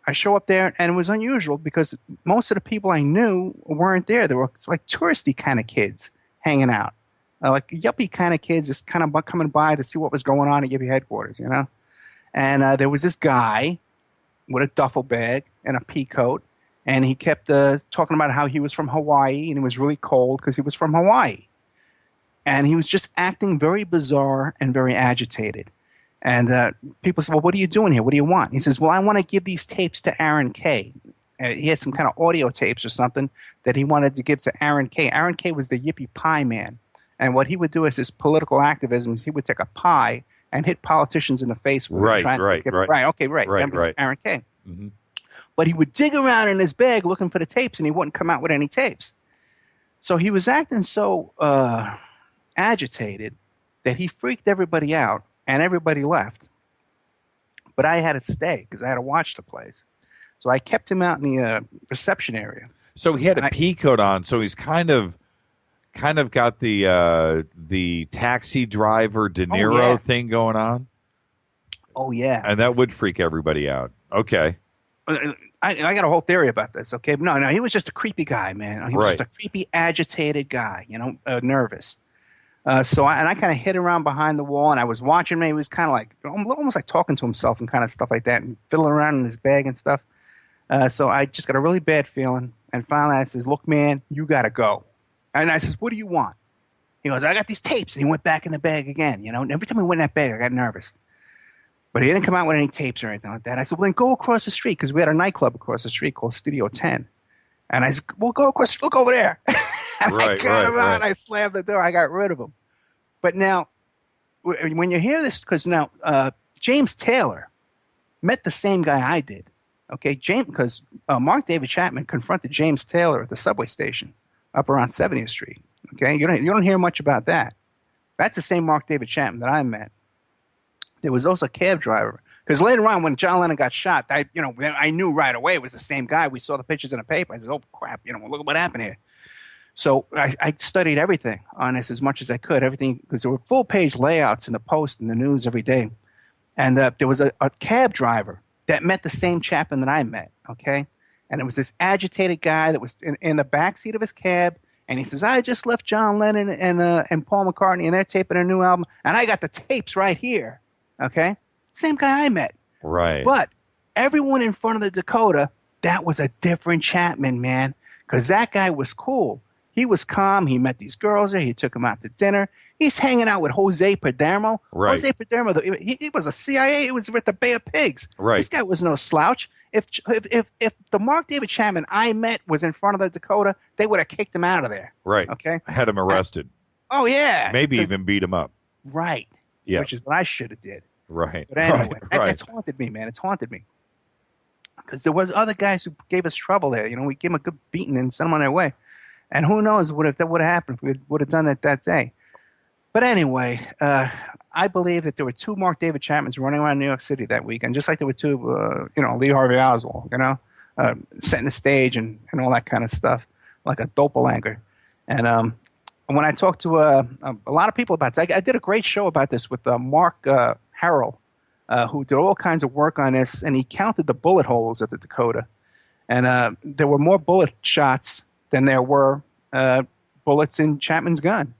I show up there, and it was unusual because most of the people I knew weren't there. They were like touristy kind of kids hanging out, like yuppie kind of kids just kind of coming by to see what was going on at Yippie headquarters, you know? And there was this guy with a duffel bag and a pea coat, and he kept talking about how he was from Hawaii, and it was really cold because he was from Hawaii. and he was just acting very bizarre and very agitated. And people said, well, what are you doing here? What do you want? He says, well, I want to give these tapes to Aaron Kay. He had some kind of audio tapes or something that he wanted to give to Aaron Kay. Aaron Kay was the Yippie Pie Man. And what he would do is his political activism is he would take a pie and hit politicians in the face. Right. That was Aaron Kay. Mm-hmm. But he would dig around in his bag looking for the tapes, and he wouldn't come out with any tapes. So he was acting so agitated that he freaked everybody out, and everybody left. But I had to stay because I had to watch the place. So I kept him out in the reception area. So he had a pea coat on, so he's kind of got the taxi driver De Niro thing going on. Oh, yeah. And that would freak everybody out. Okay. I got a whole theory about this, okay? But no, he was just a creepy guy, man. He was just a creepy, agitated guy, nervous. So I kind of hid around behind the wall, and I was watching him. He was kind of like, almost like talking to himself and kind of stuff like that, and fiddling around in his bag and stuff. So I just got a really bad feeling. And finally I says, look, man, you got to go. And I says, what do you want? He goes, I got these tapes. And he went back in the bag again. And every time he went in that bag, I got nervous. But he didn't come out with any tapes or anything like that. I said, well, then go across the street, because we had a nightclub across the street called Studio 10. And I said, well, go across, look over there. And I got him out, and I slammed the door. I got rid of him. But now, when you hear this, because now James Taylor met the same guy I did. Okay, because Mark David Chapman confronted James Taylor at the subway station up around 70th Street. Okay, you don't hear much about that. That's the same Mark David Chapman that I met. There was also a cab driver, because later on when John Lennon got shot, I knew right away it was the same guy. We saw the pictures in the paper. I said, "Oh crap! Look at what happened here." So I studied everything on this as much as I could. Everything, because there were full page layouts in the Post and the news every day, and there was a cab driver that met the same Chapman that I met. Okay, and it was this agitated guy that was in the backseat of his cab. And he says, I just left John Lennon and Paul McCartney, and they're taping a new album, and I got the tapes right here. Okay? Same guy I met. Right. But everyone in front of the Dakota, that was a different Chapman, man, because that guy was cool. He was calm. He met these girls there. He took them out to dinner. He's hanging out with Jose Padermo. Right. Jose Padermo, he was a CIA. He was with the Bay of Pigs. Right. This guy was no slouch. If the Mark David Chapman I met was in front of the Dakota, they would have kicked him out of there. Right. Okay. Had him arrested. Oh yeah. Maybe even beat him up. Right. Yeah. Which is what I should have did. Right. But anyway, right. It's haunted me, man. It's haunted me. Because there was other guys who gave us trouble there. We gave them a good beating and sent them on their way. And who knows what would have happened if we would have done that day. But anyway, I believe that there were two Mark David Chapmans running around New York City that weekend, just like there were two, Lee Harvey Oswald, setting the stage and all that kind of stuff, like a doppelganger. And when I talked to a lot of people about this, I did a great show about this with Mark Harrell, who did all kinds of work on this, and he counted the bullet holes at the Dakota. And there were more bullet shots than there were bullets in Chapman's gun.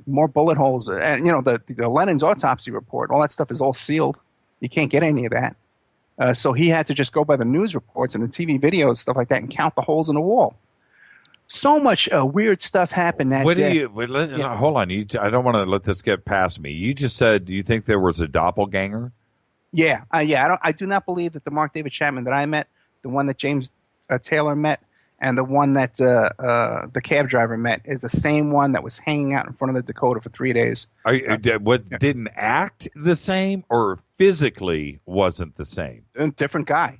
More bullet holes. And, the Lennon's autopsy report, all that stuff is all sealed. You can't get any of that. So he had to just go by the news reports and the TV videos, stuff like that, and count the holes in the wall. So much weird stuff happened that day. Hold on. I don't want to let this get past me. You just said, do you think there was a doppelganger? Yeah. I do not believe that the Mark David Chapman that I met, the one that James Taylor met, and the one that the cab driver met is the same one that was hanging out in front of the Dakota for 3 days. Didn't act the same or physically wasn't the same? A different guy.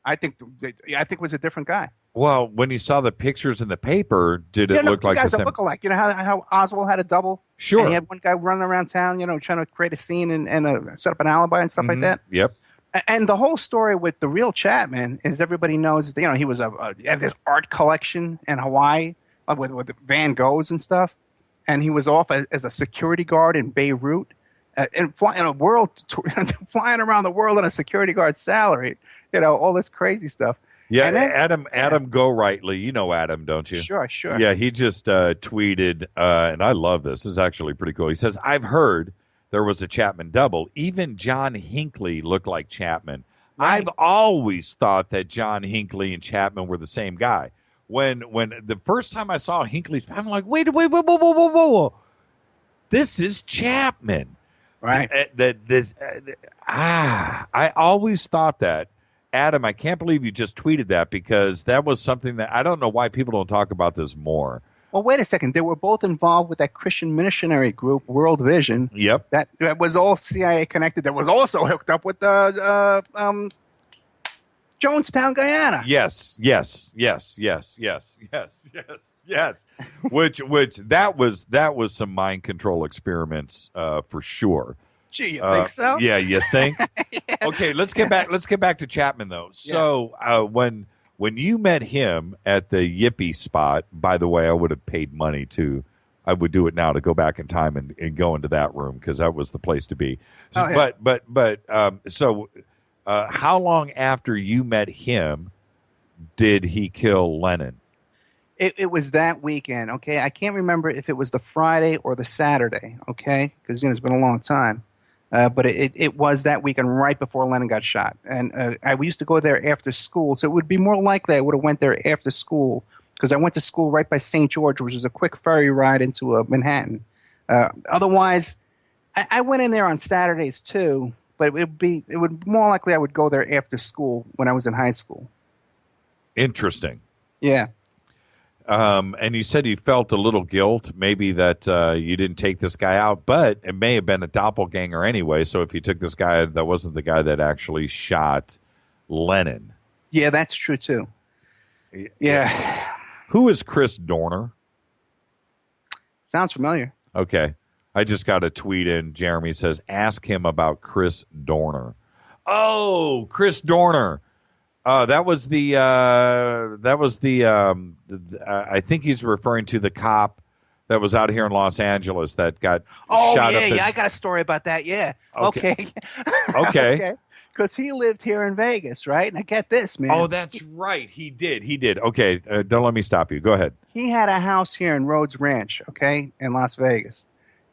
I think it was a different guy. Well, when you saw the pictures in the paper, did it look like the same? Guys look alike. How Oswald had a double? Sure. And he had one guy running around town, trying to create a scene and set up an alibi and stuff like that. Yep. And the whole story with the real Chapman is everybody knows, he was he had this art collection in Hawaii with Van Goghs and stuff. And he was off as a security guard in Beirut and flying around the world on a security guard salary, all this crazy stuff. Yeah, Adam Go-Rightly. You know Adam, don't you? Sure. Yeah, he just tweeted, and I love this. This is actually pretty cool. He says, I've heard there was a Chapman double. Even John Hinckley looked like Chapman. Right. I've always thought that John Hinckley and Chapman were the same guy. when the first time I saw Hinckley's, I'm like, wait, whoa. This is Chapman. Right. I always thought that. Adam, I can't believe you just tweeted that, because that was something that I don't know why people don't talk about this more. Well, wait a second. They were both involved with that Christian missionary group, World Vision. Yep. That was all CIA connected. That was also hooked up with Jonestown, Guyana. Yes. Which that was some mind control experiments for sure. Gee, you think so? Yeah, you think? Yeah. Okay, let's get back to Chapman though. So when you met him at the Yippee spot, by the way, I would have paid money to. I would do it now to go back in time and go into that room, because that was the place to be. Oh, yeah. But how long after you met him did he kill Lennon? It was that weekend, okay? I can't remember if it was the Friday or the Saturday, okay? Because it's been a long time. But it was that weekend right before Lennon got shot. And we used to go there after school, so it would be more likely I would have went there after school, because I went to school right by St. George, which is a quick ferry ride into Manhattan. Otherwise, I went in there on Saturdays too, but it would be more likely I would go there after school when I was in high school. Interesting. Yeah. And you said you felt a little guilt, maybe that you didn't take this guy out, but it may have been a doppelganger anyway. So if you took this guy, that wasn't the guy that actually shot Lennon. Yeah, that's true too. Yeah. Who is Chris Dorner? Sounds familiar. Okay. I just got a tweet in. Jeremy says, ask him about Chris Dorner. Oh, Chris Dorner. That was the I think he's referring to the cop that was out here in Los Angeles that got shot up. I got a story about that. Yeah. Okay. Okay. Because he lived here in Vegas, right? And I get this, man. Oh, that's right. He did. Okay. Don't let me stop you. Go ahead. He had a house here in Rhodes Ranch, okay, in Las Vegas.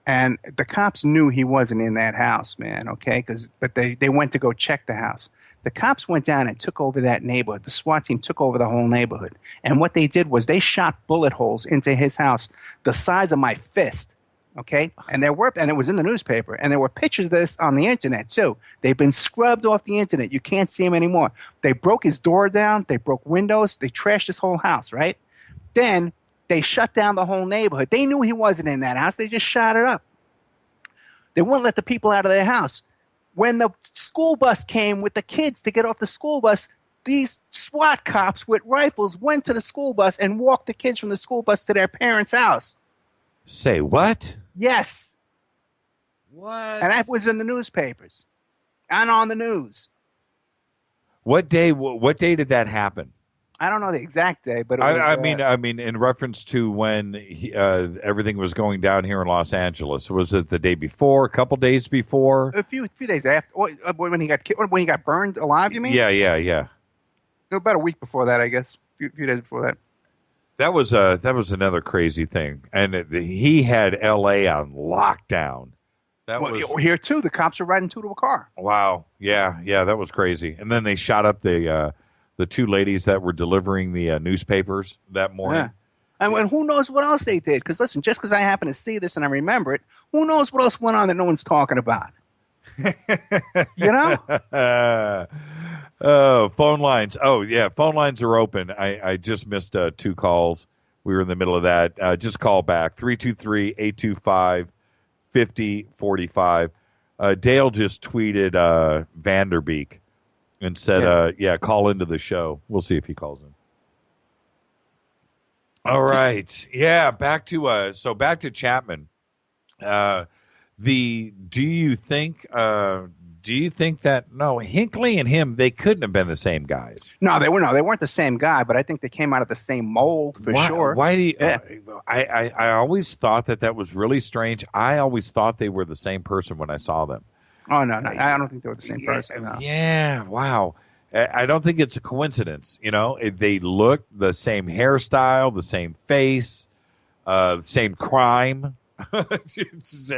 And the cops knew he wasn't in that house, man, okay? But they went to go check the house. The cops went down and took over that neighborhood. The SWAT team took over the whole neighborhood. And what they did was they shot bullet holes into his house the size of my fist, okay? And it was in the newspaper. And there were pictures of this on the internet, too. They've been scrubbed off the internet. You can't see them anymore. They broke his door down. They broke windows. They trashed his whole house, right? Then they shut down the whole neighborhood. They knew he wasn't in that house. They just shot it up. They wouldn't let the people out of their house. When the school bus came with the kids to get off the school bus, these SWAT cops with rifles went to the school bus and walked the kids from the school bus to their parents' house. Say what? Yes. What? And that was in the newspapers and on the news. What day did that happen? I don't know the exact day, but it was, I mean, in reference to when everything was going down here in Los Angeles, was it the day before, a couple days before? A few days after, when he got burned alive. You mean? Yeah. About a week before that, I guess. A few days before that. That was another crazy thing, and he had L.A. on lockdown. Here too. The cops were riding two to a car. Wow. Yeah, that was crazy. And then they shot up the two ladies that were delivering the newspapers that morning. Yeah. And who knows what else they did? Because listen, just because I happen to see this and I remember it, who knows what else went on that no one's talking about? You know? Phone lines. Oh, yeah, phone lines are open. I just missed 2 calls. We were in the middle of that. Just call back, 323-825-5045. Dale just tweeted Vanderbeek and said, call into the show. We'll see if he calls in. All right. Yeah, back to Chapman. Do you think that Hinckley and him, they couldn't have been the same guys? No, they weren't the same guy, but I think they came out of the same mold for sure. Why do you I always thought that was really strange. I always thought they were the same person when I saw them. Oh, no, I don't think they were the same person. No. Yeah, wow. I don't think it's a coincidence. You know, they look the same hairstyle, the same face, the same crime. It's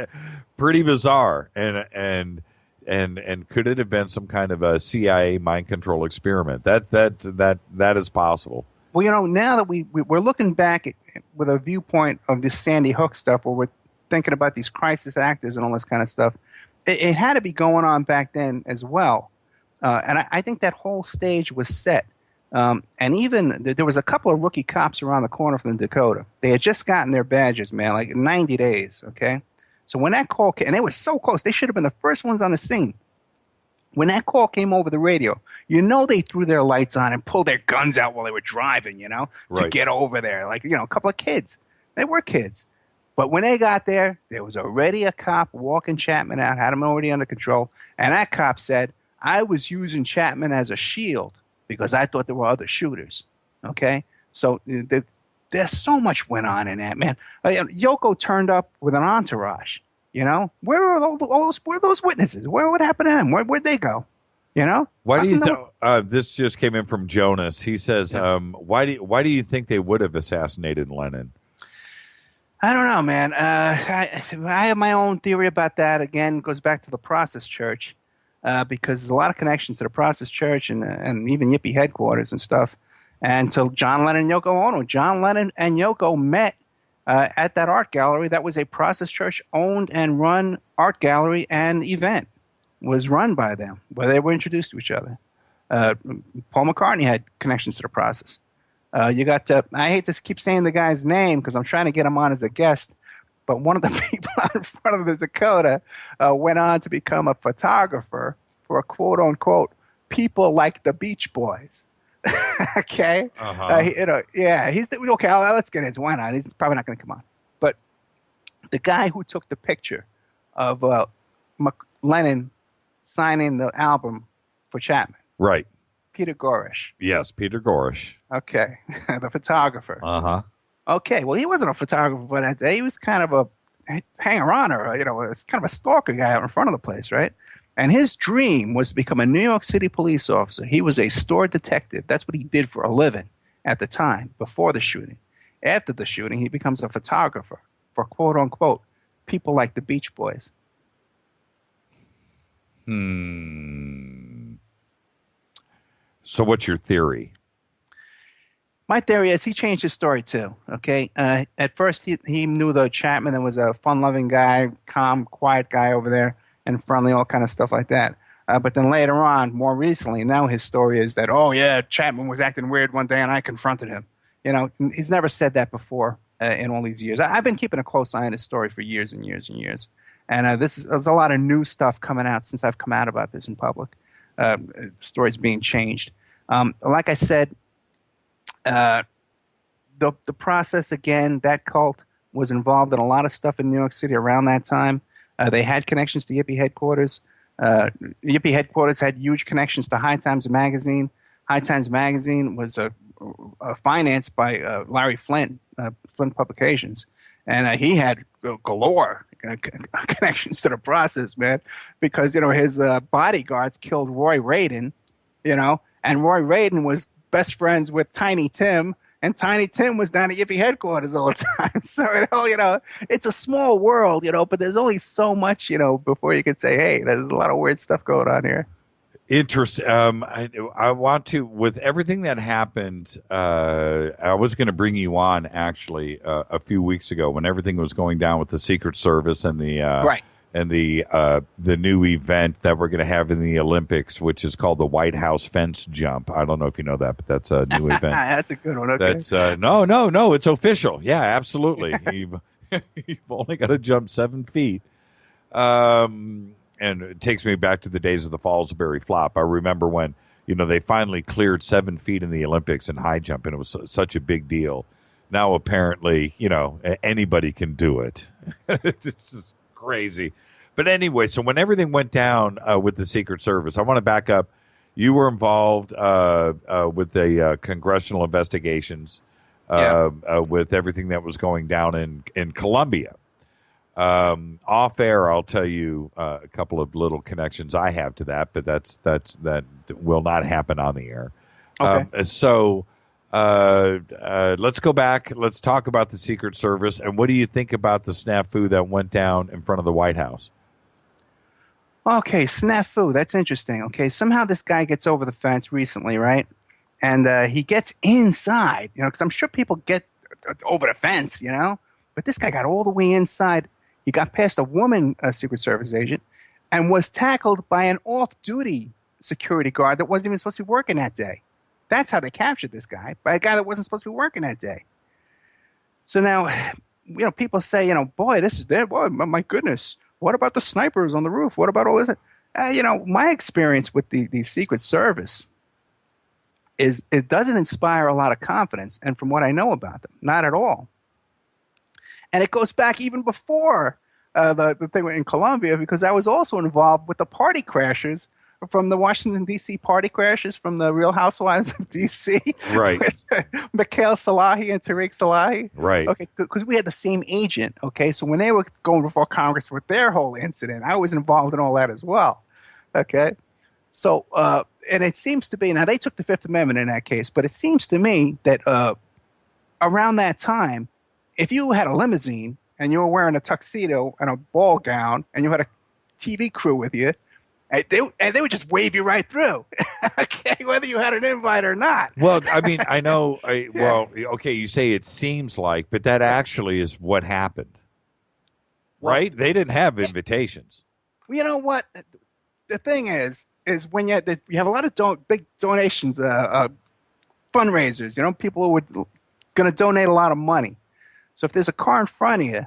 pretty bizarre. And could it have been some kind of a CIA mind control experiment? That is possible. Well, now that we're looking back with a viewpoint of this Sandy Hook stuff, where we're thinking about these crisis actors and all this kind of stuff, it had to be going on back then as well. And I think that whole stage was set. And even there was a couple of rookie cops around the corner from Dakota. They had just gotten their badges, man, like in 90 days, okay? So when that call came, and it was so close, they should have been the first ones on the scene. When that call came over the radio, they threw their lights on and pulled their guns out while they were driving, to get over there. Like, a couple of kids. They were kids. But when they got there, there was already a cop walking Chapman out, had him already under control. And that cop said, I was using Chapman as a shield because I thought there were other shooters. Okay? So there's so much went on in that, man. Yoko turned up with an entourage. Where are those witnesses? What happened to them? Where'd they go? Why do you think this just came in from Jonas? He says, why do you think they would have assassinated Lenin? I don't know, man. I have my own theory about that. Again, it goes back to the Process Church, because there's a lot of connections to the Process Church and even Yippie headquarters and stuff. And to John Lennon and Yoko Ono. John Lennon and Yoko met at that art gallery. That was a Process Church owned and run art gallery, and event was run by them, where they were introduced to each other. Paul McCartney had connections to the Process. You got I hate to keep saying the guy's name because I'm trying to get him on as a guest, but one of the people out in front of the Dakota went on to become a photographer for a quote-unquote people like the Beach Boys. Okay. He's okay. Let's get into it. Why not? He's probably not going to come on. But the guy who took the picture of Lennon signing the album for Chapman, right? Peter Gorish. Yes, Peter Gorish. Okay, the photographer. Okay, well, he wasn't a photographer for that day. He was kind of a hanger-oner. It's kind of a stalker guy out in front of the place, right? And his dream was to become a New York City police officer. He was a store detective. That's what he did for a living at the time, before the shooting. After the shooting, he becomes a photographer for quote-unquote people like the Beach Boys. So what's your theory? My theory is he changed his story too, okay? At first, he knew the Chapman and was a fun-loving guy, calm, quiet guy over there, and friendly, all kind of stuff like that. But then later on, more recently, now his story is that, oh yeah, Chapman was acting weird one day and I confronted him. He's never said that before in all these years. I've been keeping a close eye on his story for years and years and years. And there's a lot of new stuff coming out since I've come out about this in public. Stories being changed. Like I said, the Process, again, that cult was involved in a lot of stuff in New York City around that time. They had connections to Yippie headquarters. Yippie headquarters had huge connections to High Times Magazine. High Times Magazine was financed by Larry Flint, Flint Publications. And he had galore connections to the Process, man, because, his bodyguards killed Roy Radin, and Roy Radin was best friends with Tiny Tim, and Tiny Tim was down at Yippie headquarters all the time. So, it's a small world, but there's only so much, before you could say, hey, there's a lot of weird stuff going on here. Interesting. I want to, with everything that happened, I was going to bring you on actually a few weeks ago when everything was going down with the Secret Service and the and the new event that we're going to have in the Olympics, which is called the White House fence jump. I don't know if you know that, but that's a new event. That's a good one. Okay. That's no, it's official. Yeah, absolutely. You've only got to jump 7 feet. And it takes me back to the days of the Fallsbury flop. I remember when, they finally cleared 7 feet in the Olympics in high jump, and it was such a big deal. Now, apparently, anybody can do it. This is crazy. But anyway, so when everything went down with the Secret Service, I want to back up. You were involved with the congressional investigations with everything that was going down in Colombia. Off air, I'll tell you a couple of little connections I have to that, but that will not happen on the air. Okay. So let's go back. Let's talk about the Secret Service. And what do you think about the snafu that went down in front of the White House? Okay, snafu. That's interesting. Okay, somehow this guy gets over the fence recently, right? And he gets inside, because I'm sure people get over the fence, But this guy got all the way inside. He got past a woman Secret Service agent and was tackled by an off-duty security guard that wasn't even supposed to be working that day. That's how they captured this guy, by a guy that wasn't supposed to be working that day. So now, people say, boy, this is there. Boy, my goodness. What about the snipers on the roof? What about all this? My experience with the Secret Service is it doesn't inspire a lot of confidence. And from what I know about them, not at all. And it goes back even before the thing in Colombia, because I was also involved with the party crashers from the Washington, D.C. party crashers from the Real Housewives of D.C. Right. Mikhail Salahi and Tariq Salahi. Right. Okay, because we had the same agent. Okay, so when they were going before Congress with their whole incident, I was involved in all that as well. Okay. So, and it seems to be, now they took the Fifth Amendment in that case, but it seems to me that around that time, if you had a limousine and you were wearing a tuxedo and a ball gown and you had a TV crew with you, and they would just wave you right through, okay, whether you had an invite or not. Well, I mean, I know, well, okay, you say it seems like, but that actually is what happened, right? They didn't have invitations. Well, you know what? The thing is when you have a lot of big donations, fundraisers, people who are going to donate a lot of money. So if there's a car in front of you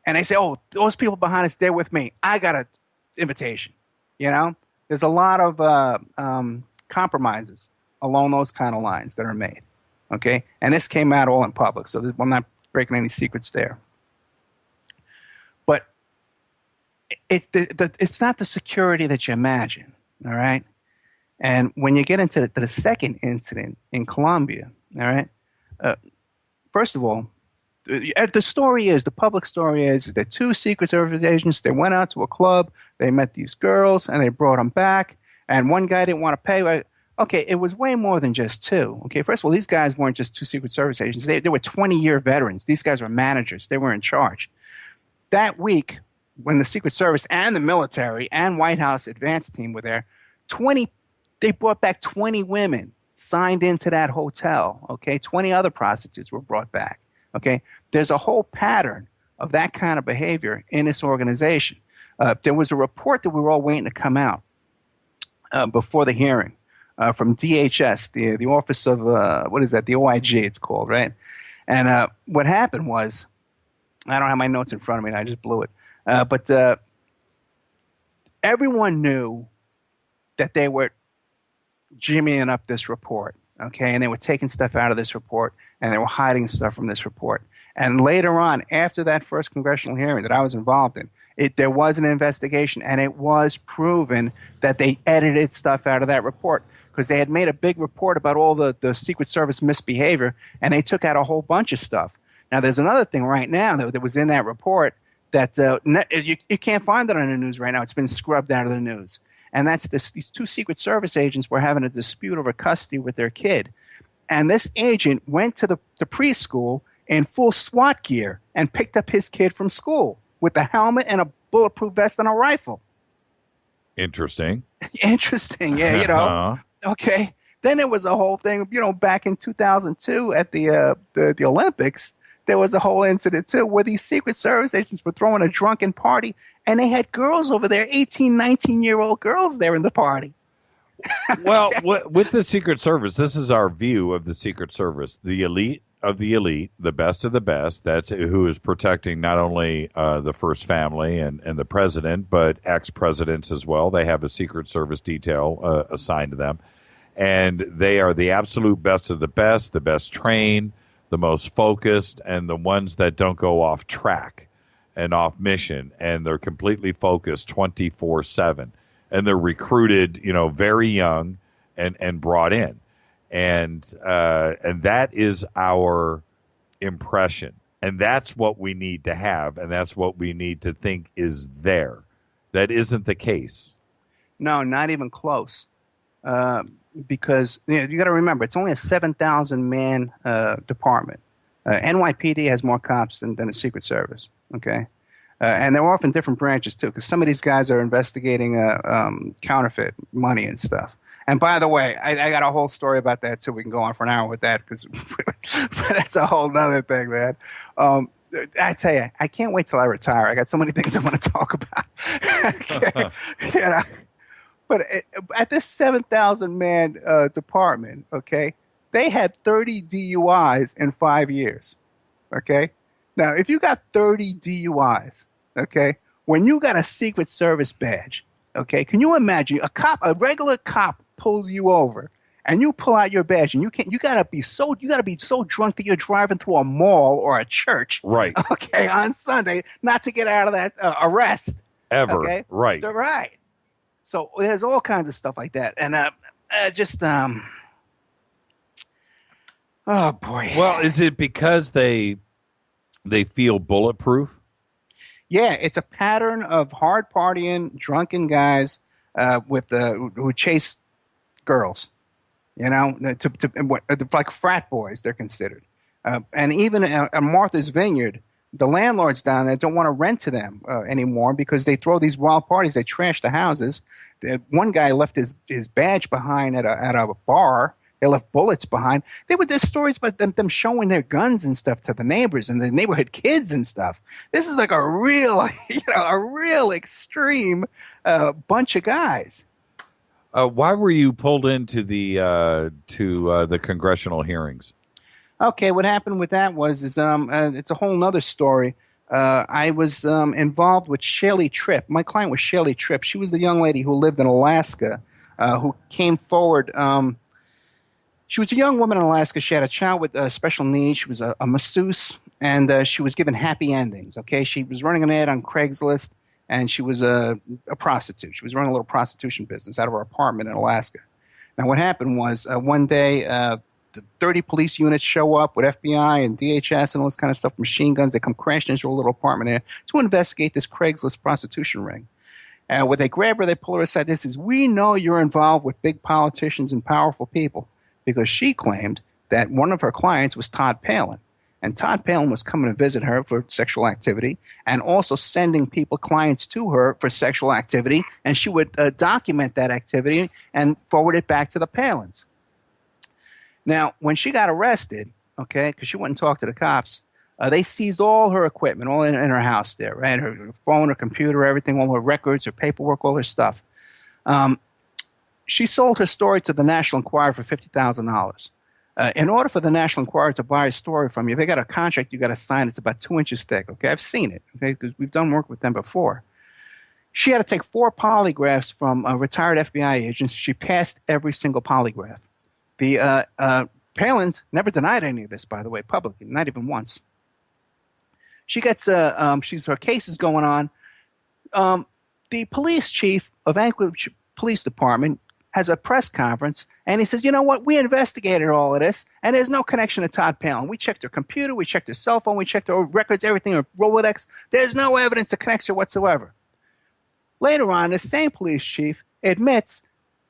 and they say, oh, those people behind us, they're with me, I got an invitation. There's a lot of compromises along those kind of lines that are made. Okay. And this came out all in public. So I'm not breaking any secrets there. But it's not the security that you imagine. All right. And when you get into the second incident in Colombia, all right, first of all, the public story is that two Secret Service agents, they went out to a club, they met these girls, and they brought them back, and one guy didn't want to pay. Okay, it was way more than just two. Okay, first of all, these guys weren't just two Secret Service agents. They were 20-year veterans. These guys were managers. They were in charge. That week, when the Secret Service and the military and White House advance team were there, they brought back 20 women signed into that hotel. Okay, 20 other prostitutes were brought back. Okay, there's a whole pattern of that kind of behavior in this organization. There was a report that we were all waiting to come out before the hearing from DHS, the Office of, what is that, the OIG it's called, right? And what happened was, I don't have my notes in front of me, and I just blew it. But everyone knew that they were jimmying up this report. Okay, and they were taking stuff out of this report, and they were hiding stuff from this report. And later on, after that first congressional hearing that I was involved in, there was an investigation, and it was proven that they edited stuff out of that report because they had made a big report about all the Secret Service misbehavior, and they took out a whole bunch of stuff. Now, there's another thing right now that was in that report that you can't find it on the news right now. It's been scrubbed out of the news. And that's these two Secret Service agents were having a dispute over custody with their kid. And this agent went to the preschool in full SWAT gear and picked up his kid from school with a helmet and a bulletproof vest and a rifle. Interesting. Interesting, yeah, Okay. Then there was a whole thing, back in 2002 at the Olympics, there was a whole incident, too, where these Secret Service agents were throwing a drunken party, and they had girls over there, 18, 19-year-old girls there in the party. Well, with the Secret Service, this is our view of the Secret Service, the elite of the elite, the best of the best, that's who is protecting not only the first family and the president, but ex-presidents as well. They have a Secret Service detail assigned to them, and they are the absolute best of the best trained, the most focused, and the ones that don't go off track and off mission, and they're completely focused 24/7, and they're recruited, very young and brought in, and that is our impression, and that's what we need to have, and that's what we need to think is there. That isn't the case. No, not even close. Because you got to remember, it's only a 7,000-man department. NYPD has more cops than the Secret Service. Okay, and they're often different branches too, because some of these guys are investigating counterfeit money and stuff. And by the way, I got a whole story about that too. We can go on for an hour with that because that's a whole nother thing, man. I tell you, I can't wait till I retire. I got so many things I want to talk about. You know? But at this 7,000-man department, okay, they had 30 DUIs in 5 years, okay? Now, if you got 30 DUIs, okay, when you got a Secret Service badge, okay, can you imagine a regular cop pulls you over and you pull out your badge and you gotta be so drunk that you're driving through a mall or a church, right? Okay, on Sunday, not to get out of that arrest, ever, okay? right? Right. So there's all kinds of stuff like that, and oh boy. Well, is it because they feel bulletproof? Yeah, it's a pattern of hard partying, drunken guys who chase girls. You know, like frat boys, they're considered. And even at Martha's Vineyard, the landlords down there don't want to rent to them anymore because they throw these wild parties. They trash the houses. One guy left his badge behind at a bar. They left bullets behind. There's stories about them showing their guns and stuff to the neighbors and the neighborhood kids and stuff. This is like a real extreme bunch of guys. Why were you pulled into the congressional hearings? Okay, what happened with that was it's a whole nother story. I was involved with Shelley Tripp. My client was Shelley Tripp. She was the young lady who lived in Alaska who came forward. She was a young woman in Alaska. She had a child with special needs. She was a masseuse, and she was given happy endings. Okay, she was running an ad on Craigslist, and she was a prostitute. She was running a little prostitution business out of her apartment in Alaska. Now, what happened was one day the 30 police units show up with FBI and DHS and all this kind of stuff, machine guns. They come crashing into a little apartment there to investigate this Craigslist prostitution ring. When they grab her, they pull her aside. They says, "We know you're involved with big politicians and powerful people," because she claimed that one of her clients was Todd Palin. And Todd Palin was coming to visit her for sexual activity and also sending clients to her for sexual activity. And she would document that activity and forward it back to the Palins. Now, when she got arrested, okay, because she wouldn't talk to the cops, they seized all her equipment, all in her house there, right? Her phone, her computer, everything, all her records, her paperwork, all her stuff. She sold her story to the National Enquirer for $50,000. In order for the National Enquirer to buy a story from you, they got a contract you got to sign. It's about 2 inches thick, okay? I've seen it, okay, because we've done work with them before. She had to take 4 polygraphs from retired FBI agents. She passed every single polygraph. The Palins never denied any of this, by the way, publicly, not even once. She gets her case is going on. The police chief of Anchorage Police Department has a press conference, and he says, "You know what? We investigated all of this, and there's no connection to Todd Palin. We checked her computer, we checked her cell phone, we checked her records, everything, her Rolodex. There's no evidence that connects her whatsoever." Later on, the same police chief admits,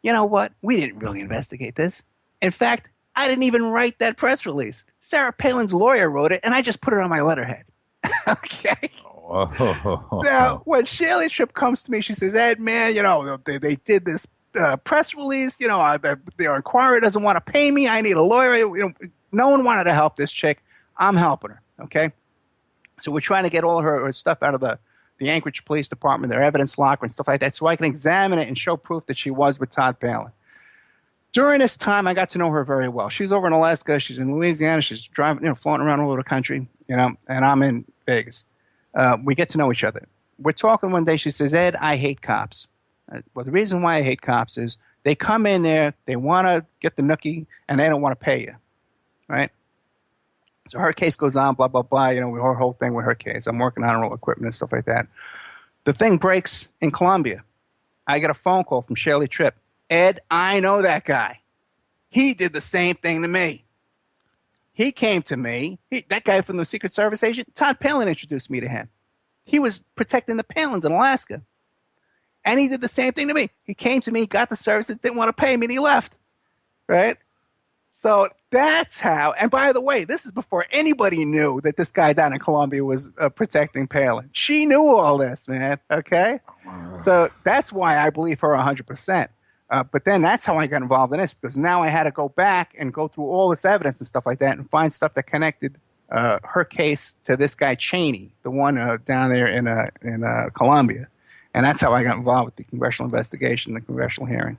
"You know what? We didn't really investigate this. In fact, I didn't even write that press release. Sarah Palin's lawyer wrote it, and I just put it on my letterhead." Okay. Now, when Shelley Tripp comes to me, she says, "Ed, man, you know, they did this press release. You know, the Enquirer doesn't want to pay me. I need a lawyer." You know, no one wanted to help this chick. I'm helping her. Okay. So we're trying to get all her stuff out of the Anchorage Police Department, their evidence locker and stuff like that, so I can examine it and show proof that she was with Todd Palin. During this time, I got to know her very well. She's over in Alaska. She's in Louisiana. She's driving, floating around all over the country, and I'm in Vegas. We get to know each other. We're talking one day. She says, "Ed, I hate cops." Well, the reason why I hate cops is they come in there, they want to get the nookie, and they don't want to pay you, right? So her case goes on, blah, blah, blah. Her whole thing with her case. I'm working on her equipment and stuff like that. The thing breaks in Colombia. I get a phone call from Shelley Tripp. "Ed, I know that guy. He did the same thing to me. He came to me. That guy from the Secret Service agent, Todd Palin introduced me to him. He was protecting the Palins in Alaska. And he did the same thing to me. He came to me, got the services, didn't want to pay me, and he left." Right? So that's how. And by the way, this is before anybody knew that this guy down in Colombia was protecting Palin. She knew all this, man. Okay? So that's why I believe her 100%. But then that's how I got involved in this, because now I had to go back and go through all this evidence and stuff like that and find stuff that connected her case to this guy Cheney, the one down there in Colombia. And that's how I got involved with the congressional investigation, the congressional hearing.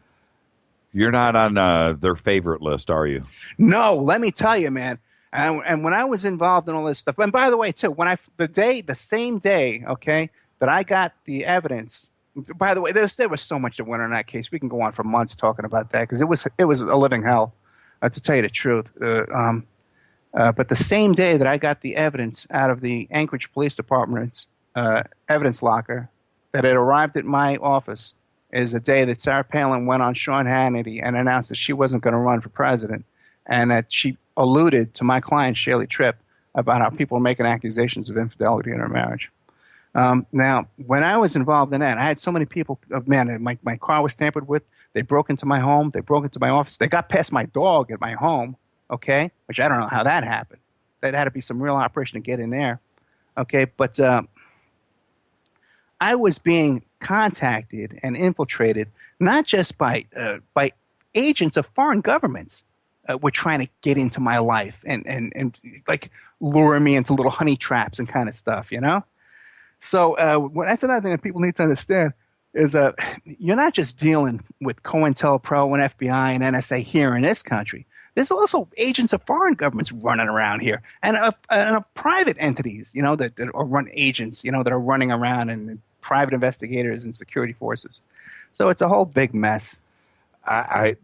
You're not on their favorite list, are you? No, let me tell you, man. And when I was involved in all this stuff, and by the way, too, the same day, okay, that I got the evidence. By the way, there was so much that went on in that case. We can go on for months talking about that because it was a living hell, to tell you the truth. But the same day that I got the evidence out of the Anchorage Police Department's evidence locker that had arrived at my office is the day that Sarah Palin went on Sean Hannity and announced that she wasn't going to run for president, and that she alluded to my client, Shirley Tripp, about how people were making accusations of infidelity in her marriage. Now, when I was involved in that, I had so many people, man, my car was tampered with. They broke into my home. They broke into my office. They got past my dog at my home, okay, which I don't know how that happened. That had to be some real operation to get in there, okay, but I was being contacted and infiltrated not just by agents of foreign governments were trying to get into my life and like lure me into little honey traps and kind of stuff, you know? So that's another thing that people need to understand is you're not just dealing with COINTELPRO and FBI and NSA here in this country. There's also agents of foreign governments running around here and private entities, you know, that are run agents, you know, that are running around and private investigators and security forces. So it's a whole big mess. I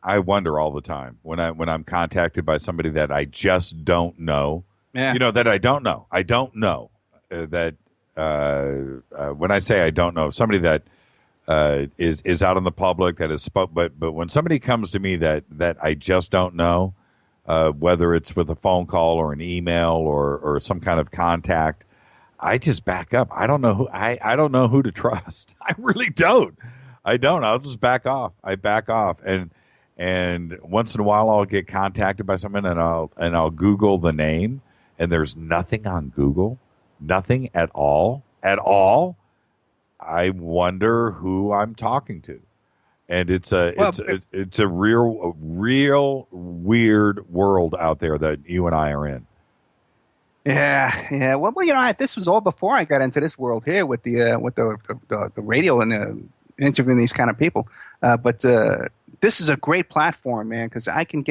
wonder all the time when I'm contacted by somebody that I just don't know. Yeah. You know, that I don't know. I don't know that when I say I don't know, somebody that is out in the public that is spoke, but when somebody comes to me that I just don't know, whether it's with a phone call or an email or some kind of contact, I just back up. I don't know who I don't know who to trust. I really don't. I don't. I'll just back off. I back off, and once in a while I'll get contacted by someone, and I'll Google the name, and there's nothing on Google, nothing at all. I wonder who I'm talking to, and it's a real weird world out there that you and I are in. Yeah. Well, you know, this was all before I got into this world here with the radio and interviewing these kind of people. But this is a great platform, man, because I can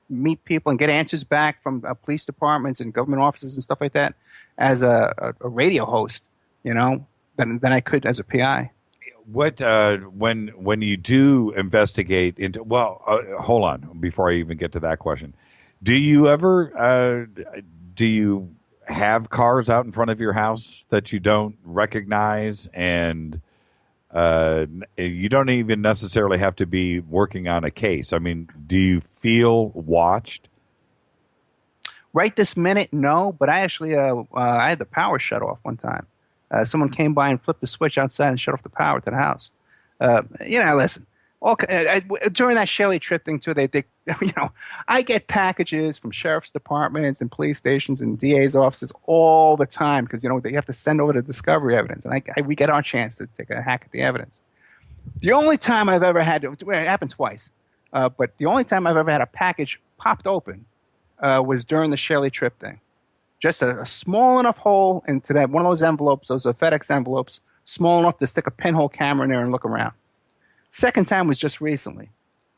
meet people and get answers back from police departments and government offices and stuff like that as a radio host, you know, than I could as a PI. What when you do investigate into hold on before I even get to that question, do you ever do you have cars out in front of your house that you don't recognize, and you don't even necessarily have to be working on a case? I mean, do you feel watched? Right this minute, no, but I actually I had the power shut off one time. Someone came by and flipped the switch outside and shut off the power to the house. You know, listen. During that Shirley Tripp thing too, they you know, I get packages from sheriff's departments and police stations and DA's offices all the time because, you know, they have to send over the discovery evidence, and we get our chance to take a hack at the evidence. The only time I've ever had it happened twice, but the only time I've ever had a package popped open was during the Shirley Tripp thing. Just a small enough hole into that one of those envelopes, those FedEx envelopes, small enough to stick a pinhole camera in there and look around. Second time was just recently.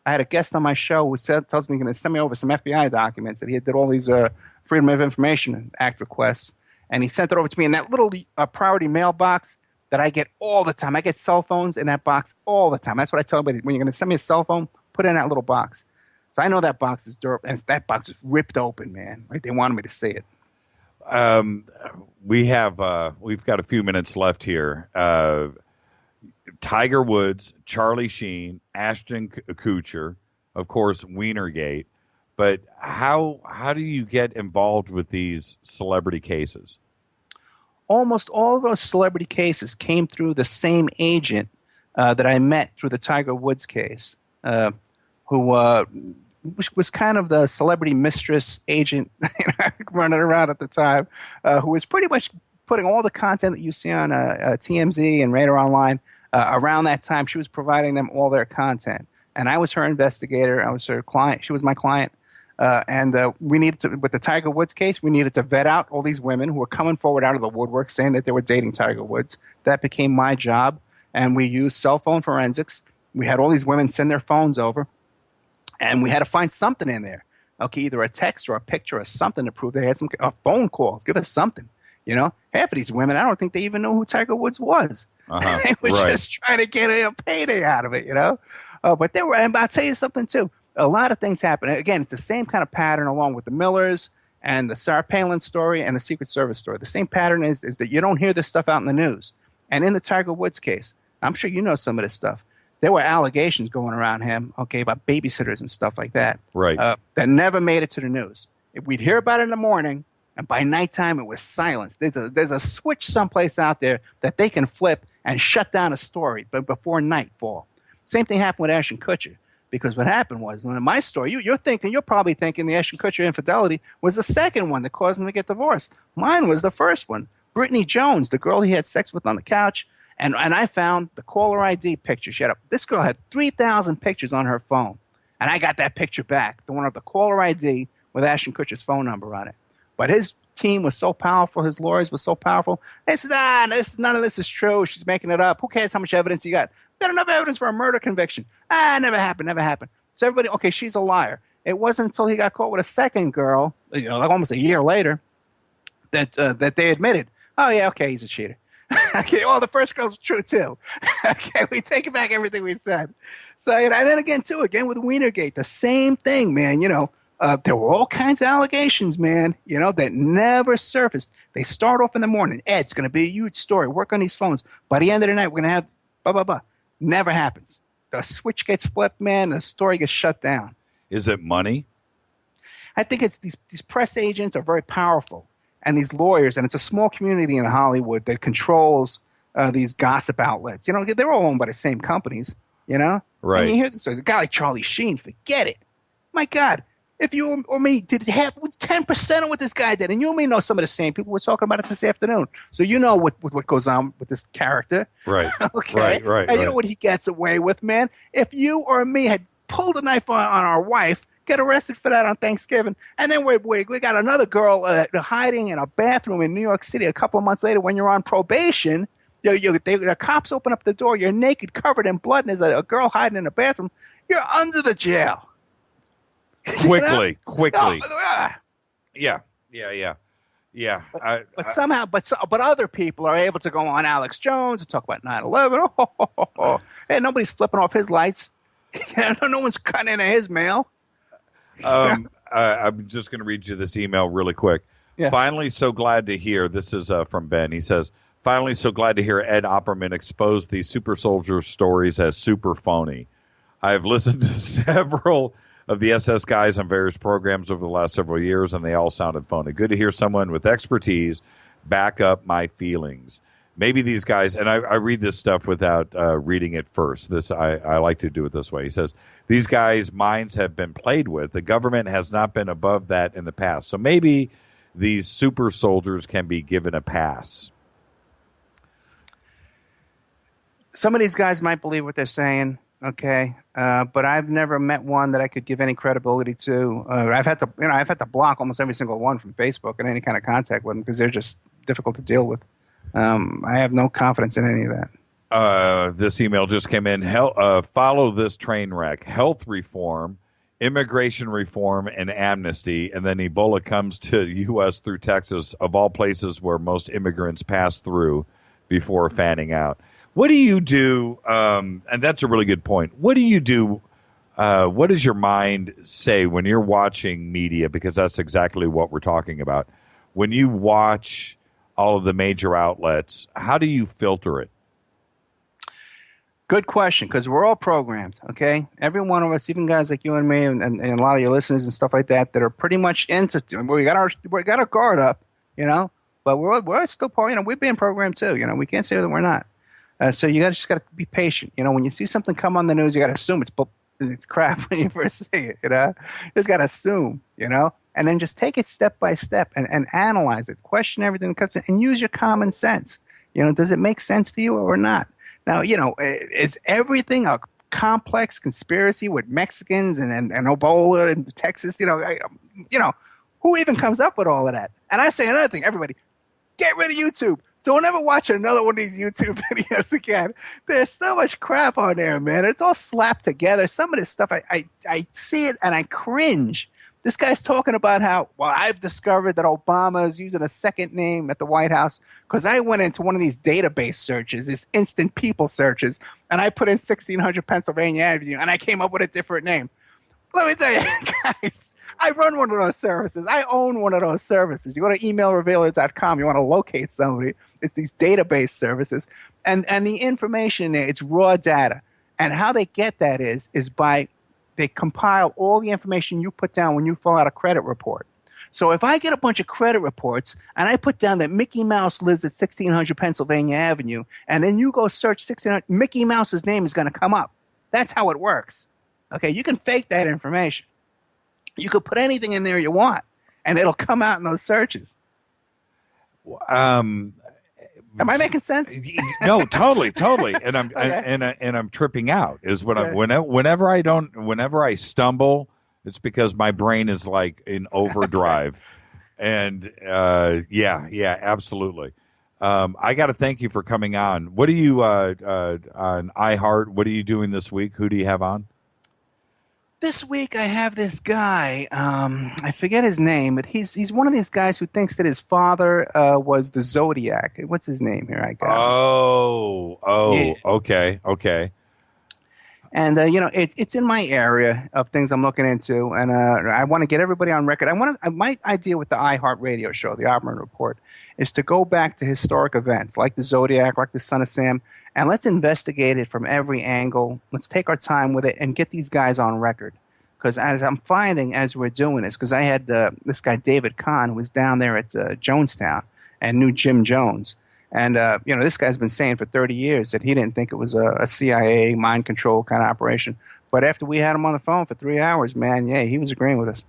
I had a guest on my show who tells me he's going to send me over some FBI documents that he did all these Freedom of Information Act requests, and he sent it over to me in that little priority mailbox that I get all the time. I get cell phones in that box all the time. That's what I tell everybody. When you're going to send me a cell phone, put it in that little box. So I know that box is durable, and that box is ripped open, man. Like, they wanted me to see it. We've got a few minutes left here. Tiger Woods, Charlie Sheen, Ashton Kutcher, of course, Wienergate. But how do you get involved with these celebrity cases? Almost all of those celebrity cases came through the same agent that I met through the Tiger Woods case, who was kind of the celebrity mistress agent running around at the time, who was pretty much putting all the content that you see on TMZ and Radar Online Around that time, she was providing them all their content. And I was her investigator. I was her client. She was my client. We needed to, with the Tiger Woods case, we needed to vet out all these women who were coming forward out of the woodwork saying that they were dating Tiger Woods. That became my job. And we used cell phone forensics. We had all these women send their phones over. And we had to find something in there. Okay, either a text or a picture or something to prove they had some phone calls. Give us something. You know, half of these women, I don't think they even know who Tiger Woods was. They were just trying to get a payday out of it, you know. But they were, and I'll tell you something too. A lot of things happen. Again, it's the same kind of pattern along with the Millers and the Sarah Palin story and the Secret Service story. The same pattern is that you don't hear this stuff out in the news. And in the Tiger Woods case, I'm sure you know some of this stuff. There were allegations going around him, okay, about babysitters and stuff like that. Right. That never made it to the news. If we'd hear about it in the morning, and by nighttime it was silence. There's a switch someplace out there that they can flip and shut down a story before nightfall. Same thing happened with Ashton Kutcher. Because what happened was, in my story, you're probably thinking the Ashton Kutcher infidelity was the second one that caused him to get divorced. Mine was the first one. Brittany Jones, the girl he had sex with on the couch, and I found the caller ID picture. This girl had 3,000 pictures on her phone, and I got that picture back, the one of the caller ID with Ashton Kutcher's phone number on it. But his team was so powerful, his lawyers were so powerful. They said, none of this is true. She's making it up. Who cares how much evidence you got? Got enough evidence for a murder conviction. Never happened. So everybody, okay, she's a liar. It wasn't until he got caught with a second girl, like almost a year later, that they admitted, oh yeah, okay, he's a cheater. Okay, well, the first girl's true too. Okay, we take back everything we said. So, and then again with Wienergate, the same thing, man. There were all kinds of allegations, man, that never surfaced. They start off in the morning. It's going to be a huge story. Work on these phones. By the end of the night, we're going to have blah, blah, blah. Never happens. The switch gets flipped, man. The story gets shut down. Is it money? I think it's these press agents are very powerful, and these lawyers, and it's a small community in Hollywood that controls these gossip outlets. They're all owned by the same companies, Right. And you hear this, a guy like Charlie Sheen, forget it. My God. If you or me did have 10% of what this guy did, and you and me know some of the same people, we're talking about it this afternoon. So you know what goes on with this character. Right. Okay. Right. And you know what he gets away with, man? If you or me had pulled a knife on our wife, get arrested for that on Thanksgiving, and then we got another girl hiding in a bathroom in New York City a couple of months later when you're on probation, the cops open up the door, you're naked, covered in blood, and there's a girl hiding in a bathroom, you're under the jail. Quickly. Yeah. But other people are able to go on Alex Jones and talk about 9/11. And nobody's flipping off his lights. No one's cutting into his mail. I'm just going to read you this email really quick. Yeah. Finally, so glad to hear. This is from Ben. He says, finally, so glad to hear Ed Opperman expose these super soldier stories as super phony. I have listened to several of the SS guys on various programs over the last several years, and they all sounded phony. Good to hear someone with expertise back up my feelings. Maybe these guys, and I read this stuff without reading it first. I like to do it this way. He says, these guys' minds have been played with. The government has not been above that in the past. So maybe these super soldiers can be given a pass. Some of these guys might believe what they're saying. Okay, but I've never met one that I could give any credibility to. I've had to block almost every single one from Facebook and any kind of contact with them because they're just difficult to deal with. I have no confidence in any of that. This email just came in. Follow this train wreck: health reform, immigration reform, and amnesty. And then Ebola comes to U.S. through Texas, of all places where most immigrants pass through before fanning out. What do you do? And that's a really good point. What do you do? What does your mind say when you're watching media? Because that's exactly what we're talking about. When you watch all of the major outlets, how do you filter it? Good question, because we're all programmed, okay? Every one of us, even guys like you and me and a lot of your listeners and stuff like that are pretty much into we got our guard up, but we're still we're being programmed too, we can't say that we're not. So you just got to be patient. When you see something come on the news, you got to assume it's crap when you first see it. You just got to assume. And then just take it step by step and analyze it, question everything that comes in, and use your common sense. Does it make sense to you or not? Now, is everything a complex conspiracy with Mexicans and Ebola in Texas? Who even comes up with all of that? And I say another thing, everybody, get rid of YouTube. Don't ever watch another one of these YouTube videos again. There's so much crap on there, man. It's all slapped together. Some of this stuff, I see it and I cringe. This guy's talking about how, I've discovered that Obama is using a second name at the White House because I went into one of these database searches, these instant people searches, and I put in 1600 Pennsylvania Avenue, and I came up with a different name. Let me tell you, guys, I run one of those services. I own one of those services. You go to emailrevealer.com. You want to locate somebody. It's these database services. And the information there, it's raw data. And how they get that is by they compile all the information you put down when you fill out a credit report. So if I get a bunch of credit reports and I put down that Mickey Mouse lives at 1600 Pennsylvania Avenue, and then you go search 1600, Mickey Mouse's name is going to come up. That's how it works. Okay, you can fake that information. You could put anything in there you want, and it'll come out in those searches. Am I making sense? No, totally. And I'm okay. and I'm tripping out. Is what I'm whenever I stumble, it's because my brain is like in overdrive. And yeah, absolutely. I got to thank you for coming on. What are you on iHeart? What are you doing this week? Who do you have on? This week I have this guy, I forget his name, but he's one of these guys who thinks that his father was the Zodiac. What's his name here? I got yeah. Okay. And, it's in my area of things I'm looking into, and I want to get everybody on record. My idea with the iHeart radio show, the Opperman Report, is to go back to historic events like the Zodiac, like the Son of Sam, and let's investigate it from every angle. Let's take our time with it and get these guys on record. Because as I'm finding as we're doing this, because I had this guy David Kahn who was down there at Jonestown and knew Jim Jones. And, this guy's been saying for 30 years that he didn't think it was a CIA mind control kind of operation. But after we had him on the phone for 3 hours, man, yeah, he was agreeing with us.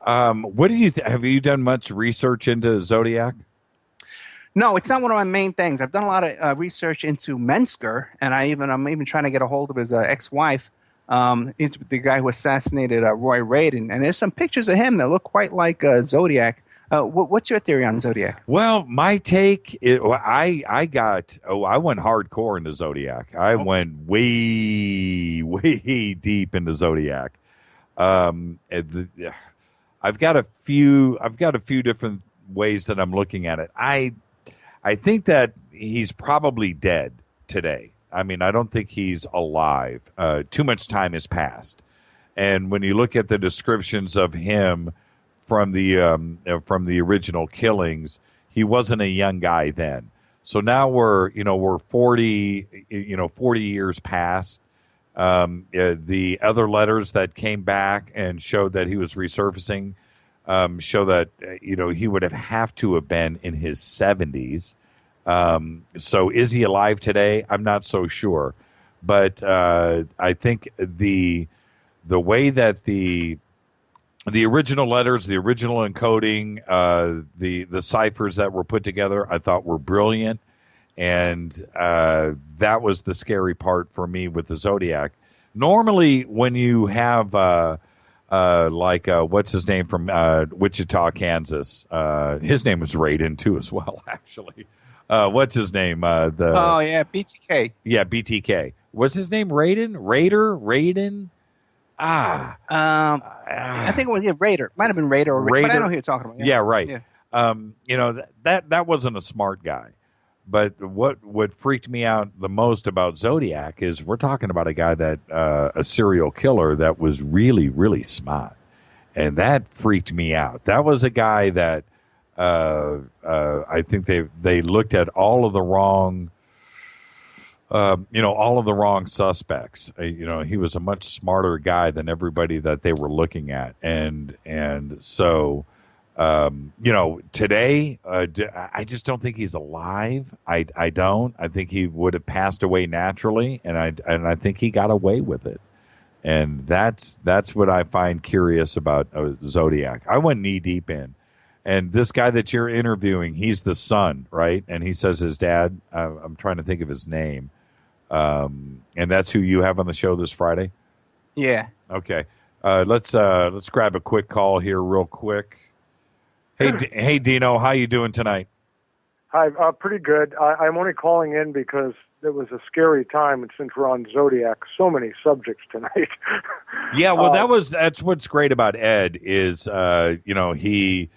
What do you have you done much research into Zodiac? No, it's not one of my main things. I've done a lot of research into Mensker, and I'm even trying to get a hold of his ex-wife. He's the guy who assassinated Roy Radin, and there's some pictures of him that look quite like Zodiac. What's your theory on Zodiac? Well, my take, I went hardcore into Zodiac. I went way deep into Zodiac. I've got a few different ways that I'm looking at it. I think that he's probably dead today. I mean, I don't think he's alive. Too much time has passed. And when you look at the descriptions of him from the original killings, he wasn't a young guy then. So now we're 40 years past. The other letters that came back and showed that he was resurfacing show that he would have to have been in his 70s. So is he alive today? I'm not so sure, but I think the way that the original letters, the original encoding, the ciphers that were put together, I thought were brilliant, and that was the scary part for me with the Zodiac. Normally, when you have what's his name from Wichita, Kansas? His name was Raiden too, as well. Actually, what's his name? BTK. Yeah, BTK. Was his name Raiden? Raiden. I think it was Raider. Might have been Raider or Raider. But I know who you're talking about. Yeah, right. Yeah. That wasn't a smart guy. But what freaked me out the most about Zodiac is we're talking about a guy that a serial killer that was really, really smart, and that freaked me out. That was a guy that I think they looked at all of the wrong. All of the wrong suspects. He was a much smarter guy than everybody that they were looking at, and so today I just don't think he's alive. I don't. I think he would have passed away naturally, and I think he got away with it, and that's what I find curious about Zodiac. I went knee deep in. And this guy that you're interviewing, he's the son, right? And he says his dad, I'm trying to think of his name. And that's who you have on the show this Friday? Yeah. Okay. Let's grab a quick call here real quick. Hey, Dino, how you doing tonight? Hi, pretty good. I'm only calling in because it was a scary time, and since we're on Zodiac, so many subjects tonight. Yeah, well, that's what's great about Ed is, he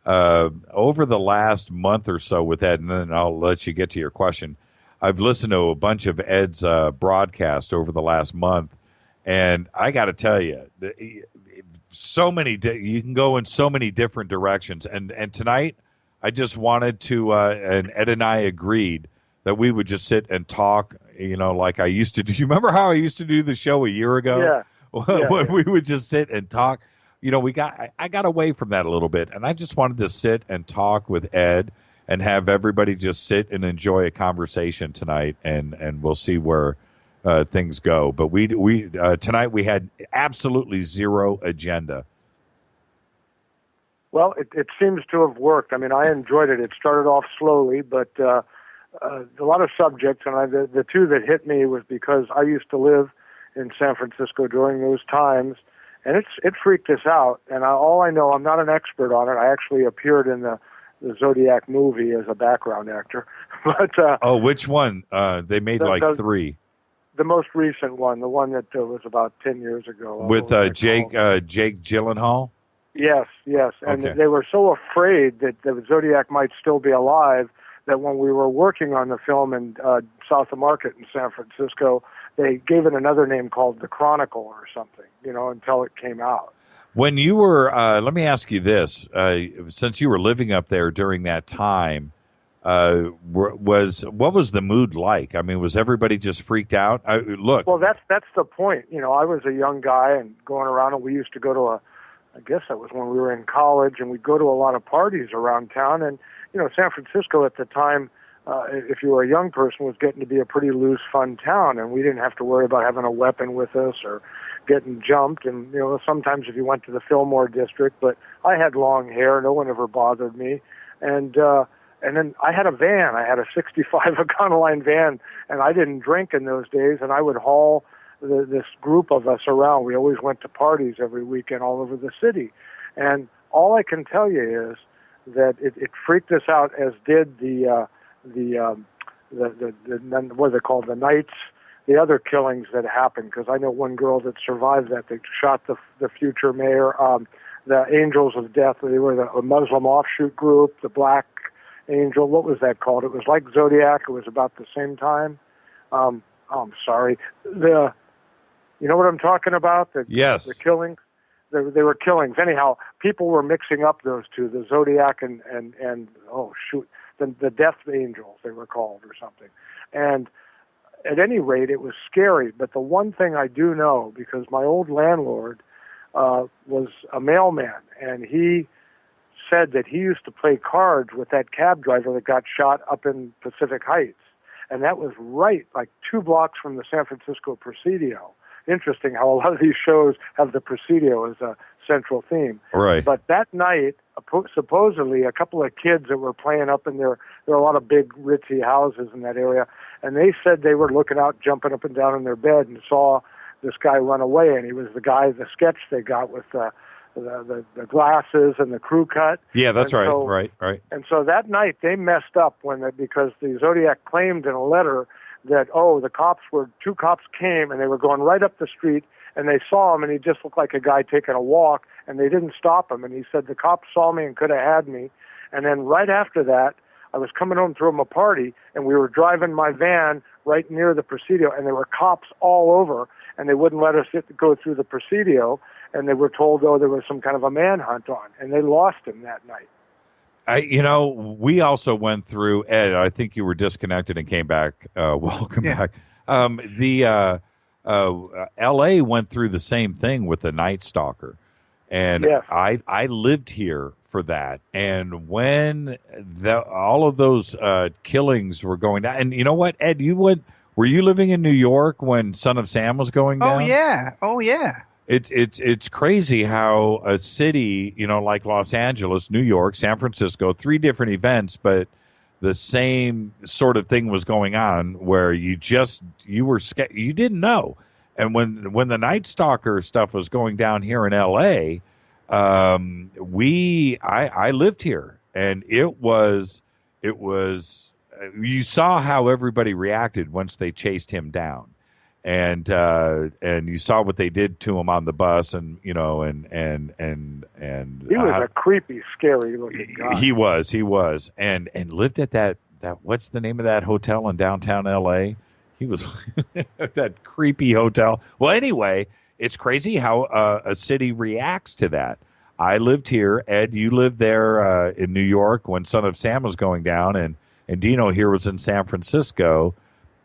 over the last month or so with Ed, and then I'll let you get to your question. I've listened to a bunch of Ed's broadcast over the last month, and I got to tell you, so many you can go in so many different directions. And tonight, I just wanted to, and Ed and I agreed that we would just sit and talk, like I used to do. You remember how I used to do the show a year ago? Yeah. When we would just sit and talk. I got away from that a little bit, and I just wanted to sit and talk with Ed and have everybody just sit and enjoy a conversation tonight, and we'll see where things go. But we tonight we had absolutely zero agenda. Well, it seems to have worked. I mean, I enjoyed it. It started off slowly, but a lot of subjects, and the two that hit me was because I used to live in San Francisco during those times, and it freaked us out. And all I know, I'm not an expert on it. I actually appeared in the Zodiac movie as a background actor. But which one? They made three. The most recent one, the one that was about 10 years ago. With Jake Gyllenhaal? Yes. And okay. They were so afraid that the Zodiac might still be alive that when we were working on the film in South of Market in San Francisco, they gave it another name called The Chronicle or something, until it came out. When you were, let me ask you this, since you were living up there during that time, what was the mood like? I mean, was everybody just freaked out? Well, that's the point. I was a young guy and going around, and we used to go to I guess that was when we were in college, and we'd go to a lot of parties around town. And, San Francisco at the time, if you were a young person, was getting to be a pretty loose, fun town, and we didn't have to worry about having a weapon with us or getting jumped. And, sometimes if you went to the Fillmore district, but I had long hair. No one ever bothered me. And then I had a van. I had a 65 Econoline van, and I didn't drink in those days, and I would haul this group of us around. We always went to parties every weekend all over the city. And all I can tell you is that it freaked us out, as did the what are they called, the Knights, the other killings that happened, because I know one girl that survived that. They shot the future mayor, the Angels of Death. They were a Muslim offshoot group, the Black Angel. What was that called? It was like Zodiac. It was about the same time. I'm sorry. You know what I'm talking about? Yes. The killings. They were killings. Anyhow, people were mixing up those two, the Zodiac and the Death Angels, they were called, or something. And at any rate, it was scary. But the one thing I do know, because my old landlord was a mailman, and he said that he used to play cards with that cab driver that got shot up in Pacific Heights. And that was right, like 2 blocks from the San Francisco Presidio. Interesting how a lot of these shows have the Presidio as a central theme. Right. But that night, supposedly, a couple of kids that were playing up in there are a lot of big, ritzy houses in that area, and they said they were looking out, jumping up and down in their bed, and saw this guy run away, and he was the sketch they got with the glasses and the crew cut. Yeah, that's right. So, right. And so that night they messed up because the Zodiac claimed in a letter that, two cops came and they were going right up the street and they saw him and he just looked like a guy taking a walk and they didn't stop him. And he said, the cops saw me and could have had me. And then right after that, I was coming home from a party and we were driving my van right near the Presidio and there were cops all over and they wouldn't let us go through the Presidio. And they were told, there was some kind of a manhunt on, and they lost him that night. We also went through, Ed, I think you were disconnected and came back. Welcome back. L.A. went through the same thing with the Night Stalker. And yes. I lived here for that. And when all of those killings were going down, and you know what, Ed, were you living in New York when Son of Sam was going down? Oh, yeah. It's crazy how a city, like Los Angeles, New York, San Francisco, 3 different events, but the same sort of thing was going on where you were scared, you didn't know. And when the Night Stalker stuff was going down here in LA, I lived here, and it was you saw how everybody reacted once they chased him down. And you saw what they did to him on the bus, and he was a creepy, scary looking guy. He was, and lived at that what's the name of that hotel in downtown L.A.? He was that creepy hotel. Well, anyway, it's crazy how a city reacts to that. I lived here, Ed. You lived there in New York when Son of Sam was going down, and Dino here was in San Francisco.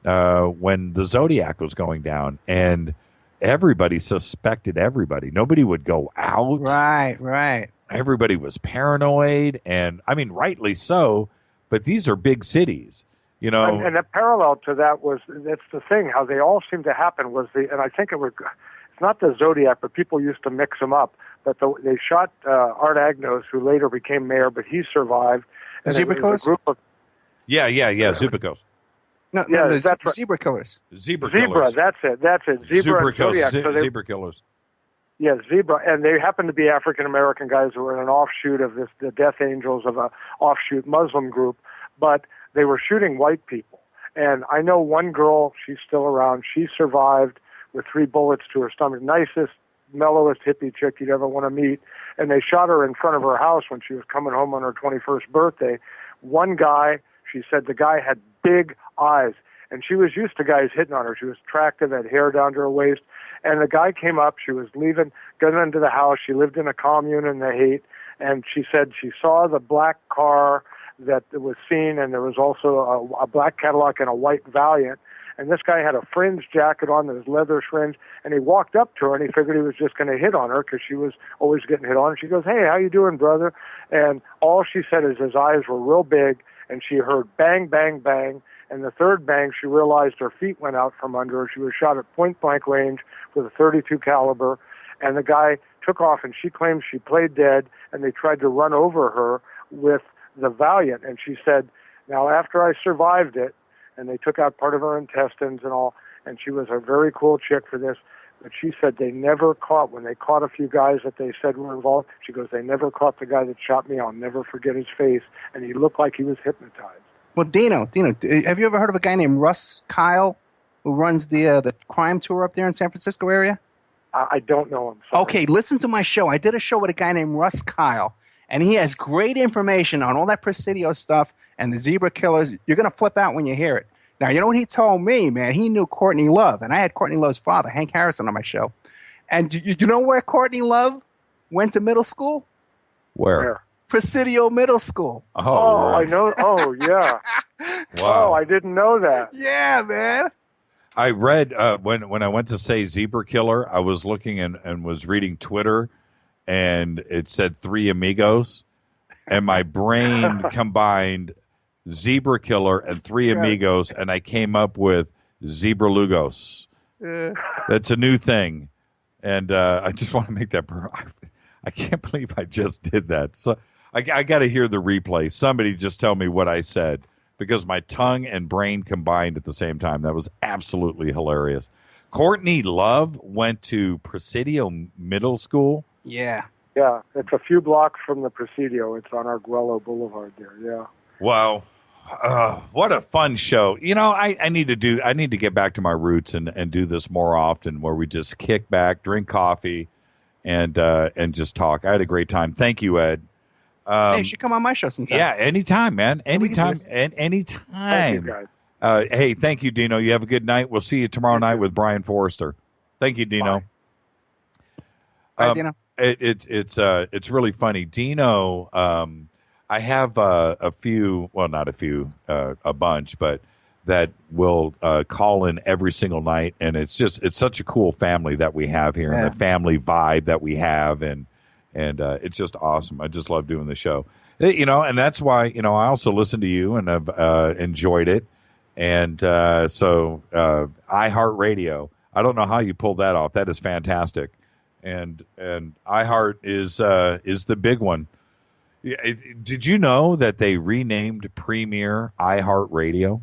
When the Zodiac was going down, and everybody suspected everybody. Nobody would go out. Right. Everybody was paranoid, and I mean, rightly so, but these are big cities, you know. And the parallel to that that's the thing, how they all seem to happen and I think it's not the Zodiac, but people used to mix them up. But they shot Art Agnos, who later became mayor, but he survived. And Zebra Killers? Yeah, Zubikos. No, that's right. Zebra Killers. Zebra Killers. That's it. Zebra Killers. Zebra Killers. Yeah, Zebra, and they happen to be African American guys who were in an offshoot of the Death Angels, of a offshoot Muslim group, but they were shooting white people. And I know one girl, she's still around. She survived with 3 bullets to her stomach. Nicest, mellowest hippie chick you'd ever want to meet. And they shot her in front of her house when she was coming home on her 21st birthday. One guy, she said the guy had big eyes, and she was used to guys hitting on her. She was attractive, had hair down to her waist, and the guy came up. She was leaving, going into the house. She lived in a commune in the Haight, and she said she saw the black car that was seen, and there was also a black Cadillac and a white Valiant, and this guy had a fringe jacket on that was leather fringe, and he walked up to her, and he figured he was just going to hit on her because she was always getting hit on. And she goes, "Hey, how you doing, brother?" And all she said is his eyes were real big, and she heard bang, bang, bang. And the third bang, she realized her feet went out from under her. She was shot at point-blank range with a .32 caliber, and the guy took off, and she claims she played dead, and they tried to run over her with the Valiant. And she said, now, after I survived it, and they took out part of her intestines and all, and she was a very cool chick for this, but she said they never caught, when they caught a few guys that they said were involved, she goes, they never caught the guy that shot me. I'll never forget his face, and he looked like he was hypnotized. Well, Dino, have you ever heard of a guy named Russ Kyle who runs the crime tour up there in San Francisco area? I don't know him. Sorry. Okay, listen to my show. I did a show with a guy named Russ Kyle, and he has great information on all that Presidio stuff and the Zebra Killers. You're going to flip out when you hear it. Now, you know what he told me, man? He knew Courtney Love, and I had Courtney Love's father, Hank Harrison, on my show. And you know where Courtney Love went to middle school? Where? Presidio Middle School. Oh, right. I know. Oh, yeah. Wow. Oh, I didn't know that. Yeah, man. I read when I went to say Zebra Killer, I was looking and was reading Twitter, and it said 3 Amigos, and my brain combined Zebra Killer and 3 Amigos, and I came up with Zebra Lugos. That's a new thing, and I just want to make that. I can't believe I just did that. So I got to hear the replay. Somebody just tell me what I said, because my tongue and brain combined at the same time. That was absolutely hilarious. Courtney Love went to Presidio Middle School. Yeah. Yeah, it's a few blocks from the Presidio. It's on Arguello Boulevard there, yeah. Wow. What a fun show. You know, I need to get back to my roots and do this more often, where we just kick back, drink coffee, and just talk. I had a great time. Thank you, Ed. Hey, you should come on my show sometime. Yeah, anytime, man. Anytime. Anytime. Thank you, guys. Hey, thank you, Dino. You have a good night. We'll see you tomorrow night with Brian Forrester. Thank you, Dino. Bye, Dino. It's really funny. Dino, I have a few, well, not a few, a bunch, but that will call in every single night, and it's such a cool family that we have here, and the family vibe that we have, and it's just awesome. I just love doing the show, you know, and that's why, you know, I also listen to you and have enjoyed it, and so iHeartRadio. I don't know how you pulled that off. That is fantastic, and iHeart is the big one. Yeah, did you know that they renamed Premier iHeartRadio?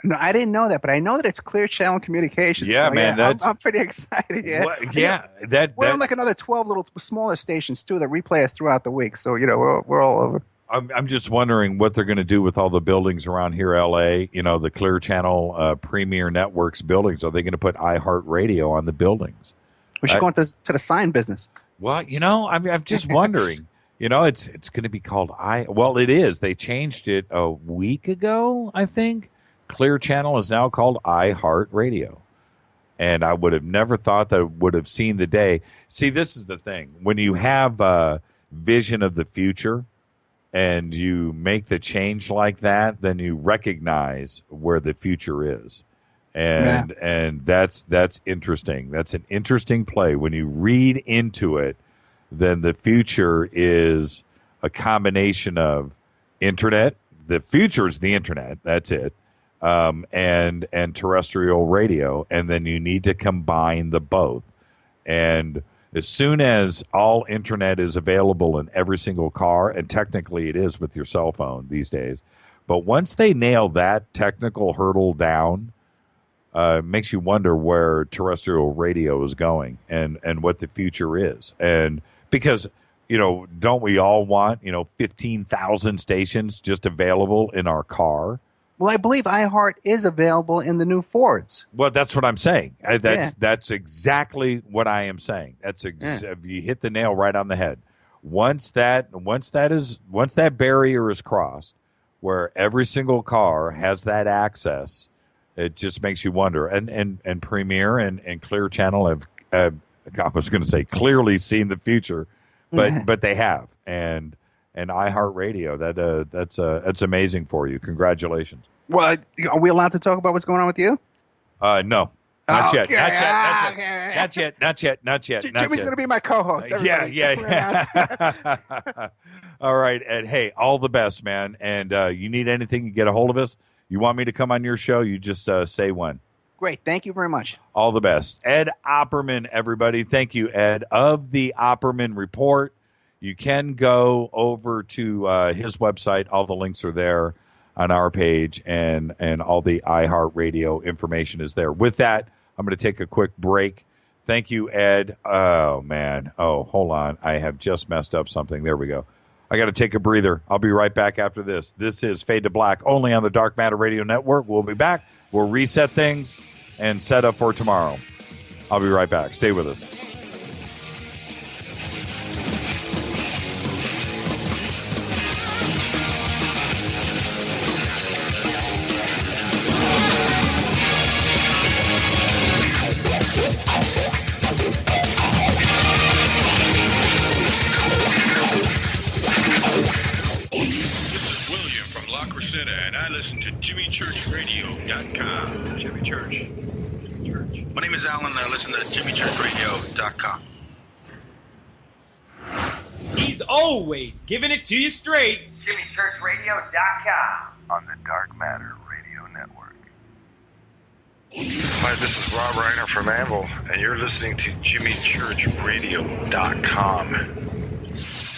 No, I didn't know that, but I know that it's Clear Channel Communications. Yeah, so, man, I'm pretty excited. Yeah, we're on like another 12 little smaller stations too that replay us throughout the week. So we're all over. I'm just wondering what they're going to do with all the buildings around here, L.A. The Clear Channel Premier Networks buildings. Are they going to put iHeartRadio on the buildings? We should go into to the sign business. Well, I'm just wondering. It's going to be called Well, it is. They changed it a week ago, I think. Clear Channel is now called iHeartRadio. And I would have never thought that it would have seen the day. See, this is the thing. When you have a vision of the future and you make the change like that, then you recognize where the future is. And that's interesting. That's an interesting play. When you read into it, then the future is a combination of internet. The future is the internet. That's it. And terrestrial radio, and then you need to combine the both. And as soon as all internet is available in every single car, and technically it is with your cell phone these days, but once they nail that technical hurdle down, it makes you wonder where terrestrial radio is going and what the future is. And because don't we all want 15,000 stations just available in our car? Well, I believe iHeart is available in the new Fords. Well, that's what I'm saying. That's exactly what I am saying. You hit the nail right on the head. Once that barrier is crossed, where every single car has that access, it just makes you wonder. And Premier and Clear Channel have I was going to say clearly seen the future, but they have. And iHeartRadio, that's amazing for you. Congratulations. Well, are we allowed to talk about what's going on with you? No. Not yet. Jimmy's going to be my co-host. Everybody. Yeah. All right, Ed. Hey, all the best, man. And you need anything, you get a hold of us. You want me to come on your show, you just say when. Great. Thank you very much. All the best. Ed Opperman, everybody. Thank you, Ed, of the Opperman Report. You can go over to his website. All the links are there on our page, and all the iHeartRadio information is there. With that, I'm going to take a quick break. Thank you, Ed. Oh, man. Oh, hold on. I have just messed up something. There we go. I got to take a breather. I'll be right back after this. This is Fade to Black, only on the Dark Matter Radio Network. We'll be back. We'll reset things and set up for tomorrow. I'll be right back. Stay with us. And I listen to JimmyChurchRadio.com. Jimmy Church. My name is Alan, and I listen to JimmyChurchRadio.com. He's always giving it to you straight. JimmyChurchRadio.com on the Dark Matter Radio Network. Hi, this is Rob Reiner from Anvil, and you're listening to JimmyChurchRadio.com.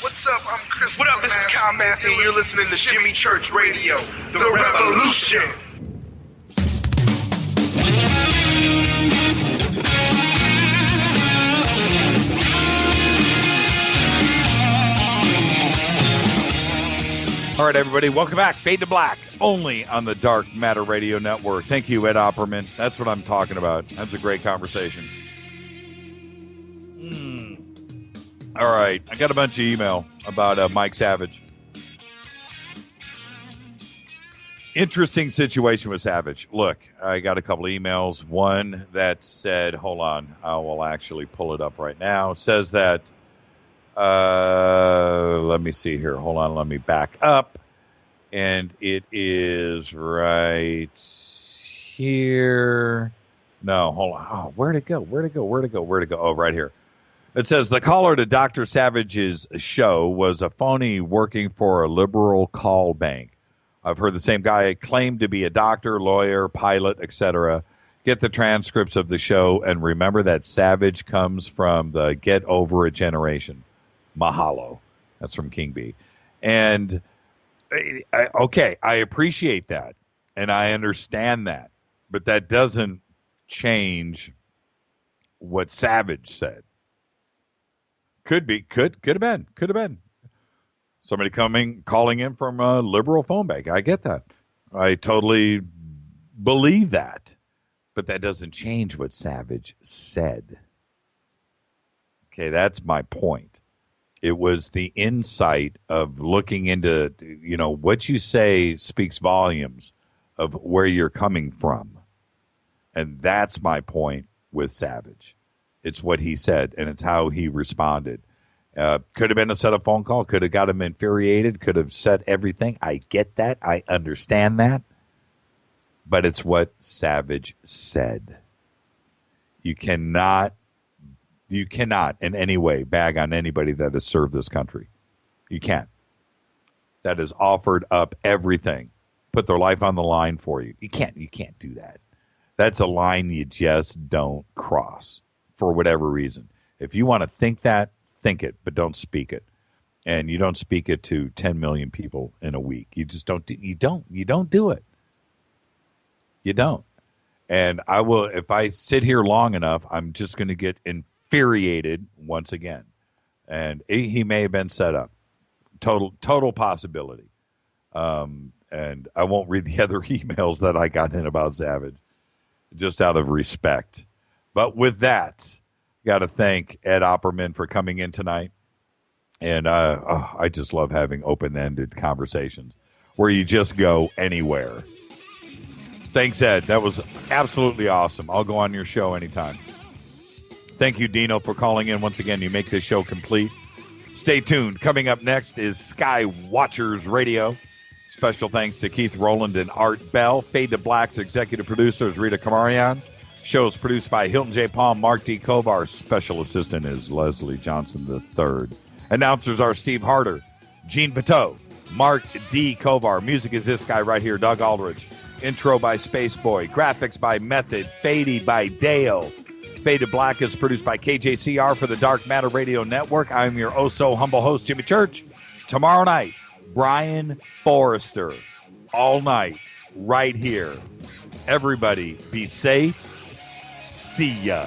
What's up? I'm Chris. What up? This is Kyle Massey, and you're listening to Jimmy Church Radio, The Revolution. All right, everybody, welcome back. Fade to Black, only on the Dark Matter Radio Network. Thank you, Ed Opperman. That's what I'm talking about. That's a great conversation. All right, I got a bunch of email about Mike Savage. Interesting situation with Savage. Look, I got a couple of emails. One that said, hold on, I will actually pull it up right now. It says that, let me see here. Hold on, let me back up. And it is right here. No, hold on. Oh, where'd it go? Oh, right here. It says the caller to Dr. Savage's show was a phony working for a liberal call bank. I've heard the same guy claim to be a doctor, lawyer, pilot, etc. Get the transcripts of the show and remember that Savage comes from the get over it generation. Mahalo. That's from King B. And, okay, I appreciate that, and I understand that. But that doesn't change what Savage said. Could have been. Somebody calling in from a liberal phone bank. I get that. I totally believe that. But that doesn't change what Savage said. Okay, that's my point. It was the insight of looking into, what you say speaks volumes of where you're coming from. And that's my point with Savage. It's what he said, and it's how he responded. Could have been a set-up phone call. Could have got him infuriated. Could have said everything. I get that. I understand that. But it's what Savage said. You cannot in any way bag on anybody that has served this country. You can't. That has offered up everything, put their life on the line for you. You can't do that. That's a line you just don't cross for whatever reason. If you want to think that, think it, but don't speak it. And you don't speak it to 10 million people in a week. You just don't. You don't do it. You don't. And I will, if I sit here long enough, I'm just going to get infuriated once again. And he may have been set up. Total possibility. And I won't read the other emails that I got in about Savage, just out of respect. But with that, got to thank Ed Opperman for coming in tonight. And I just love having open-ended conversations where you just go anywhere. Thanks, Ed. That was absolutely awesome. I'll go on your show anytime. Thank you, Dino, for calling in. Once again, you make this show complete. Stay tuned. Coming up next is Sky Watchers Radio. Special thanks to Keith Rowland and Art Bell. Fade to Black's executive producer is Rita Kamarian. Show is produced by Hilton J. Palm, Mark D. Kovar. Special assistant is Leslie Johnson III. Announcers are Steve Harder, Gene Pateau, Mark D. Kovar. Music is this guy right here, Doug Aldrich. Intro by Spaceboy. Graphics by Method. Fadey by Dale. Fade to Black is produced by KJCR for the Dark Matter Radio Network. I'm your oh-so-humble host, Jimmy Church. Tomorrow night, Brian Forrester. All night, right here. Everybody, be safe. See ya.